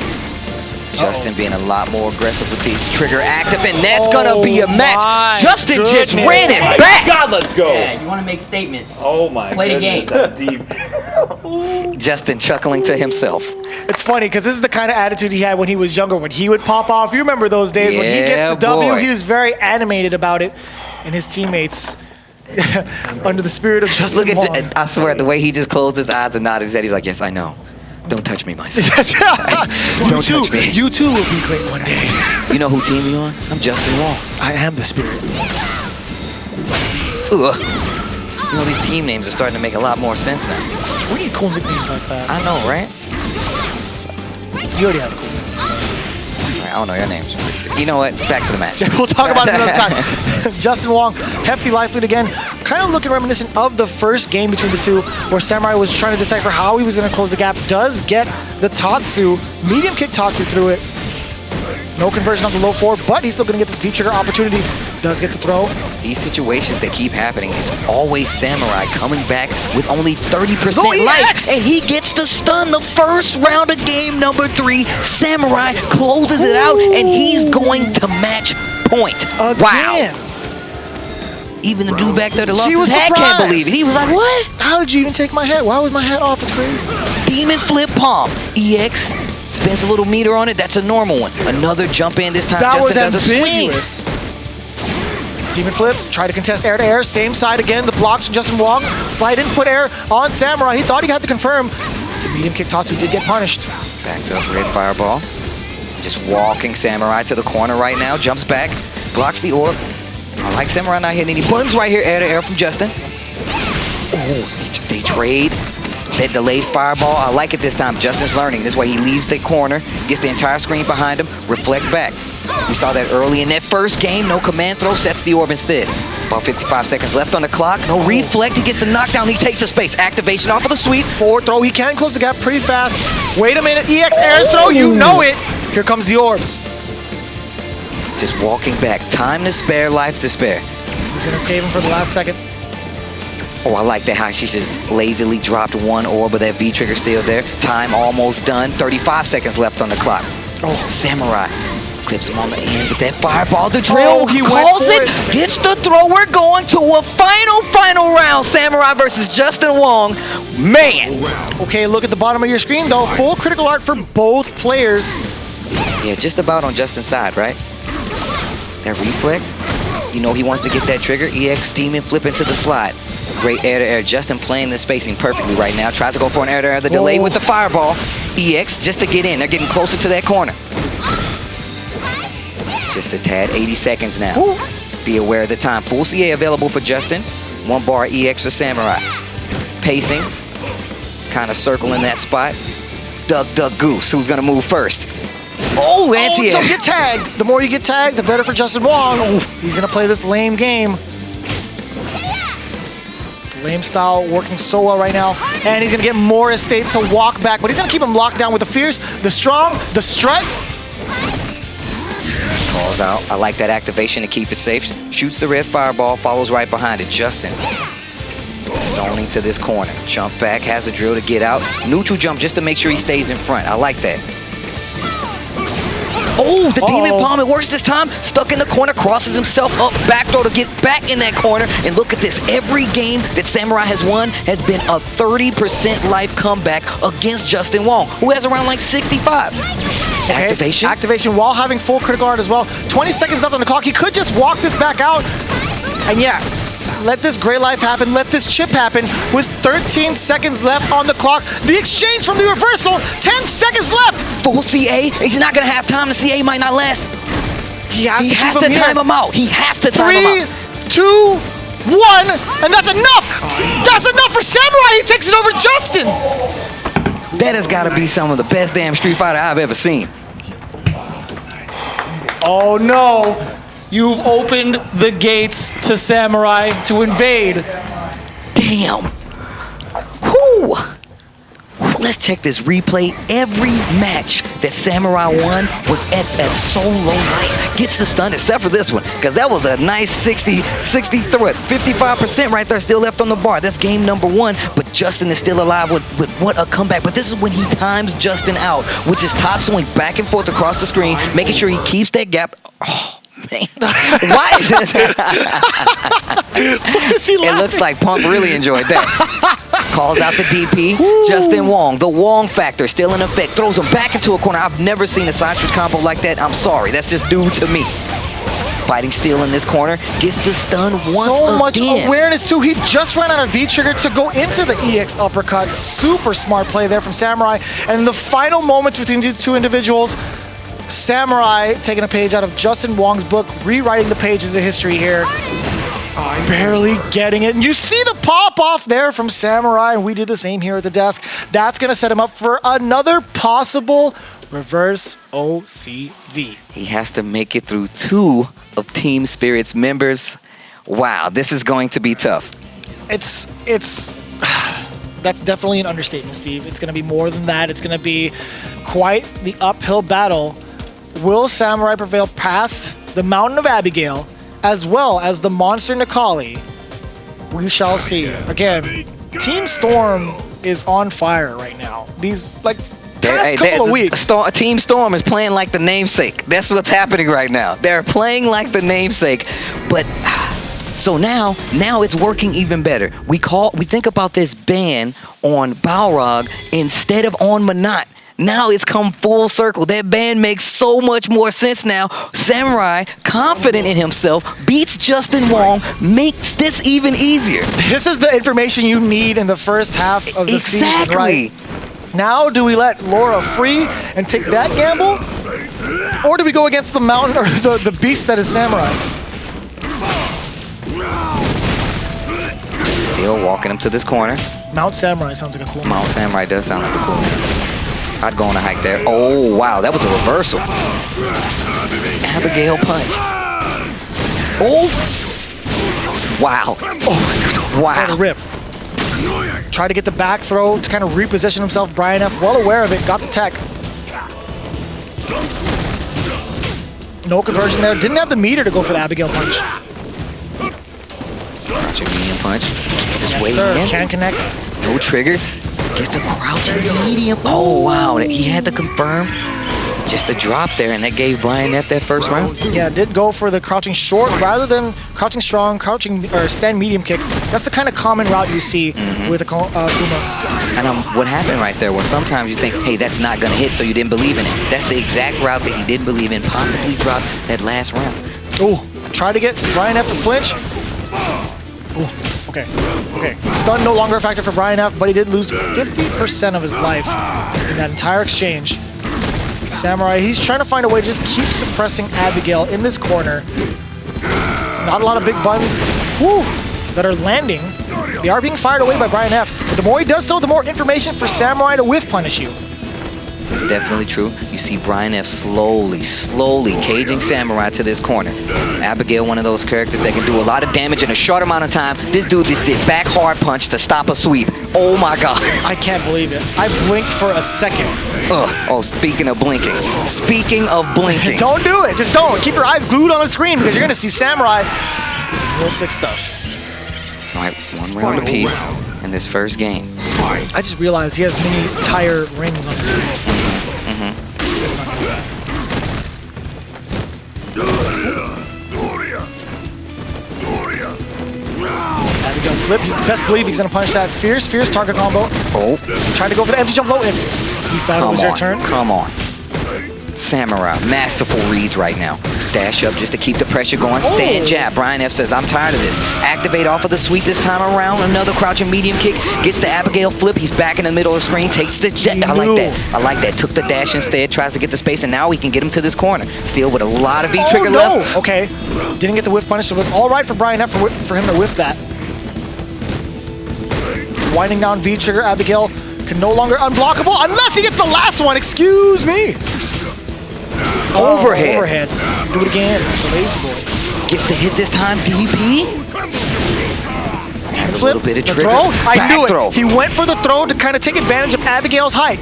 Justin being a lot more aggressive with these trigger active, and that's gonna be a match. Justin just ran it back. God, let's go. Yeah, you want to make statements. Oh my Play the game. That's deep. Justin chuckling to himself. It's funny because this is the kind of attitude he had when he was younger, when he would pop off. You remember those days when he gets the W, he was very animated about it, and his teammates under the spirit of Justin Wong. I swear, the way he just closed his eyes and nodded his head, he's like, yes, I know. Don't touch me, my son. Don't touch me. You too will be great one day. You know who team you on? I'm Justin Wong. I am the spirit. Ugh. You know, these team names are starting to make a lot more sense now. We need cool nicknames like that. I know, right? You already have cool names. I don't know your names. You know what? Back to the match. We'll talk about it another time. Justin Wong, hefty life lead again. Kind of looking reminiscent of the first game between the two, where Samurai was trying to decipher how he was going to close the gap. Does get the Tatsu, medium kick Tatsu through it. No conversion on the low forward, but he's still going to get this V-trigger opportunity. Does get the throw. These situations that keep happening is always Samurai coming back with only 30% life, and he gets the stun the first round of game number 3. Samurai closes it out, and he's going to match point. Again. Wow. Even the dude back there that lost his hat can't believe it. He was like, what? How did you even take my hat? Why was my hat off? It's crazy. Demon flip palm. EX. Spends a little meter on it. That's a normal one. Another jump in this time. That Justin was does a ambiguous. swing. Demon flip. Try to contest air to air. Same side again. The blocks from Justin Wong. Slight input air on Samurai. He thought he had to confirm. The medium kick Tatsu did get punished. Backs up, red fireball. Just walking Samurai to the corner right now. Jumps back, blocks the orb. I like Samurai not hitting any buttons right here. Air to air from Justin. Oh, they trade. That delayed fireball. I like it this time. Justin's learning. This way he leaves the corner, gets the entire screen behind him, reflect back. We saw that early in that first game. No command throw, sets the orb instead. About 55 seconds left on the clock. No reflect. He gets the knockdown. He takes the space. Activation off of the sweep. Forward throw. He can close the gap pretty fast. Wait a minute. EX air throw. You know it. Here comes the orbs. Just walking back. Time to spare, life to spare. He's going to save him for the last second. Oh, I like that how she just lazily dropped one orb, but that V-trigger still there. Time almost done. 35 seconds left on the clock. Oh, Samurai clips him on the end with that fireball. The drill he calls went it, for it. gets the throw. We're going to a final round. Samurai versus Justin Wong. Man. Okay, look at the bottom of your screen, though. Full critical art for both players. Yeah, just about on Justin's side, right? That reflect. You know he wants to get that trigger. EX demon flip into the slide. Great air to air. Justin playing the spacing perfectly right now. Tries to go for an air to air. The delay with the fireball. EX just to get in. They're getting closer to that corner. Just a tad. 80 seconds now. Ooh. Be aware of the time. Full CA available for Justin. 1 bar EX for Samurai. Pacing. Kind of circling that spot. Duck, duck, goose. Who's going to move first? Oh, anti-air. Don't get tagged. The more you get tagged, the better for Justin Wong. He's going to play this lame game. Lame style working so well right now. And he's going to get more estate to walk back. But he's going to keep him locked down with the fierce, the strong, the strut. Calls out. I like that activation to keep it safe. Shoots the red fireball, follows right behind it. Justin zoning to this corner. Jump back, has a drill to get out. Neutral jump just to make sure he stays in front. I like that. Oh, the demon palm, it works this time. Stuck in the corner, crosses himself up, backdoor to get back in that corner. And look at this. Every game that Samurai has won has been a 30% life comeback against Justin Wong, who has around like 65. Okay. Activation. Activation while having full critical art as well. 20 seconds left on the clock. He could just walk this back out. And yeah, let this gray life happen. Let this chip happen. With 13 seconds left on the clock. The exchange from the reversal. 10 seconds left. Full CA. He's not going to have time. The CA might not last. He has to time him out. He has to time him out. 3, 2, 1. And that's enough. That's enough for Samurai. He takes it over Justin. That has got to be some of the best damn Street Fighter I've ever seen. Oh no. You've opened the gates to Samurai to invade. Damn. Whoo. Let's check this replay. Every match that Samurai won was at that so low light. Gets the stun, except for this one, because that was a nice 55% right there still left on the bar. That's game number 1, but Justin is still alive with what a comeback. But this is when he times Justin out, which is top swing back and forth across the screen, making sure he keeps that gap. Oh, man. Why is this? It looks like Pump really enjoyed that. Calls out the DP. Woo. Justin Wong, the Wong factor still in effect. Throws him back into a corner. I've never seen a side switch combo like that. I'm sorry. That's just due to me. Fighting steel in this corner. Gets the stun once again. So much awareness, too. He just ran out of V-trigger to go into the EX uppercut. Super smart play there from Samurai. And in the final moments between these two individuals, Samurai taking a page out of Justin Wong's book, rewriting the pages of history here. Barely getting it. And you see the pop off there from Samurai, and we did the same here at the desk. That's going to set him up for another possible reverse OCV. He has to make it through 2 of Team Spirit's members. Wow, this is going to be tough. It's that's definitely an understatement, Steve. It's going to be more than that. It's going to be quite the uphill battle. Will Samurai prevail past the Mountain of Abigail, as well as the Monster Nikali? We shall see. Again, Team Storm is on fire right now. These, past couple of weeks. Team Storm is playing like the namesake. That's what's happening right now. They're playing like the namesake. But, so now it's working even better. We think about this ban on Balrog instead of on Manat. Now it's come full circle. That ban makes so much more sense now. Samurai, confident in himself, beats Justin Wong, makes this even easier. This is the information you need in the first half of the season, right? Now, do we let Laura free and take that gamble? Or do we go against the mountain, or the beast that is Samurai? Still walking him to this corner. Mount Samurai sounds like a cool name. Mount Samurai does sound like a cool name. I'd go on a hike there. Oh, wow, that was a reversal. Abigail punch. Oh! Wow. Oh, wow. Rip. Try to get the back throw to kind of reposition himself. Brian F. well aware of it, got the tech. No conversion there. Didn't have the meter to go for the Abigail punch. Crouching medium punch. Gets his way Sir, in. can connect. No trigger. Gets the crouching medium. Oh, wow. He had to confirm. Just a drop there, and that gave Brian F. that first round. Yeah, did go for the crouching short rather than crouching strong, crouching or stand medium kick. That's the kind of common route you see with a Kuma. And what happened right there was sometimes you think, hey, that's not going to hit, so you didn't believe in it. That's the exact route that he didn't believe in, possibly dropped that last round. Oh, try to get Brian F. to flinch. Oh, okay. Stun no longer a factor for Brian F., but he did lose 50% of his life in that entire exchange. Samurai, he's trying to find a way to just keep suppressing Abigail in this corner. Not a lot of big buttons that are landing. They are being fired away by Brian F. But the more he does so, the more information for Samurai to whiff punish you. It's definitely true. You see Brian F. slowly caging Samurai to this corner. Abigail, one of those characters that can do a lot of damage in a short amount of time. This dude just did back hard punch to stop a sweep. Oh my God. I can't believe it. I blinked for a second. Oh, speaking of blinking. Don't do it. Just don't. Keep your eyes glued on the screen because you're going to see Samurai. Some real sick stuff. All right, one round apiece in this first game. I just realized he has mini tire rings on his fingers. Abigail flip. You best believe he's going to punish that fierce target combo. Oh. Trying to go for the empty jump low. You thought it was your turn? Come on. Samurai, masterful reads right now. Dash up just to keep the pressure going. Stand jab. Brian F. says, I'm tired of this. Activate off of the sweep this time around. Another crouching medium kick. Gets the Abigail flip. He's back in the middle of the screen. Takes the jet. I like that. Took the dash instead. Tries to get the space, and now we can get him to this corner. Still with a lot of V-trigger left. Okay. Didn't get the whiff punish. So it was all right for Brian F. for him to whiff that. Winding down V-trigger. Abigail can no longer unblockable unless he gets the last one. Excuse me. Overhead. Do it again. The lazy boy. Gets the hit this time. DP. Has a little bit of trigger. Throw? I knew it. Throw. He went for the throw to kind of take advantage of Abigail's height.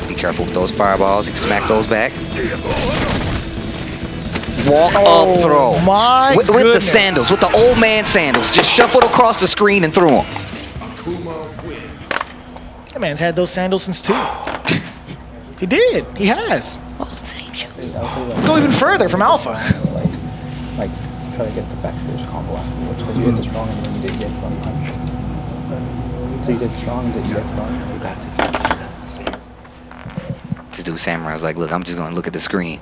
Be careful with those fireballs. You can smack those back. Walk up throw. My with the sandals, with the old man sandals. Just shuffled across the screen and threw them. That man's had those sandals since 2. He did. He has. Go even further from Alpha. Like try to get the back fierce combo afterwards because you hit the strong and then you did get front punch. So you did strong and then you get front. You got to. This dude Samurai's like, look, I'm just gonna look at the screen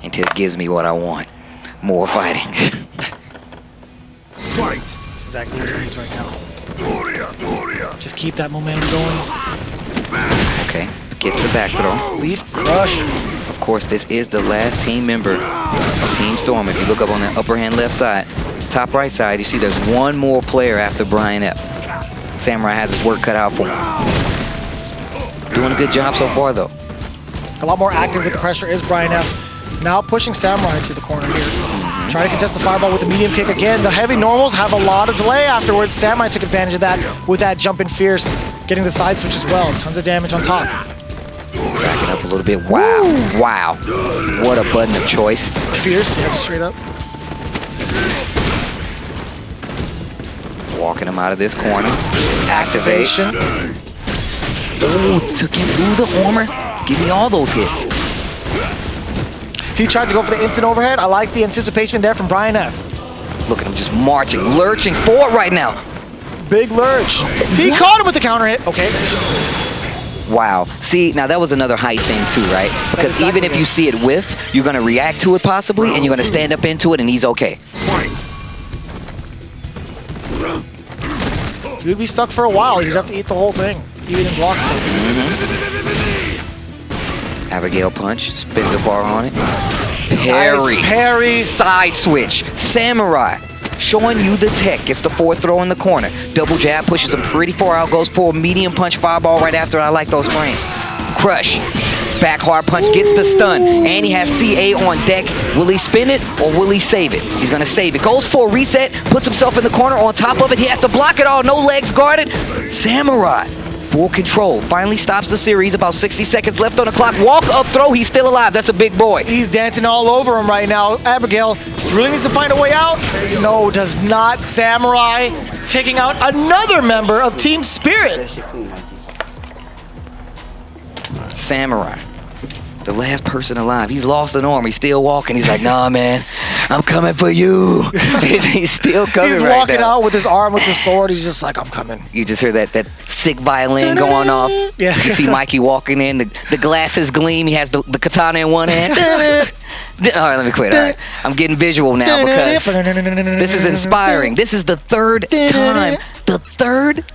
until it gives me what I want. More fighting. Fight. That's exactly what he needs right now. Just keep that momentum going. Okay. Gets the back throw. Leaf crush. Of course, this is the last team member of Team Storm. If you look up on the upper hand left side, top right side, you see there's one more player after Brian F. Samurai has his work cut out for him. Doing a good job so far, though. A lot more active with the pressure is Brian F. Now pushing Samurai to the corner here. Trying to contest the fireball with the medium kick again. The heavy normals have a lot of delay afterwards. Samurai took advantage of that with that jumping fierce, getting the side switch as well. Tons of damage on top. Back it up a little bit. Wow. Wow. What a button of choice. Fierce, yeah, just straight up. Walking him out of this corner. Activation. Ooh, took him through the former. Give me all those hits. He tried to go for the instant overhead. I like the anticipation there from Brian F. Look at him just marching, lurching forward right now. Big lurch. He caught him with the counter hit. Okay. Wow. See, now that was another height thing too, right? Because even if you see it whiff, you're going to react to it possibly, and you're going to stand up into it, and he's okay. he would be stuck for a while. He'd have to eat the whole thing, even in block state. Abigail punch, spins the bar on it. Parry. Nice parry. Side switch. Samurai. Showing you the tech. Gets the forward throw in the corner. Double jab pushes him pretty far out. Goes for a medium punch fireball right after. I like those frames. Crush. Back hard punch gets the stun. And he has CA on deck. Will he spin it or will he save it? He's going to save it. Goes for a reset. Puts himself in the corner. On top of it, he has to block it all. No legs guarded. Samurai. Full control. Finally stops the series. About 60 seconds left on the clock. Walk up throw. He's still alive. That's a big boy. He's dancing all over him right now. Abigail really needs to find a way out. No, does not. Samurai taking out another member of Team Spirit. Samurai. The last person alive. He's lost an arm. He's still walking. He's like, nah, man. I'm coming for you. He's still coming. He's right walking now. out with his arm with the sword. He's just like, I'm coming. You just hear that sick violin going off. Yeah. You see Mikey walking in. The glasses gleam. He has the katana in one hand. All right, let me quit. All right. I'm getting visual now because this is inspiring. This is the third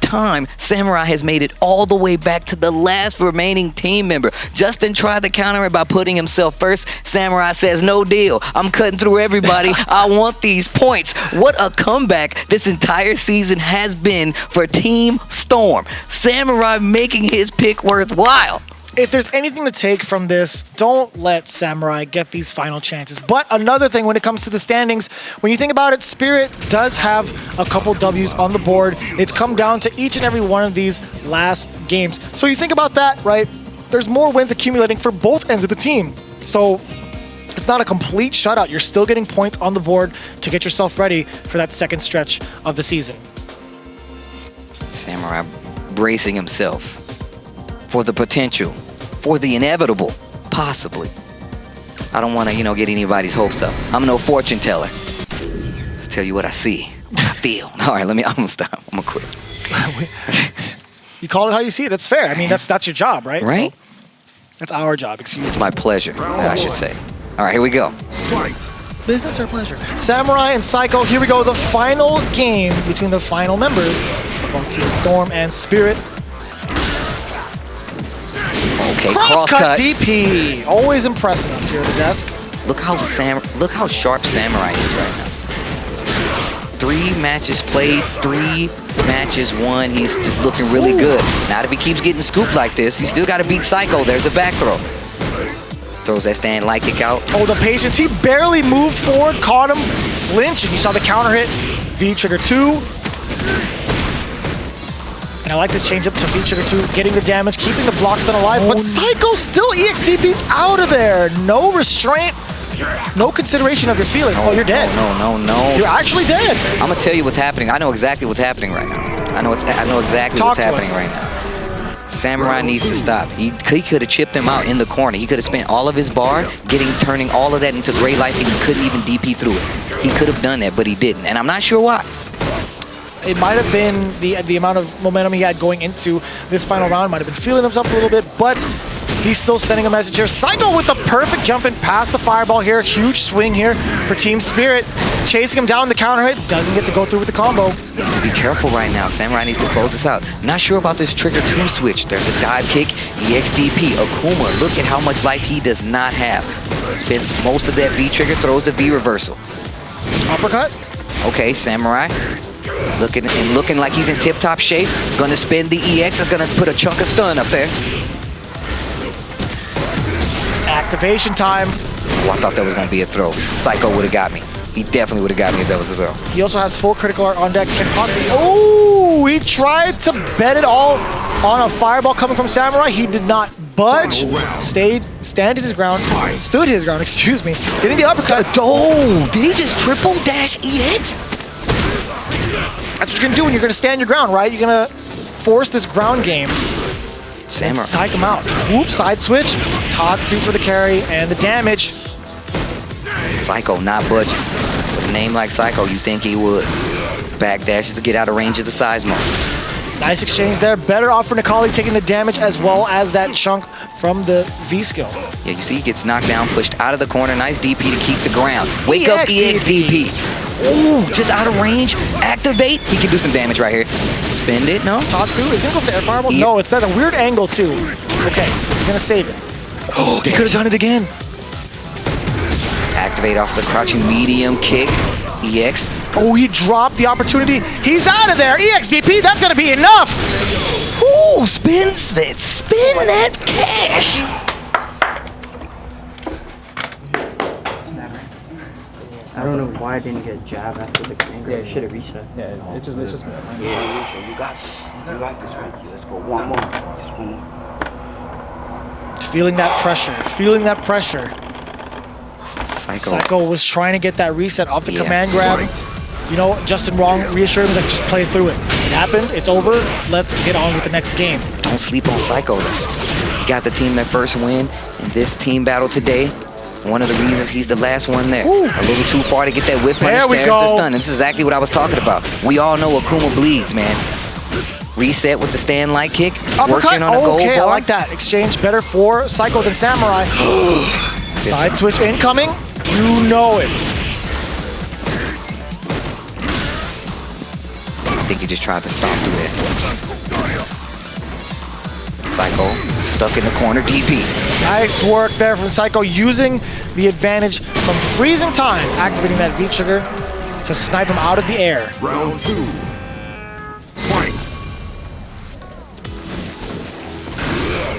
time Samurai has made it all the way back to the last remaining team member. Justin tried to counter it by putting himself first. Samurai says, no deal. I'm cutting through everybody. I want these points. What a comeback this entire season has been for Team Storm. Samurai making his pick worthwhile. If there's anything to take from this, don't let Samurai get these final chances. But another thing when it comes to the standings, when you think about it, Spirit does have a couple W's on the board. It's come down to each and every one of these last games. So you think about that, right? There's more wins accumulating for both ends of the team. So it's not a complete shutout. You're still getting points on the board to get yourself ready for that second stretch of the season. Samurai bracing himself for the potential, for the inevitable, possibly. I don't want to, get anybody's hopes up. I'm no fortune teller. Just tell you what I see, what I feel. All right, I'm gonna stop. I'm gonna quit. You call it how you see it. That's fair. I mean, that's your job, right? Right? So that's our job. Excuse me. It's my pleasure, I should say. All right, here we go. Business or pleasure? Samurai and Psycho. Here we go. The final game between the final members of both Team Storm and Spirit. Okay, crosscut DP. Always impressing us here at the desk. Look how sharp Samurai is right now. 3 matches played, 3 matches won. He's just looking really good. Now if he keeps getting scooped like this, you still got to beat Psycho. There's a back throw. Throws that stand light kick out. Oh, the patience. He barely moved forward, caught him, flinch, and you saw the counter hit. V trigger 2. And I like this change up to V trigger 2, getting the damage, keeping the block stun alive. But Psycho still EXTP's out of there. No restraint, no consideration of your feelings. Oh, you're dead. No. You're actually dead. I'm gonna tell you what's happening. I know exactly what's happening right now. I know exactly what's happening right now. Samurai needs to stop. He could have chipped him out in the corner. He could have spent all of his bar turning all of that into gray life, and he couldn't even DP through it. He could have done that, but he didn't. And I'm not sure why. It might have been the amount of momentum he had going into this final round. Might have been feeling himself a little bit, but he's still sending a message here. Psycho with the perfect jump in past the fireball here. Huge swing here for Team Spirit. Chasing him down the counter hit. Doesn't get to go through with the combo. Needs to be careful right now. Samurai needs to close this out. Not sure about this trigger 2 switch. There's a dive kick. EXDP. Akuma. Look at how much life he does not have. Spends most of that V trigger. Throws the V reversal. Uppercut. Okay, Samurai. Looking like he's in tip-top shape. Gonna spin the EX. That's gonna put a chunk of stun up there. Activation time. Oh, I thought that was gonna be a throw. Psycho would have got me. He definitely would have got me if that was a throw. He also has full critical art on deck. Can possibly. Oh, he tried to bet it all on a fireball coming from Samurai. He did not budge. Stood his ground. Excuse me. Getting the uppercut. Oh, did he just triple dash EX? That's what you're gonna do when you're gonna stand your ground, right? You're gonna force this ground game. Samurai. And psych him out. Whoop, side switch. Tatsu for the carry and the damage. Psycho not budging. With a name like Psycho, you think he would. Backdashes to get out of range of the Seismo. Nice exchange there. Better off for Nikali taking the damage as well as that chunk from the V skill. Yeah, you see he gets knocked down, pushed out of the corner. Nice DP to keep the ground. Wake up EXDP. Ooh, just out of range. Activate. He can do some damage right here. Spend it, no? Tatsu is going to go for the air fireball? No, it's at a weird angle too. Okay, he's going to save it. Oh, he could have done it again. Activate off the crouching medium kick. EX. Oh, he dropped the opportunity. He's out of there. EXDP, that's going to be enough. Ooh, spins it. Spin that cash. I don't know why I didn't get a jab after the command. Yeah, should have reset. Yeah, it's just Yeah, you got this. You got this right here. Let's go. One more. Just one more. Feeling that pressure. Feeling that pressure. Psycho was trying to get that reset off the command grab. You know, Justin Wong reassured him, like, just play through it. It happened. It's over. Let's get on with the next game. Don't sleep on Psycho. He got the team their first win in this team battle today. One of the reasons he's the last one there. Ooh. A little too far to get that whip punish. There's the stun. This is exactly what I was talking about. We all know Akuma bleeds, man. Reset with the stand light kick. Working on a gold bar. I like that. Exchange better for Psycho than Samurai. Side switch incoming. You know it. I think he just tried to stomp through it. Psycho stuck in the corner. DP. Nice work there from Psycho, using the advantage from freezing time, activating that V trigger to snipe him out of the air. Round 2. Fight.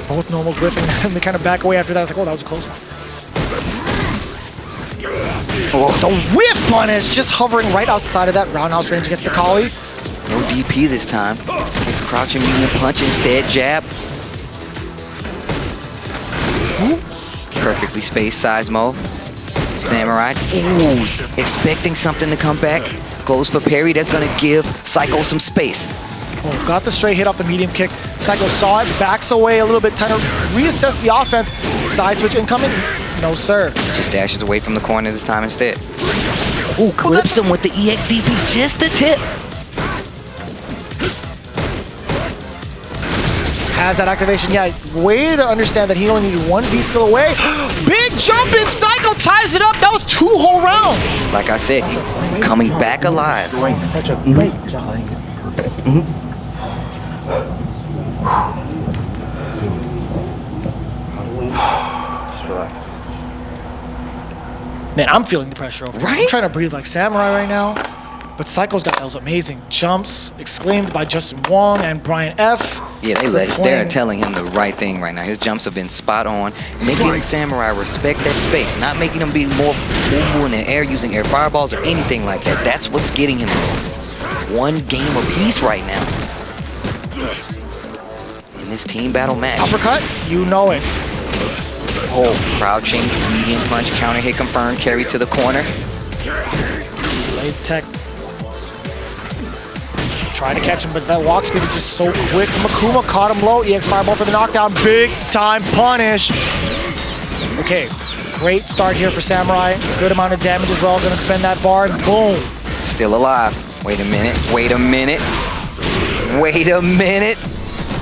Both normal Griffin, and they kind of back away after that. I was like, oh, that was a close one. Oh, the whiff punish, just hovering right outside of that roundhouse range against the Kali. No DP this time. It's crouching medium punch instead. Jab. Perfectly spaced Seismo. Samurai. Ooh, expecting something to come back. Goes for parry. That's going to give Psycho some space. Oh, got the straight hit off the medium kick. Psycho saw it, backs away a little bit, trying to reassess the offense. Side switch incoming. No, sir. Just dashes away from the corner this time instead. Ooh, clips him with the EXDP. Just a tip. Has that activation. Yeah, way to understand that he only needed one V-skill away. Big jump in. Psycho ties it up. That was 2 whole rounds. Like I said, coming back alive. Such a great job. Just relax. Man, I'm feeling the pressure over here. Right? I'm trying to breathe like Samurai right now. But Psycho's got those amazing jumps, exclaimed by Justin Wong and Brian F. Yeah, they're telling him the right thing right now. His jumps have been spot on, making Samurai respect that space, not making him be more moo in the air using air fireballs or anything like that. That's what's getting him one game apiece right now in this team battle match. Uppercut, you know it. Oh, crouching, medium punch, counter hit confirmed, carry to the corner. Delayed tech. Trying to catch him, but that walk speed is just so quick. Makuma caught him low. EX fireball for the knockdown. Big time punish. Okay, great start here for Samurai. Good amount of damage as well. Gonna spend that bar and boom. Still alive. Wait a minute. Wait a minute. Wait a minute.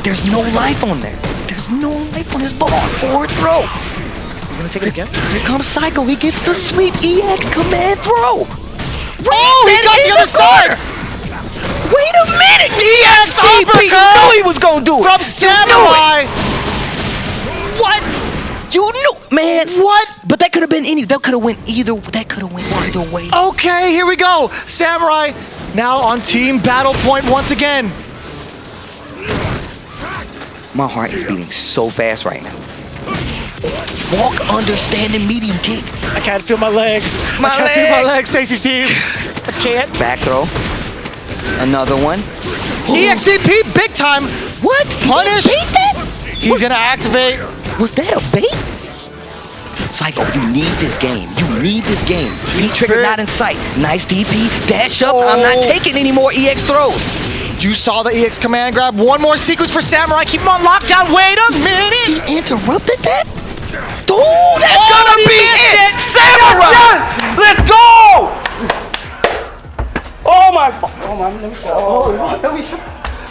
There's no life on there. There's no life on his bar. Forward throw. He's gonna take it again. Here comes Psycho. He gets the sweep. EX command throw. Oh, he got the other side. Wait a minute! EXDP! You knew he was gonna do it! From Samurai! What? You knew, man! What? But that could have been that could have went either way. Okay, here we go! Samurai now on team battle point once again. My heart is beating so fast right now. Walk understanding medium kick. I can't feel my legs. I can't feel my legs, Stacey Steve. I can't. Back throw. Another one. EXDP big time. What? Punish. He's gonna activate. Was that a bait? Psycho, you need this game. You need this game. V-trigger not in sight. Nice DP. Dash up. I'm not taking any more EX throws. You saw the EX command grab. One more sequence for Samurai. Keep him on lockdown. Wait a minute. He interrupted that? Dude, that's gonna be it. Samurai. Let's go! Oh my!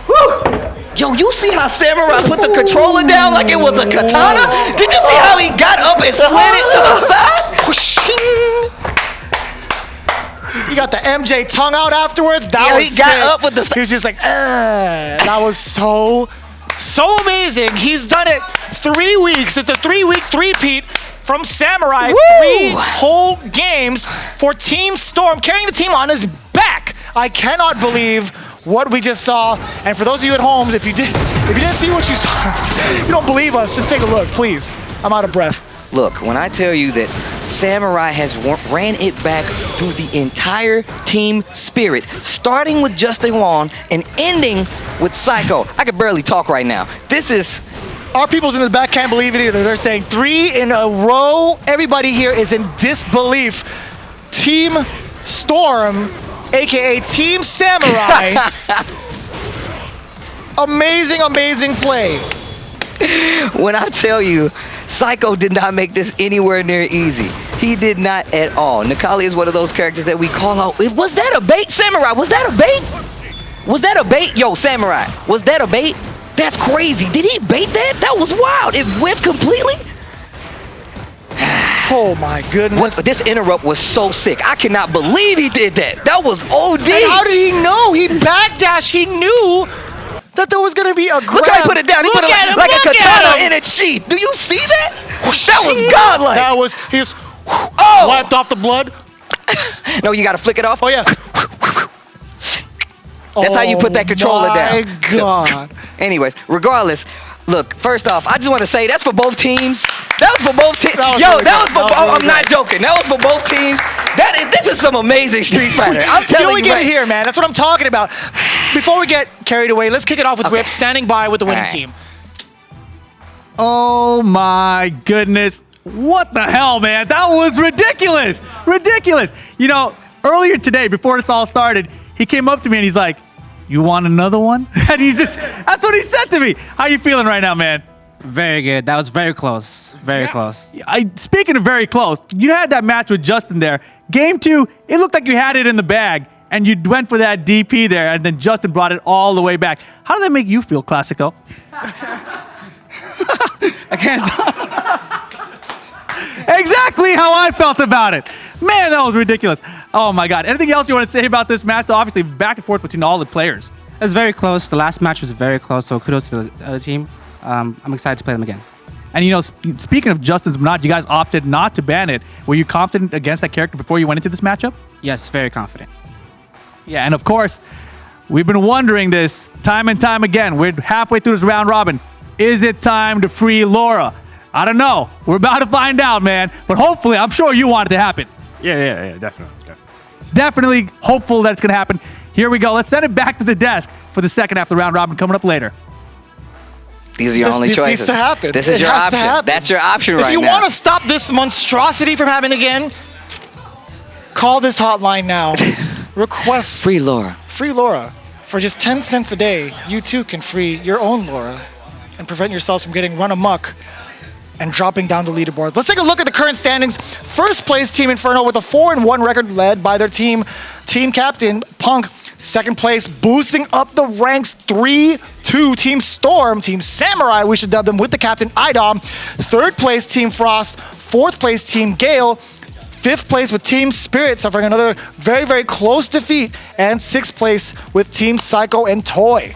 Woo! Yo, you see how Samurai put the controller down like it was a katana? Did you see how he got up and slid it to the side? He got the MJ tongue out afterwards. That was he got sick. up with the. He was just like, that was so amazing. He's done it 3 weeks. It's a 3-week three-peat from Samurai. Woo! 3 whole games for Team Storm, carrying the team on his back. I cannot believe what we just saw. And for those of you at home, if you didn't see what you saw, you don't believe us, just take a look, please. I'm out of breath. Look, when I tell you that Samurai has ran it back through the entire team spirit, starting with Justin Wong and ending with Psycho. I can barely talk right now. This is... Our peoples in the back can't believe it either. They're saying 3 in a row. Everybody here is in disbelief. Team Storm, aka Team Samurai. Amazing play. When I tell you, Psycho did not make this anywhere near easy. He did not at all. Nikali is one of those characters that we call out. Was that a bait, Samurai? Was that a bait? Was that a bait? Yo, Samurai, was that a bait? That's crazy. Did he bait that? That was wild. It whipped completely. Oh my goodness. This interrupt was so sick. I cannot believe he did that. That was OD. And how did he know? He backdashed. He knew that there was going to be a grab. Look how he put it down. He put it like a katana in its sheath. Do you see that? That was godlike. That was, he was wiped off the blood. No, you got to flick it off. Oh, yeah. That's how you put that controller down. My God. Anyways, regardless, look, first off, I just want to say that's for both teams. That was for both teams. I'm not joking. That was for both teams. This is some amazing Street Fighter. I'm telling you. We get it here, man. That's what I'm talking about. Before we get carried away, let's kick it off with Rip standing by with the winning team. Oh my goodness. What the hell, man? That was ridiculous. Ridiculous. You know, earlier today, before this all started, he came up to me and he's like, "You want another one?" And that's what he said to me. How you feeling right now, man? Very good. That was very close. Very close. Speaking of very close, you had that match with Justin there. Game 2, it looked like you had it in the bag, and you went for that DP there, and then Justin brought it all the way back. How did that make you feel, Classico? I can't talk. Exactly how I felt about it. Man, that was ridiculous. Oh my God. Anything else you want to say about this match? So obviously back and forth between all the players. It was very close. The last match was very close, so kudos to the other team. I'm excited to play them again. And you know, speaking of Justin's Minaj, you guys opted not to ban it. Were you confident against that character before you went into this matchup? Yes, very confident. Yeah, and of course, we've been wondering this time and time again. We're halfway through this round robin. Is it time to free Laura? I don't know. We're about to find out, man. But hopefully, I'm sure you want it to happen. Yeah, definitely. Definitely hopeful that it's going to happen. Here we go. Let's send it back to the desk for the second half of the round robin coming up later. These are your only choices. This needs to happen. This is your option. That's your option right now. If you want to stop this monstrosity from happening again, call this hotline now. Request free Laura. Free Laura. For just 10 cents a day, you too can free your own Laura and prevent yourselves from getting run amok and dropping down the leaderboard. Let's take a look at the current standings. First place, Team Inferno, with a 4-1 record led by their team captain, Punk. Second place, boosting up the ranks, 3-2, Team Storm. Team Samurai, we should dub them, with the captain, Idom. Third place, Team Frost. Fourth place, Team Gale. Fifth place with Team Spirit, suffering another very, very close defeat. And sixth place with Team Psycho and Toy.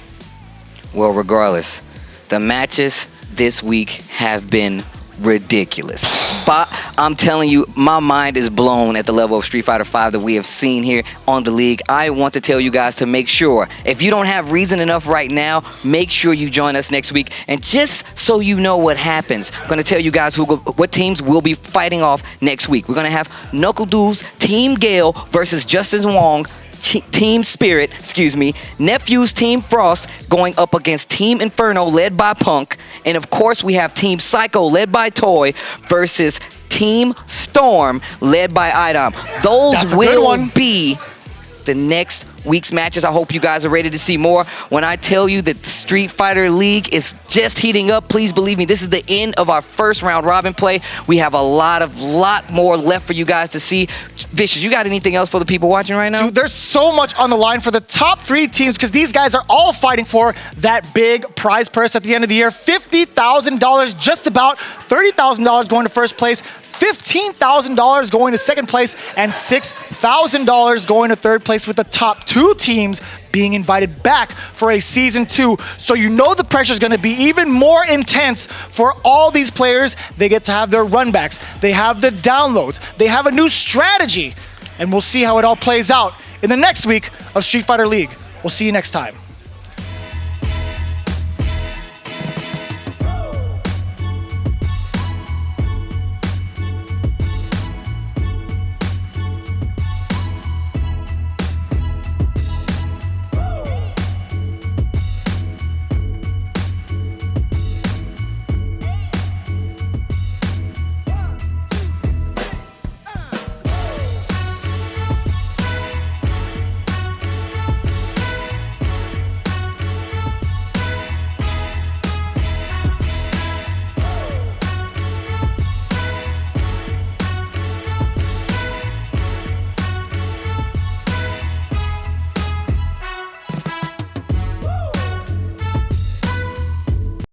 Well, regardless, the matches this week have been ridiculous. But I'm telling you, my mind is blown at the level of Street Fighter V that we have seen here on the league. I want to tell you guys to make sure, if you don't have reason enough right now, make sure you join us next week. And just so you know what happens, I'm going to tell you guys what teams will be fighting off next week. We're going to have Knuckle Dudes, Team Gale versus Justin Wong, Team Spirit, Nephew's Team Frost going up against Team Inferno led by Punk. And of course we have Team Psycho led by Toy versus Team Storm led by Idom. Those will be the next week's matches. I hope you guys are ready to see more. When I tell you that the Street Fighter League is just heating up, please believe me, this is the end of our first round robin play. We have a lot more left for you guys to see. Vicious, you got anything else for the people watching right now? Dude, there's so much on the line for the top 3 teams because these guys are all fighting for that big prize purse at the end of the year. $50,000 just about, $30,000 going to first place, $15,000 going to second place, and $6,000 going to third place, with the top 2 teams being invited back for a season 2. So you know the pressure is going to be even more intense for all these players. They get to have their runbacks, they have the downloads, they have a new strategy, and we'll see how it all plays out in the next week of Street Fighter League. We'll see you next time.